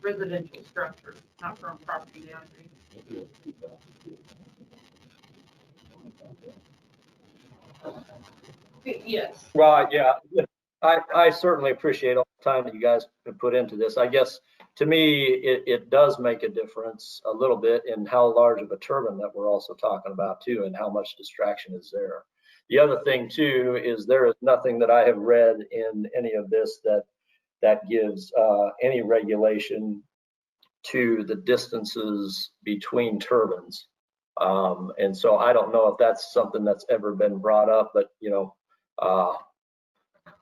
residential structure, not from property boundary. Yes. Well, yeah, I certainly appreciate all the time that you guys have put into this. I guess, to me, it does make a difference a little bit in how large of a turbine that we're also talking about too, and how much distraction is there. The other thing too is there is nothing that I have read in any of this that gives any regulation to the distances between turbines. And so I don't know if that's something that's ever been brought up, but you know,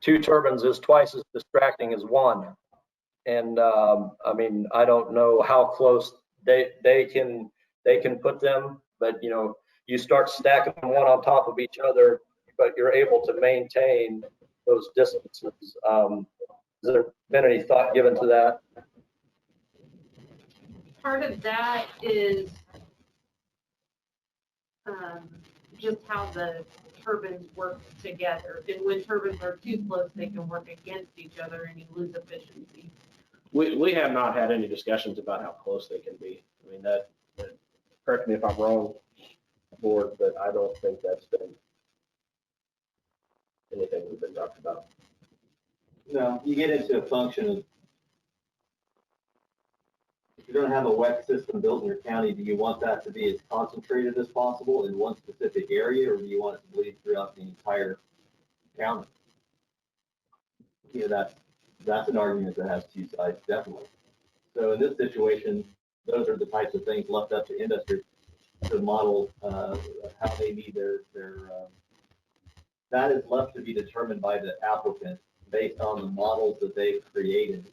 2 turbines is twice as distracting as 1. And I mean, I don't know how close they can put them, but you know, you start stacking them one on top of each other, but you're able to maintain those distances. Has there been any thought given to that? Part of that is just how the turbines work together. And when turbines are too close, they can work against each other and you lose efficiency. We have not had any discussions about how close they can be. I mean, that correct me if I'm wrong, board, but I don't think that's been anything we've been talking about. No, you get into a function of, if you're gonna have a WEC system built in your county, do you want that to be as concentrated as possible in one specific area, or do you want it to bleed throughout the entire county? You know, that's an argument that has 2 sides, definitely. So in this situation, those are the types of things left up to industry to model how they need their that is left to be determined by the applicant based on the models that they've created.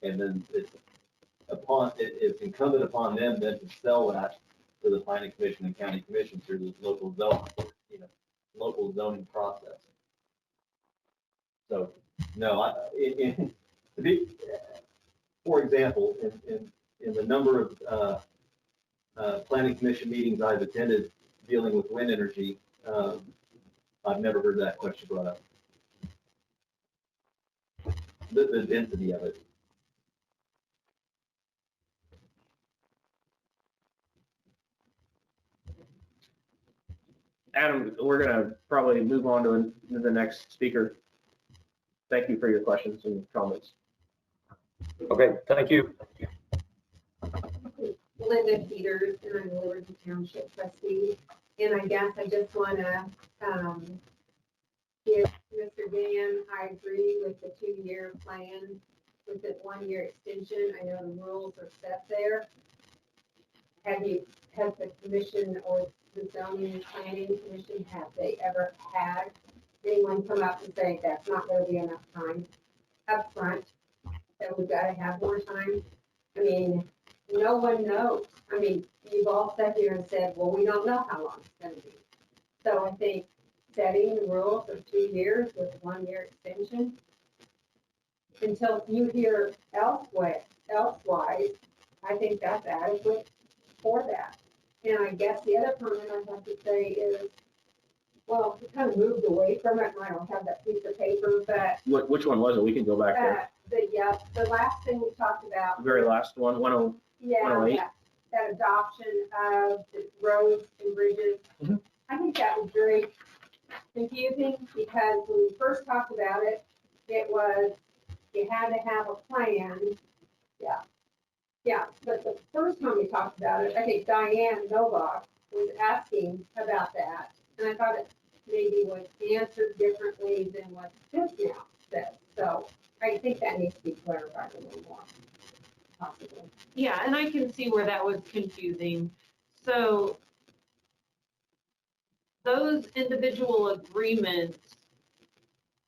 And then it's incumbent upon them then to sell that to the planning commission and county commission through the local zone, local zoning process. So, no, to be, for example, in the number of planning commission meetings I've attended dealing with wind energy, I've never heard that question brought up. The density of it. Adam, we're gonna probably move on to the next speaker. Thank you for your questions and comments. Okay, thank you. Linda Peters, and I'm the Liberty Township trustee. And I guess I just want to give Mr. Dan, I agree with the 2-year plan with the 1-year extension. I know the rules are set there. Has the commission or the zoning and planning commission, have they ever had anyone come up and say that's not going to be enough time up front, that we've got to have more time? I mean, no one knows. I mean, you've all sat here and said, well, we don't know how long it's going to be. So I think setting the rules of 2 years with 1-year extension until you hear elsewise, I think that's adequate for that. And I guess the other comment I have to say is, well, we kind of moved away from it, and I don't have that piece of paper, but Which one was it? We can go back there. the last thing we talked about. The very last one, 108. Yeah, that adoption of the roads and bridges. Mhm. I think that was very confusing because when we first talked about it, it was, you had to have a plan. Yeah. Yeah, but the first time we talked about it, I think Diane Novak was asking about that. And I thought it maybe was answered differently than what this now says. So I think that needs to be clarified a little more, possibly. Yeah, and I can see where that was confusing. So those individual agreements,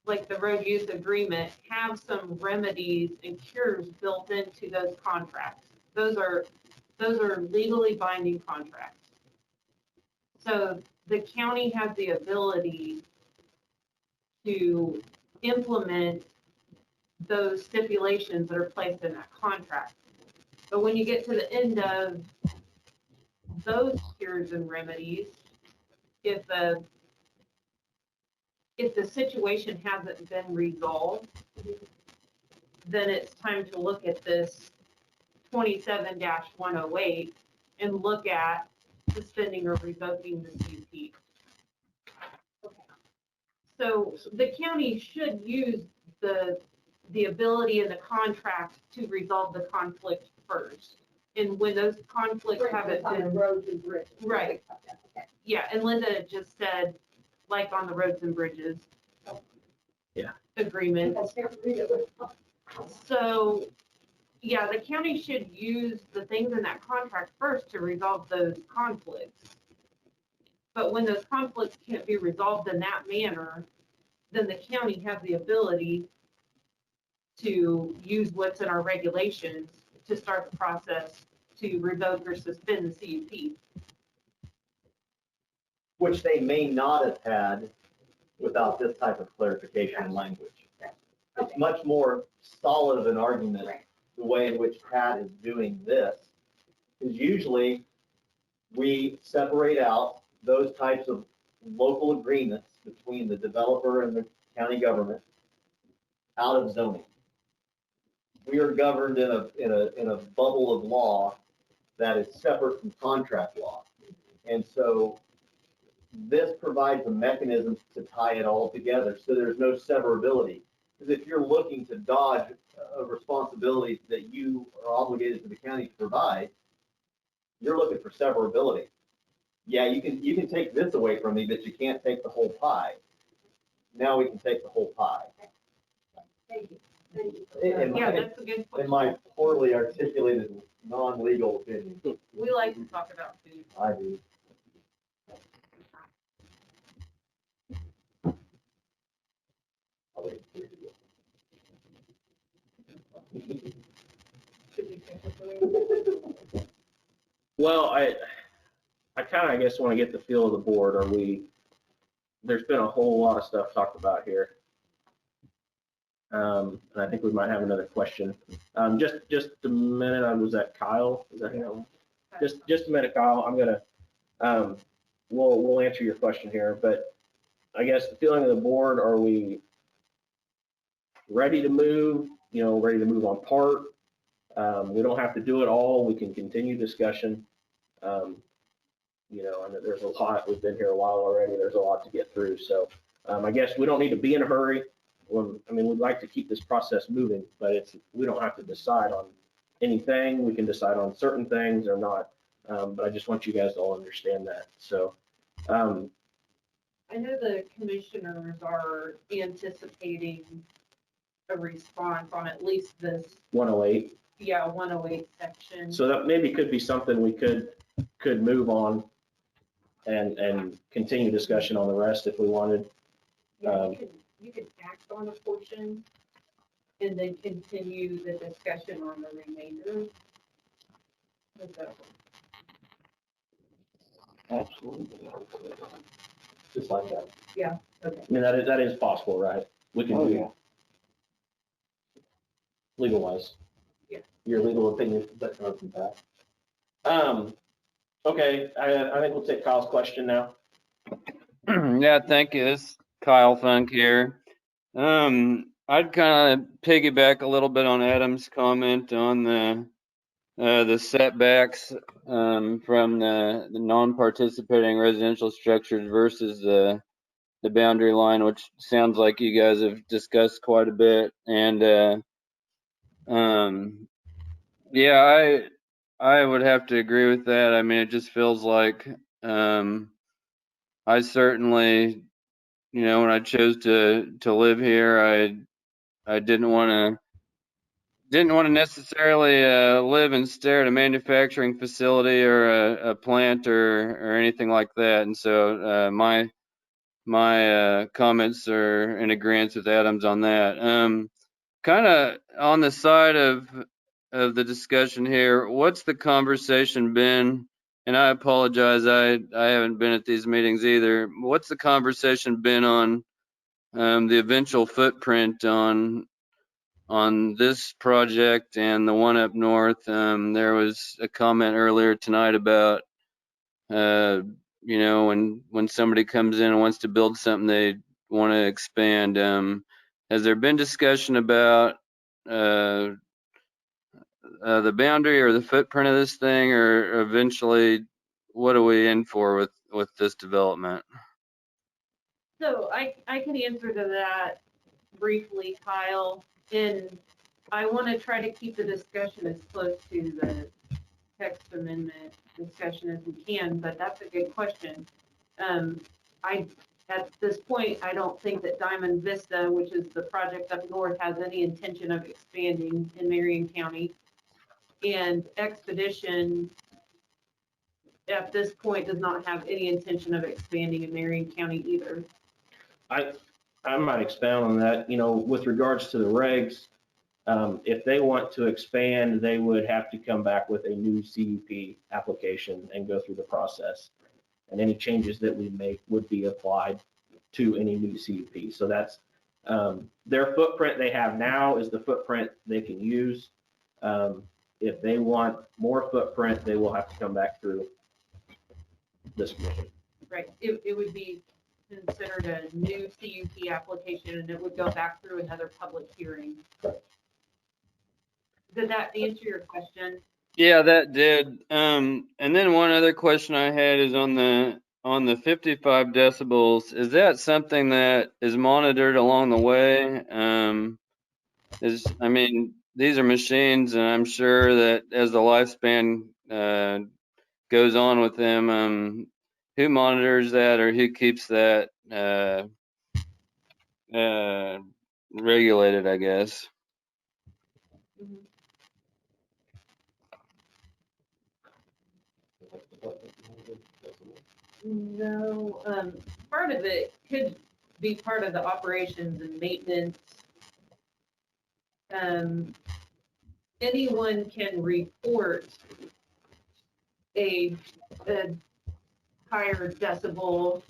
like the road use agreement, have some remedies and cures built into those contracts. Those are legally binding contracts. So the county has the ability to implement those stipulations that are placed in that contract. But when you get to the end of those cures and remedies, if the situation hasn't been resolved, then it's time to look at this 27-108 and look at suspending or revoking the CUP. So the county should use the ability in the contract to resolve the conflict first. And when those conflicts haven't been. Roads and bridges. Right. Yeah, and Linda just said, like on the roads and bridges. Yeah. Agreement. So, yeah, the county should use the things in that contract first to resolve those conflicts. But when those conflicts can't be resolved in that manner, then the county has the ability to use what's in our regulations to start the process to revoke or suspend the CUP. Which they may not have had without this type of clarification and language. It's much more solid of an argument, the way in which Pat is doing this, because usually we separate out those types of local agreements between the developer and the county government out of zoning. We are governed in a bubble of law that is separate from contract law. And so this provides a mechanism to tie it all together so there's no severability. Because if you're looking to dodge a responsibility that you are obligated to the county to provide, you're looking for severability. Yeah, you can take this away from me, but you can't take the whole pie. Now we can take the whole pie. Thank you. Thank you. Yeah, that's a good point. In my poorly articulated, non-legal opinion. We like to talk about food. I do. Well, I kind of, I guess, want to get the feel of the board. There's been a whole lot of stuff talked about here. And I think we might have another question. Just a minute. Was that Kyle? Is that him? Just a minute, Kyle. I'm gonna, we'll answer your question here, but I guess the feeling of the board, are we ready to move, ready to move on part? We don't have to do it all. We can continue discussion. I know there's a lot, we've been here a while already. There's a lot to get through. So I guess we don't need to be in a hurry. We'd like to keep this process moving, but we don't have to decide on anything. We can decide on certain things or not. But I just want you guys to all understand that. So I know the commissioners are anticipating a response on at least this, 108. 108 section. So that maybe could be something we could move on and continue discussion on the rest if we wanted. Yeah, you could act on a portion and then continue the discussion on the remainder. Absolutely. Just like that. Yeah, okay. That is possible, right? We can do yeah. legal wise. Yeah. Your legal opinion. That comes from that. Okay, I think we'll take Kyle's question now. Yeah, thank you. This is Kyle Funk here. I'd kind of piggyback a little bit on Adam's comment on the setbacks from the non-participating residential structures versus the boundary line, which sounds like you guys have discussed quite a bit. And yeah, I would have to agree with that. It just feels like I certainly, when I chose to live here, I didn't want to necessarily live and stare at a manufacturing facility or a plant or anything like that. And so my comments are in agreement with Adams on that. Kind of on the side of the discussion here, what's the conversation been? And I apologize, I haven't been at these meetings either. What's the conversation been on the eventual footprint on this project and the one up north? There was a comment earlier tonight about when somebody comes in and wants to build something, they want to expand. Has there been discussion about the boundary or the footprint of this thing, or eventually what are we in for with this development? So I can answer to that briefly, Kyle. And I want to try to keep the discussion as close to the text amendment discussion as we can, but that's a good question. At this point, I don't think that Diamond Vista, which is the project up north, has any intention of expanding in Marion County. And Expedition, at this point, does not have any intention of expanding in Marion County either. I might expound on that. With regards to the regs, if they want to expand, they would have to come back with a new CUP application and go through the process. And any changes that we make would be applied to any new CUP. So that's their footprint they have now is the footprint they can use. If they want more footprint, they will have to come back through this commission. Right. It would be considered a new CUP application, and it would go back through another public hearing. Did that answer your question? Yeah, that did. And then one other question I had is on the 55 decibels. Is that something that is monitored along the way? These are machines, and I'm sure that as the lifespan goes on with them, who monitors that, or who keeps that regulated, I guess? No, part of it could be part of the operations and maintenance. Anyone can report a higher decibel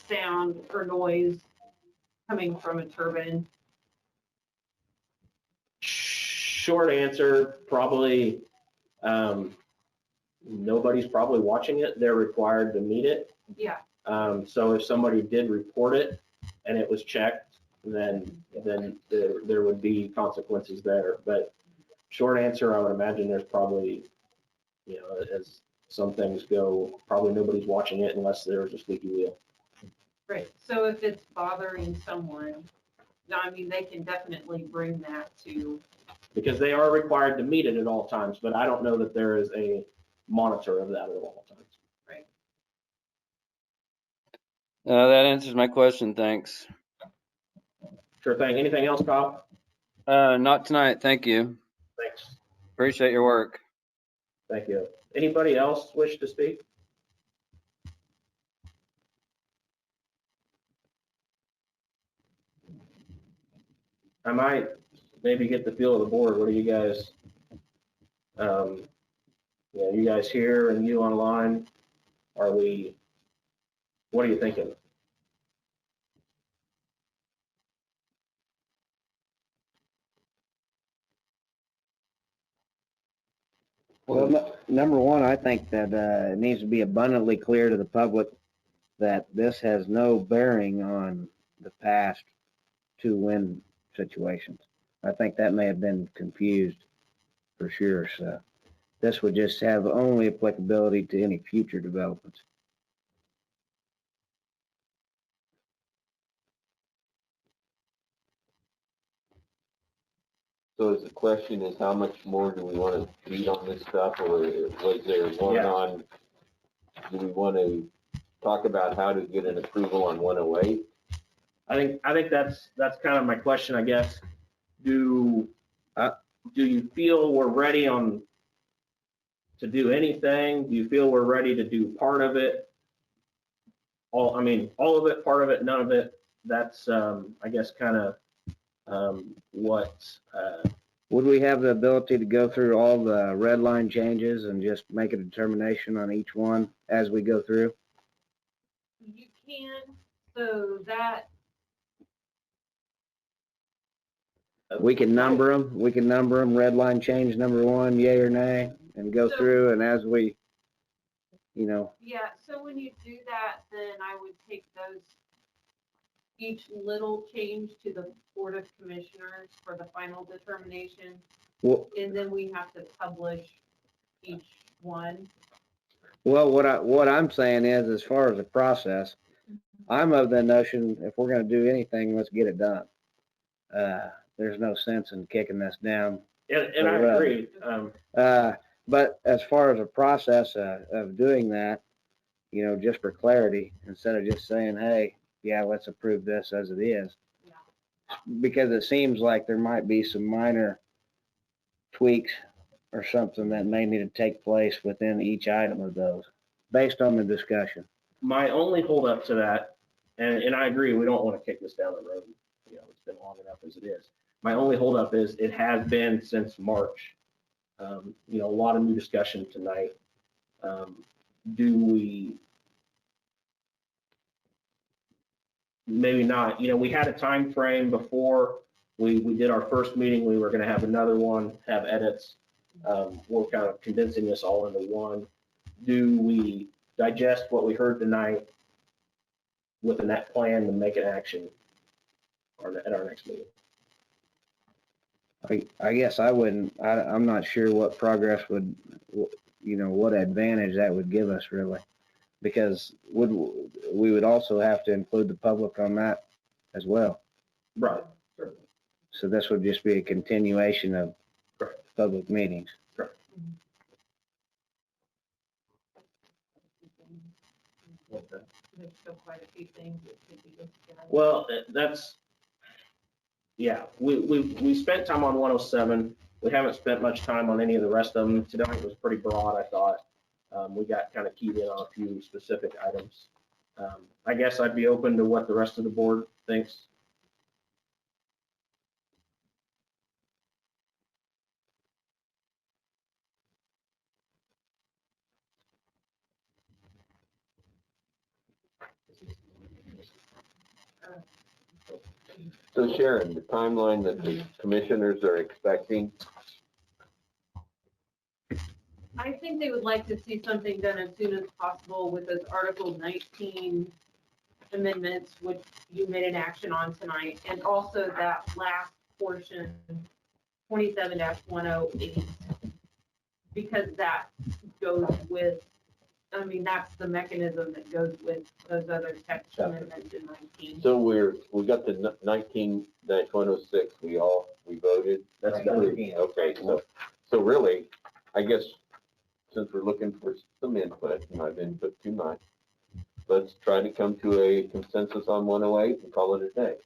sound or noise coming from a turbine? Short answer, probably, nobody's probably watching it. They're required to meet it. Yeah, So if somebody did report it and it was checked, then there would be consequences there. But short answer, I would imagine there's probably, as some things go, probably nobody's watching it unless there's a squeaky wheel. right. So if it's bothering someone, I mean, they can definitely bring that to, Because they are required to meet it at all times, but I don't know that there is a monitor of that at all times. right? That answers my question. Thanks. Sure thing. Anything else, Kyle? Not tonight. Thank you. Thanks. Appreciate your work. Thank you. Anybody else wish to speak? I might maybe get the feel of the board. What do you guys, you guys here and you online, what are you thinking? Well, number one, I think that it needs to be abundantly clear to the public that this has no bearing on the past two wind situations. I think that may have been confused for sure. So this would just have only applicability to any future developments. So the question is, how much more do we want to beat on this stuff, or was there one Yeah. on, do we want to talk about how to get an approval on 108? I think that's kind of my question, I guess. Do you feel we're ready to do anything? Do you feel we're ready to do part of it? All of it, part of it, none of it? That's, I guess, kind of what. Would we have the ability to go through all the red line changes and just make a determination on each one as we go through? You can, so that, We can number them. We can number them. Red line change number one, yay or nay, and go So- through. And as we, yeah, so when you do that, then I would take those, each little change to the Board of Commissioners for the final determination. well, And then we have to publish each one. well, what I'm saying is, as far as the process, I'm of the notion if we're going to do anything, let's get it done. There's no sense in kicking this down. And I agree. But as far as the process of doing that, just for clarity, instead of just saying, hey, yeah, let's approve this as it is. Yeah. Because it seems like there might be some minor tweaks or something that may need to take place within each item of those, based on the discussion. My only holdup to that, and I agree, we don't want to kick this down the road. It's been long enough as it is. My only holdup is it has been since March. A lot of new discussion tonight. Do we? Maybe not. We had a time frame before we did our first meeting. We were going to have another one, have edits. We're kind of condensing this all into one. Do we digest what we heard tonight with a net plan to make an action at our next meeting? I guess I wouldn't, I'm not sure what progress would, what advantage that would give us really. Because we would also have to include the public on that as well. Right. So this would just be a continuation of public meetings. Correct. There's still quite a few things that could be looked at. Well, we spent time on 107. We haven't spent much time on any of the rest of them. Tonight was pretty broad, I thought. We got kind of keyed in on a few specific items. I guess I'd be open to what the rest of the board thinks. So Sharon, the timeline that the commissioners are expecting, I think they would like to see something done as soon as possible with those Article 19 amendments, which you made an action on tonight, and also that last portion, 27-108, because that goes with, I mean, that's the mechanism that goes with those other text amendments in 19. so we got the 19-106, we voted. That's Okay, so really, I guess, since we're looking for some input, and I've input too much, let's try to come to a consensus on 108 and call it a day.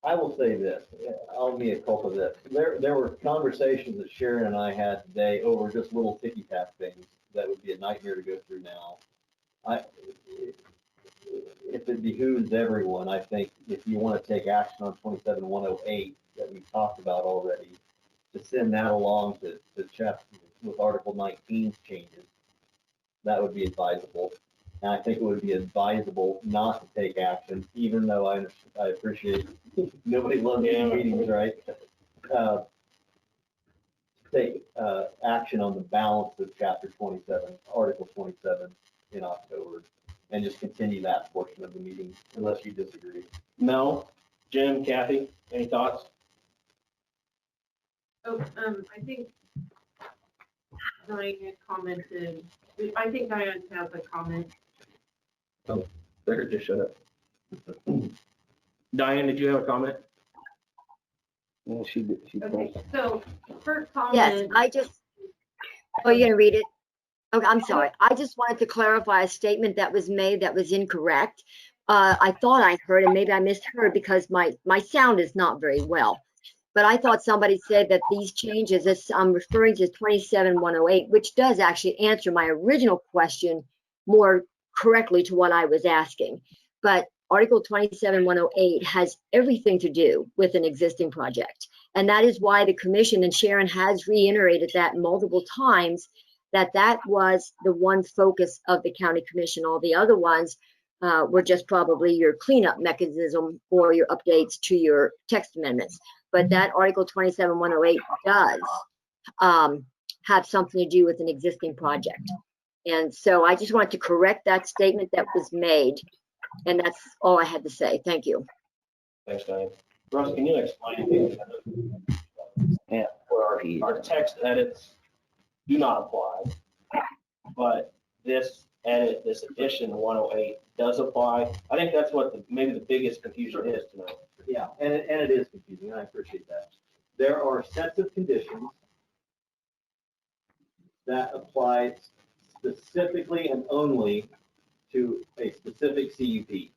I will say this, I'll be a culprit of this. There were conversations that Sharon and I had today over just little ticky-tack things that would be a nightmare to go through now. If it behooves everyone, I think if you want to take action on 27-108 that we talked about already, to send that along to chapter with Article 19's changes, that would be advisable. And I think it would be advisable not to take action, even though I appreciate nobody loves these meetings, right? Take action on the balance of chapter 27, Article 27 in October, and just continue that portion of the meeting, unless you disagree. Mel, Jim, Kathy, any thoughts? Oh, I think Diane commented, I think Diane has a comment. Better just shut up. Diane, did you have a comment? Well, she did. Okay, so first comment. Yes, oh, you're gonna read it? Okay, I'm sorry. I just wanted to clarify a statement that was made that was incorrect. I thought I heard, and maybe I misheard because my sound is not very well. But I thought somebody said that these changes, as I'm referring to 27-108, which does actually answer my original question more correctly to what I was asking. But Article 27-108 has everything to do with an existing project. And that is why the commission, and Sharon has reiterated that multiple times, that was the one focus of the county commission. All the other ones were just probably your cleanup mechanism or your updates to your text amendments. But that Article 27-108 does have something to do with an existing project. And so I just wanted to correct that statement that was made. And that's all I had to say. Thank you. Thanks, Diane. Russ, can you explain? Yeah. Our text edits do not apply, but this edit, this addition 108 does apply. I think that's what maybe the biggest confusion is tonight. Yeah, and it is confusing, and I appreciate that. There are sets of conditions that apply specifically and only to a specific CUP.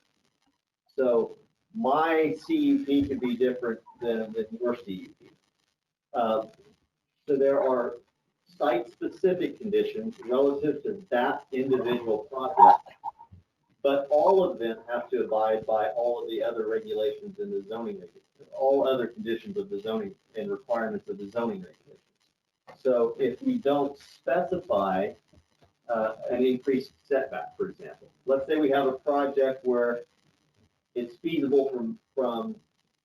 So my CUP could be different than your CUP. So there are site-specific conditions relative to that individual project, but all of them have to abide by all of the other regulations in the zoning, all other conditions of the zoning and requirements of the zoning regulations. So if we don't specify an increased setback, for example, let's say we have a project where it's feasible from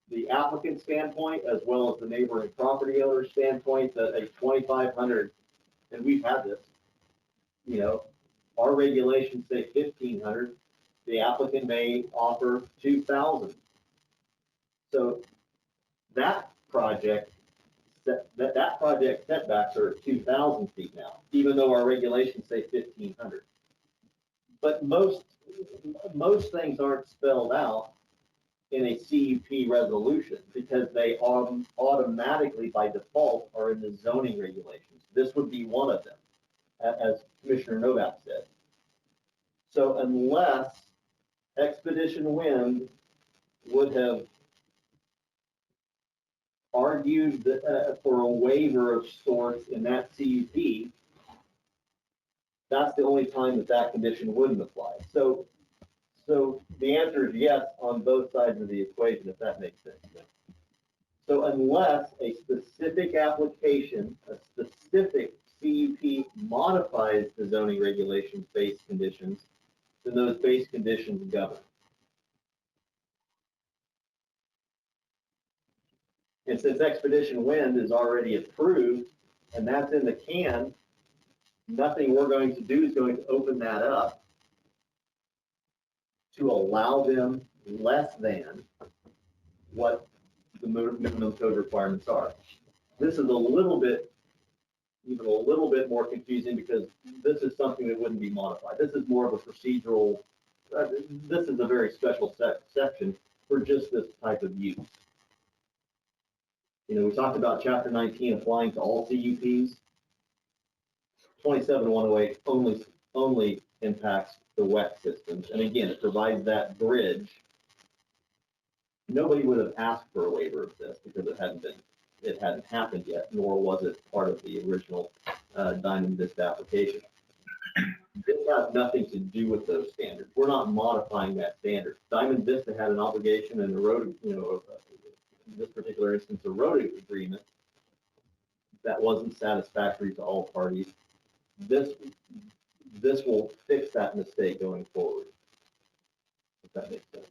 the applicant standpoint as well as the neighboring property owner standpoint that a 2,500, and we've had this, our regulations say 1,500. The applicant may offer 2,000. So that project setbacks are at 2,000 feet now, even though our regulations say 1,500. But most things aren't spelled out in a CUP resolution because they automatically by default are in the zoning regulations. This would be one of them, as Commissioner Novak said. So unless Expedition Wind would have argued for a waiver of sorts in that CUP, that's the only time that condition wouldn't apply. So the answer is yes on both sides of the equation, if that makes sense. So unless a specific application, a specific CUP modifies the zoning regulations-based conditions, then those base conditions govern. And since Expedition Wind is already approved and that's in the can, nothing we're going to do is going to open that up to allow them less than what the minimum code requirements are. This is even a little bit more confusing because this is something that wouldn't be modified. This is more of a procedural, this is a very special section for just this type of use. You know, we talked about Chapter 19 applying to all CUPs. 27108 only impacts the wet systems. And again, it provides that bridge. Nobody would have asked for a waiver of this because it hadn't happened yet, nor was it part of the original Diamond Vista application. This has nothing to do with those standards. We're not modifying that standard. Diamond Vista had an obligation and a road, in this particular instance, a road agreement that wasn't satisfactory to all parties. This will fix that mistake going forward, if that makes sense.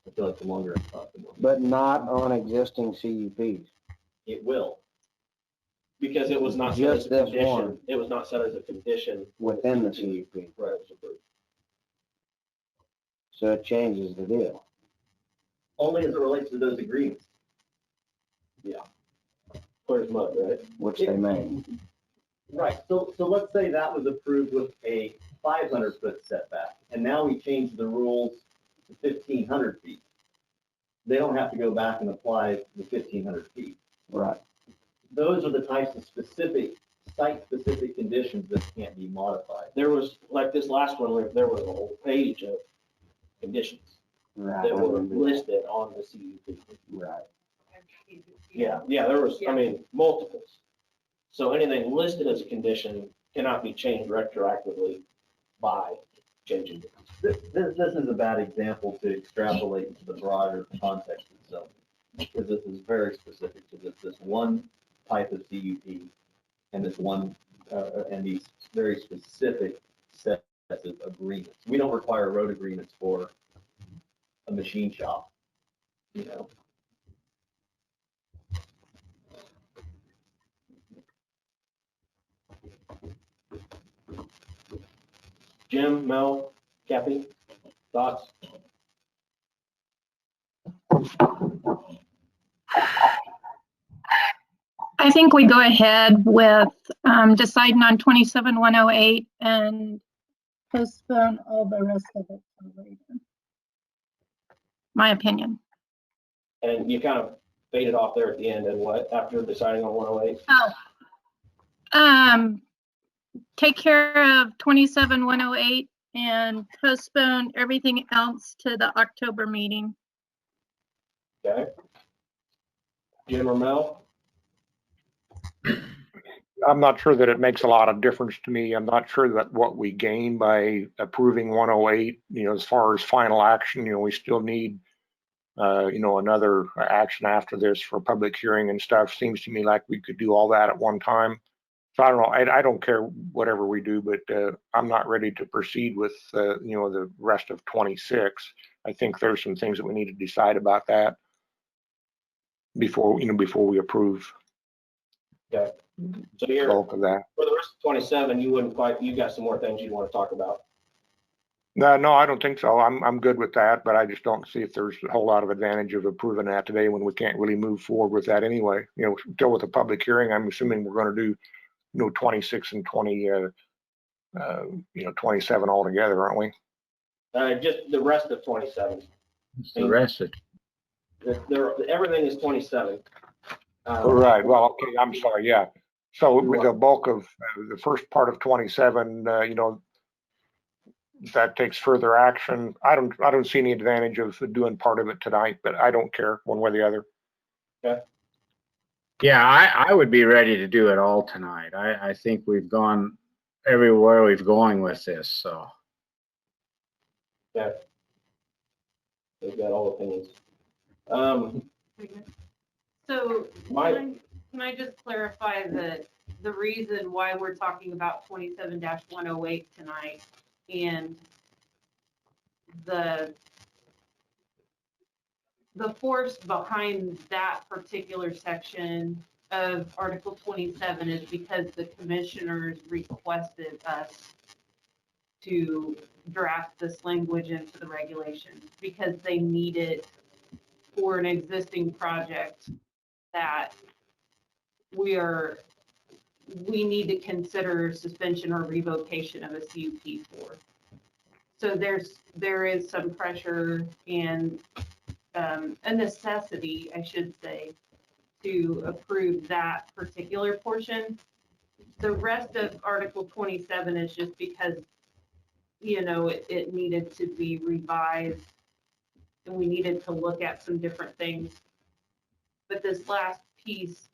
I feel like the longer I talk, the more. But not on existing CUPs. It will. Because it was not set as Just a this condition. one. It was not set as a condition. Within the CUP. Right. So it changes the deal. Only as it relates to those agreements. Yeah. Clear as mud, right? Which they made. Right. So let's say that was approved with a 500-foot setback, and now we change the rules to 1,500 feet. They don't have to go back and apply the 1,500 feet. Right. Those are the types of site-specific conditions that can't be modified. There was, like this last one, where there was a whole page of conditions Right. that were listed on the CUP. Right. Yeah, there was, I mean, multiples. So anything listed as a condition cannot be changed retroactively by changing it. This is a bad example to extrapolate into the broader context of zoning, because this is very specific to this one type of CUP and this one and these very specific sets of agreements. We don't require road agreements for a machine shop, you know. Jim, Mel, Kathy, thoughts? I think we go ahead with deciding on 27108 and postpone all the rest of it till later. My opinion. And you kind of faded off there at the end, and what, after deciding on 108? Take care of 27108 and postpone everything else to the October meeting. Okay. Jim or Mel? I'm not sure that it makes a lot of difference to me. I'm not sure that what we gain by approving 108, as far as final action, we still need, another action after this for public hearing and stuff. Seems to me like we could do all that at one time. So I don't know. I don't care whatever we do, but I'm not ready to proceed with, the rest of 26. I think there's some things that we need to decide about that before we approve. Okay. So you're, bulk of that. for the rest of 27, you got some more things you'd want to talk about. No, I don't think so. I'm good with that, but I just don't see if there's a whole lot of advantage of approving that today when we can't really move forward with that anyway. Still with a public hearing, I'm assuming we're going to do 26 and 27 altogether, aren't we? Just the rest of 27. It's the rest of it. Everything is 27. Right. Well, okay. I'm sorry. Yeah. So with the bulk of the first part of 27, that takes further action. I don't see any advantage of doing part of it tonight, but I don't care one way or the other. Okay. Yeah, I would be ready to do it all tonight. I think we've gone everywhere we've going with this, so. Yeah. They've got all opinions. So can I just clarify the reason why we're talking about 27-108 tonight? And the force behind that particular section of Article 27 is because the commissioners requested us to draft this language into the regulations because they need it for an existing project that we need to consider suspension or revocation of a CUP for. So there is some pressure and a necessity, I should say, to approve that particular portion. The rest of Article 27 is just because, you know, it needed to be revised and we needed to look at some different things. But this last piece,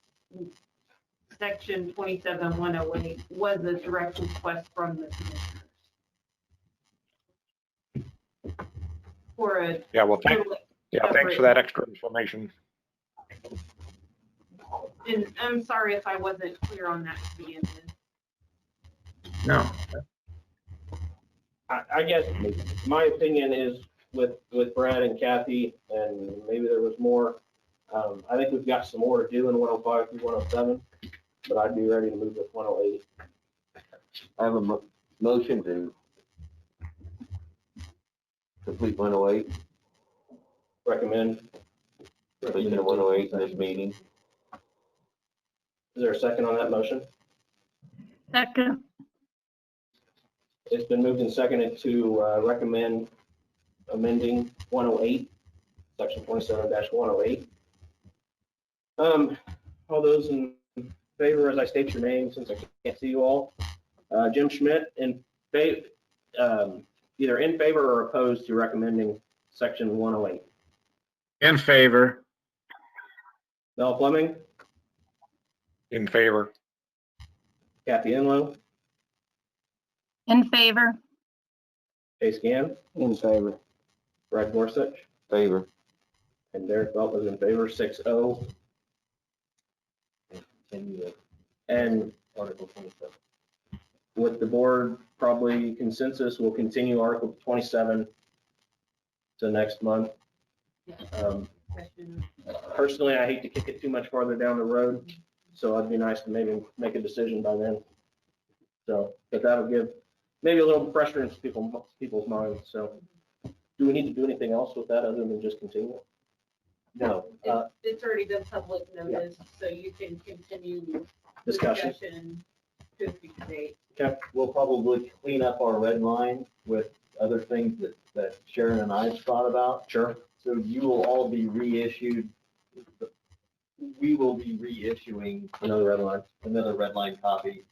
section 27-108, was a direct request from the commissioners. For a Yeah, well, thanks for that extra information. And I'm sorry if I wasn't clear on that to begin with. No. I guess my opinion is with Brad and Kathy, and maybe there was more. I think we've got some more to do in 105 through 107, but I'd be ready to move with 108. I have a motion to complete 108, Recommend. completion of 108 in this meeting. Is there a second on that motion? Second. It's been moved and seconded to recommend amending 108, section 27-108. All those in favor, as I state your name, since I can't see you all. Jim Schmidt, either in favor or opposed to recommending section 108. In favor. Mel Fleming, In favor. Kathy Enlow, In favor. Chase Gann, In favor. Brad Gorsuch, Favor. and Derek Belt was in favor, 6-0. And Article 27. with the board probably consensus, we'll continue Article 27 to next month. Personally, I hate to kick it too much farther down the road, so it'd be nice to maybe make a decision by then. So, but that'll give maybe a little pressure into people's minds. So, do we need to do anything else with that other than just continue? No, It's already been public notice, so you can continue Discussion. to a future date. Okay. we'll probably clean up our red line with other things that Sharon and I have thought about. Sure. So you will all be reissued. We will be reissuing Another red line. another red line copy.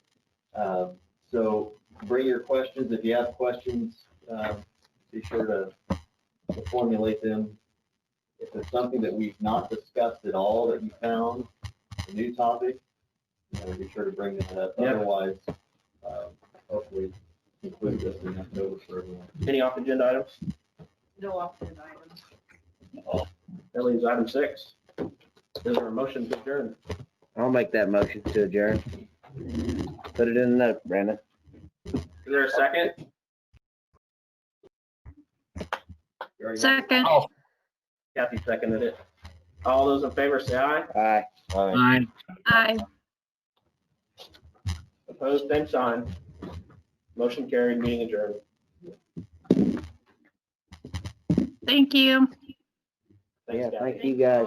So bring your questions. If you have questions, be sure to formulate them. If there's something that we've not discussed at all that you found, a new topic, be sure to bring that up. Yeah. Otherwise, hopefully include this in that notice for everyone. Any off agenda items? No off-agenda items. That leaves item 6. Is there a motion to adjourn? I'll make that motion to adjourn. Put it in the note, Brandon. Is there a second? Second. Kathy seconded it. All those in favor say aye. Aye. Aye. Aye. Opposed, same sign. Motion carried, meeting adjourned. Thank you. Thanks, Yeah, Kathy. thank you guys.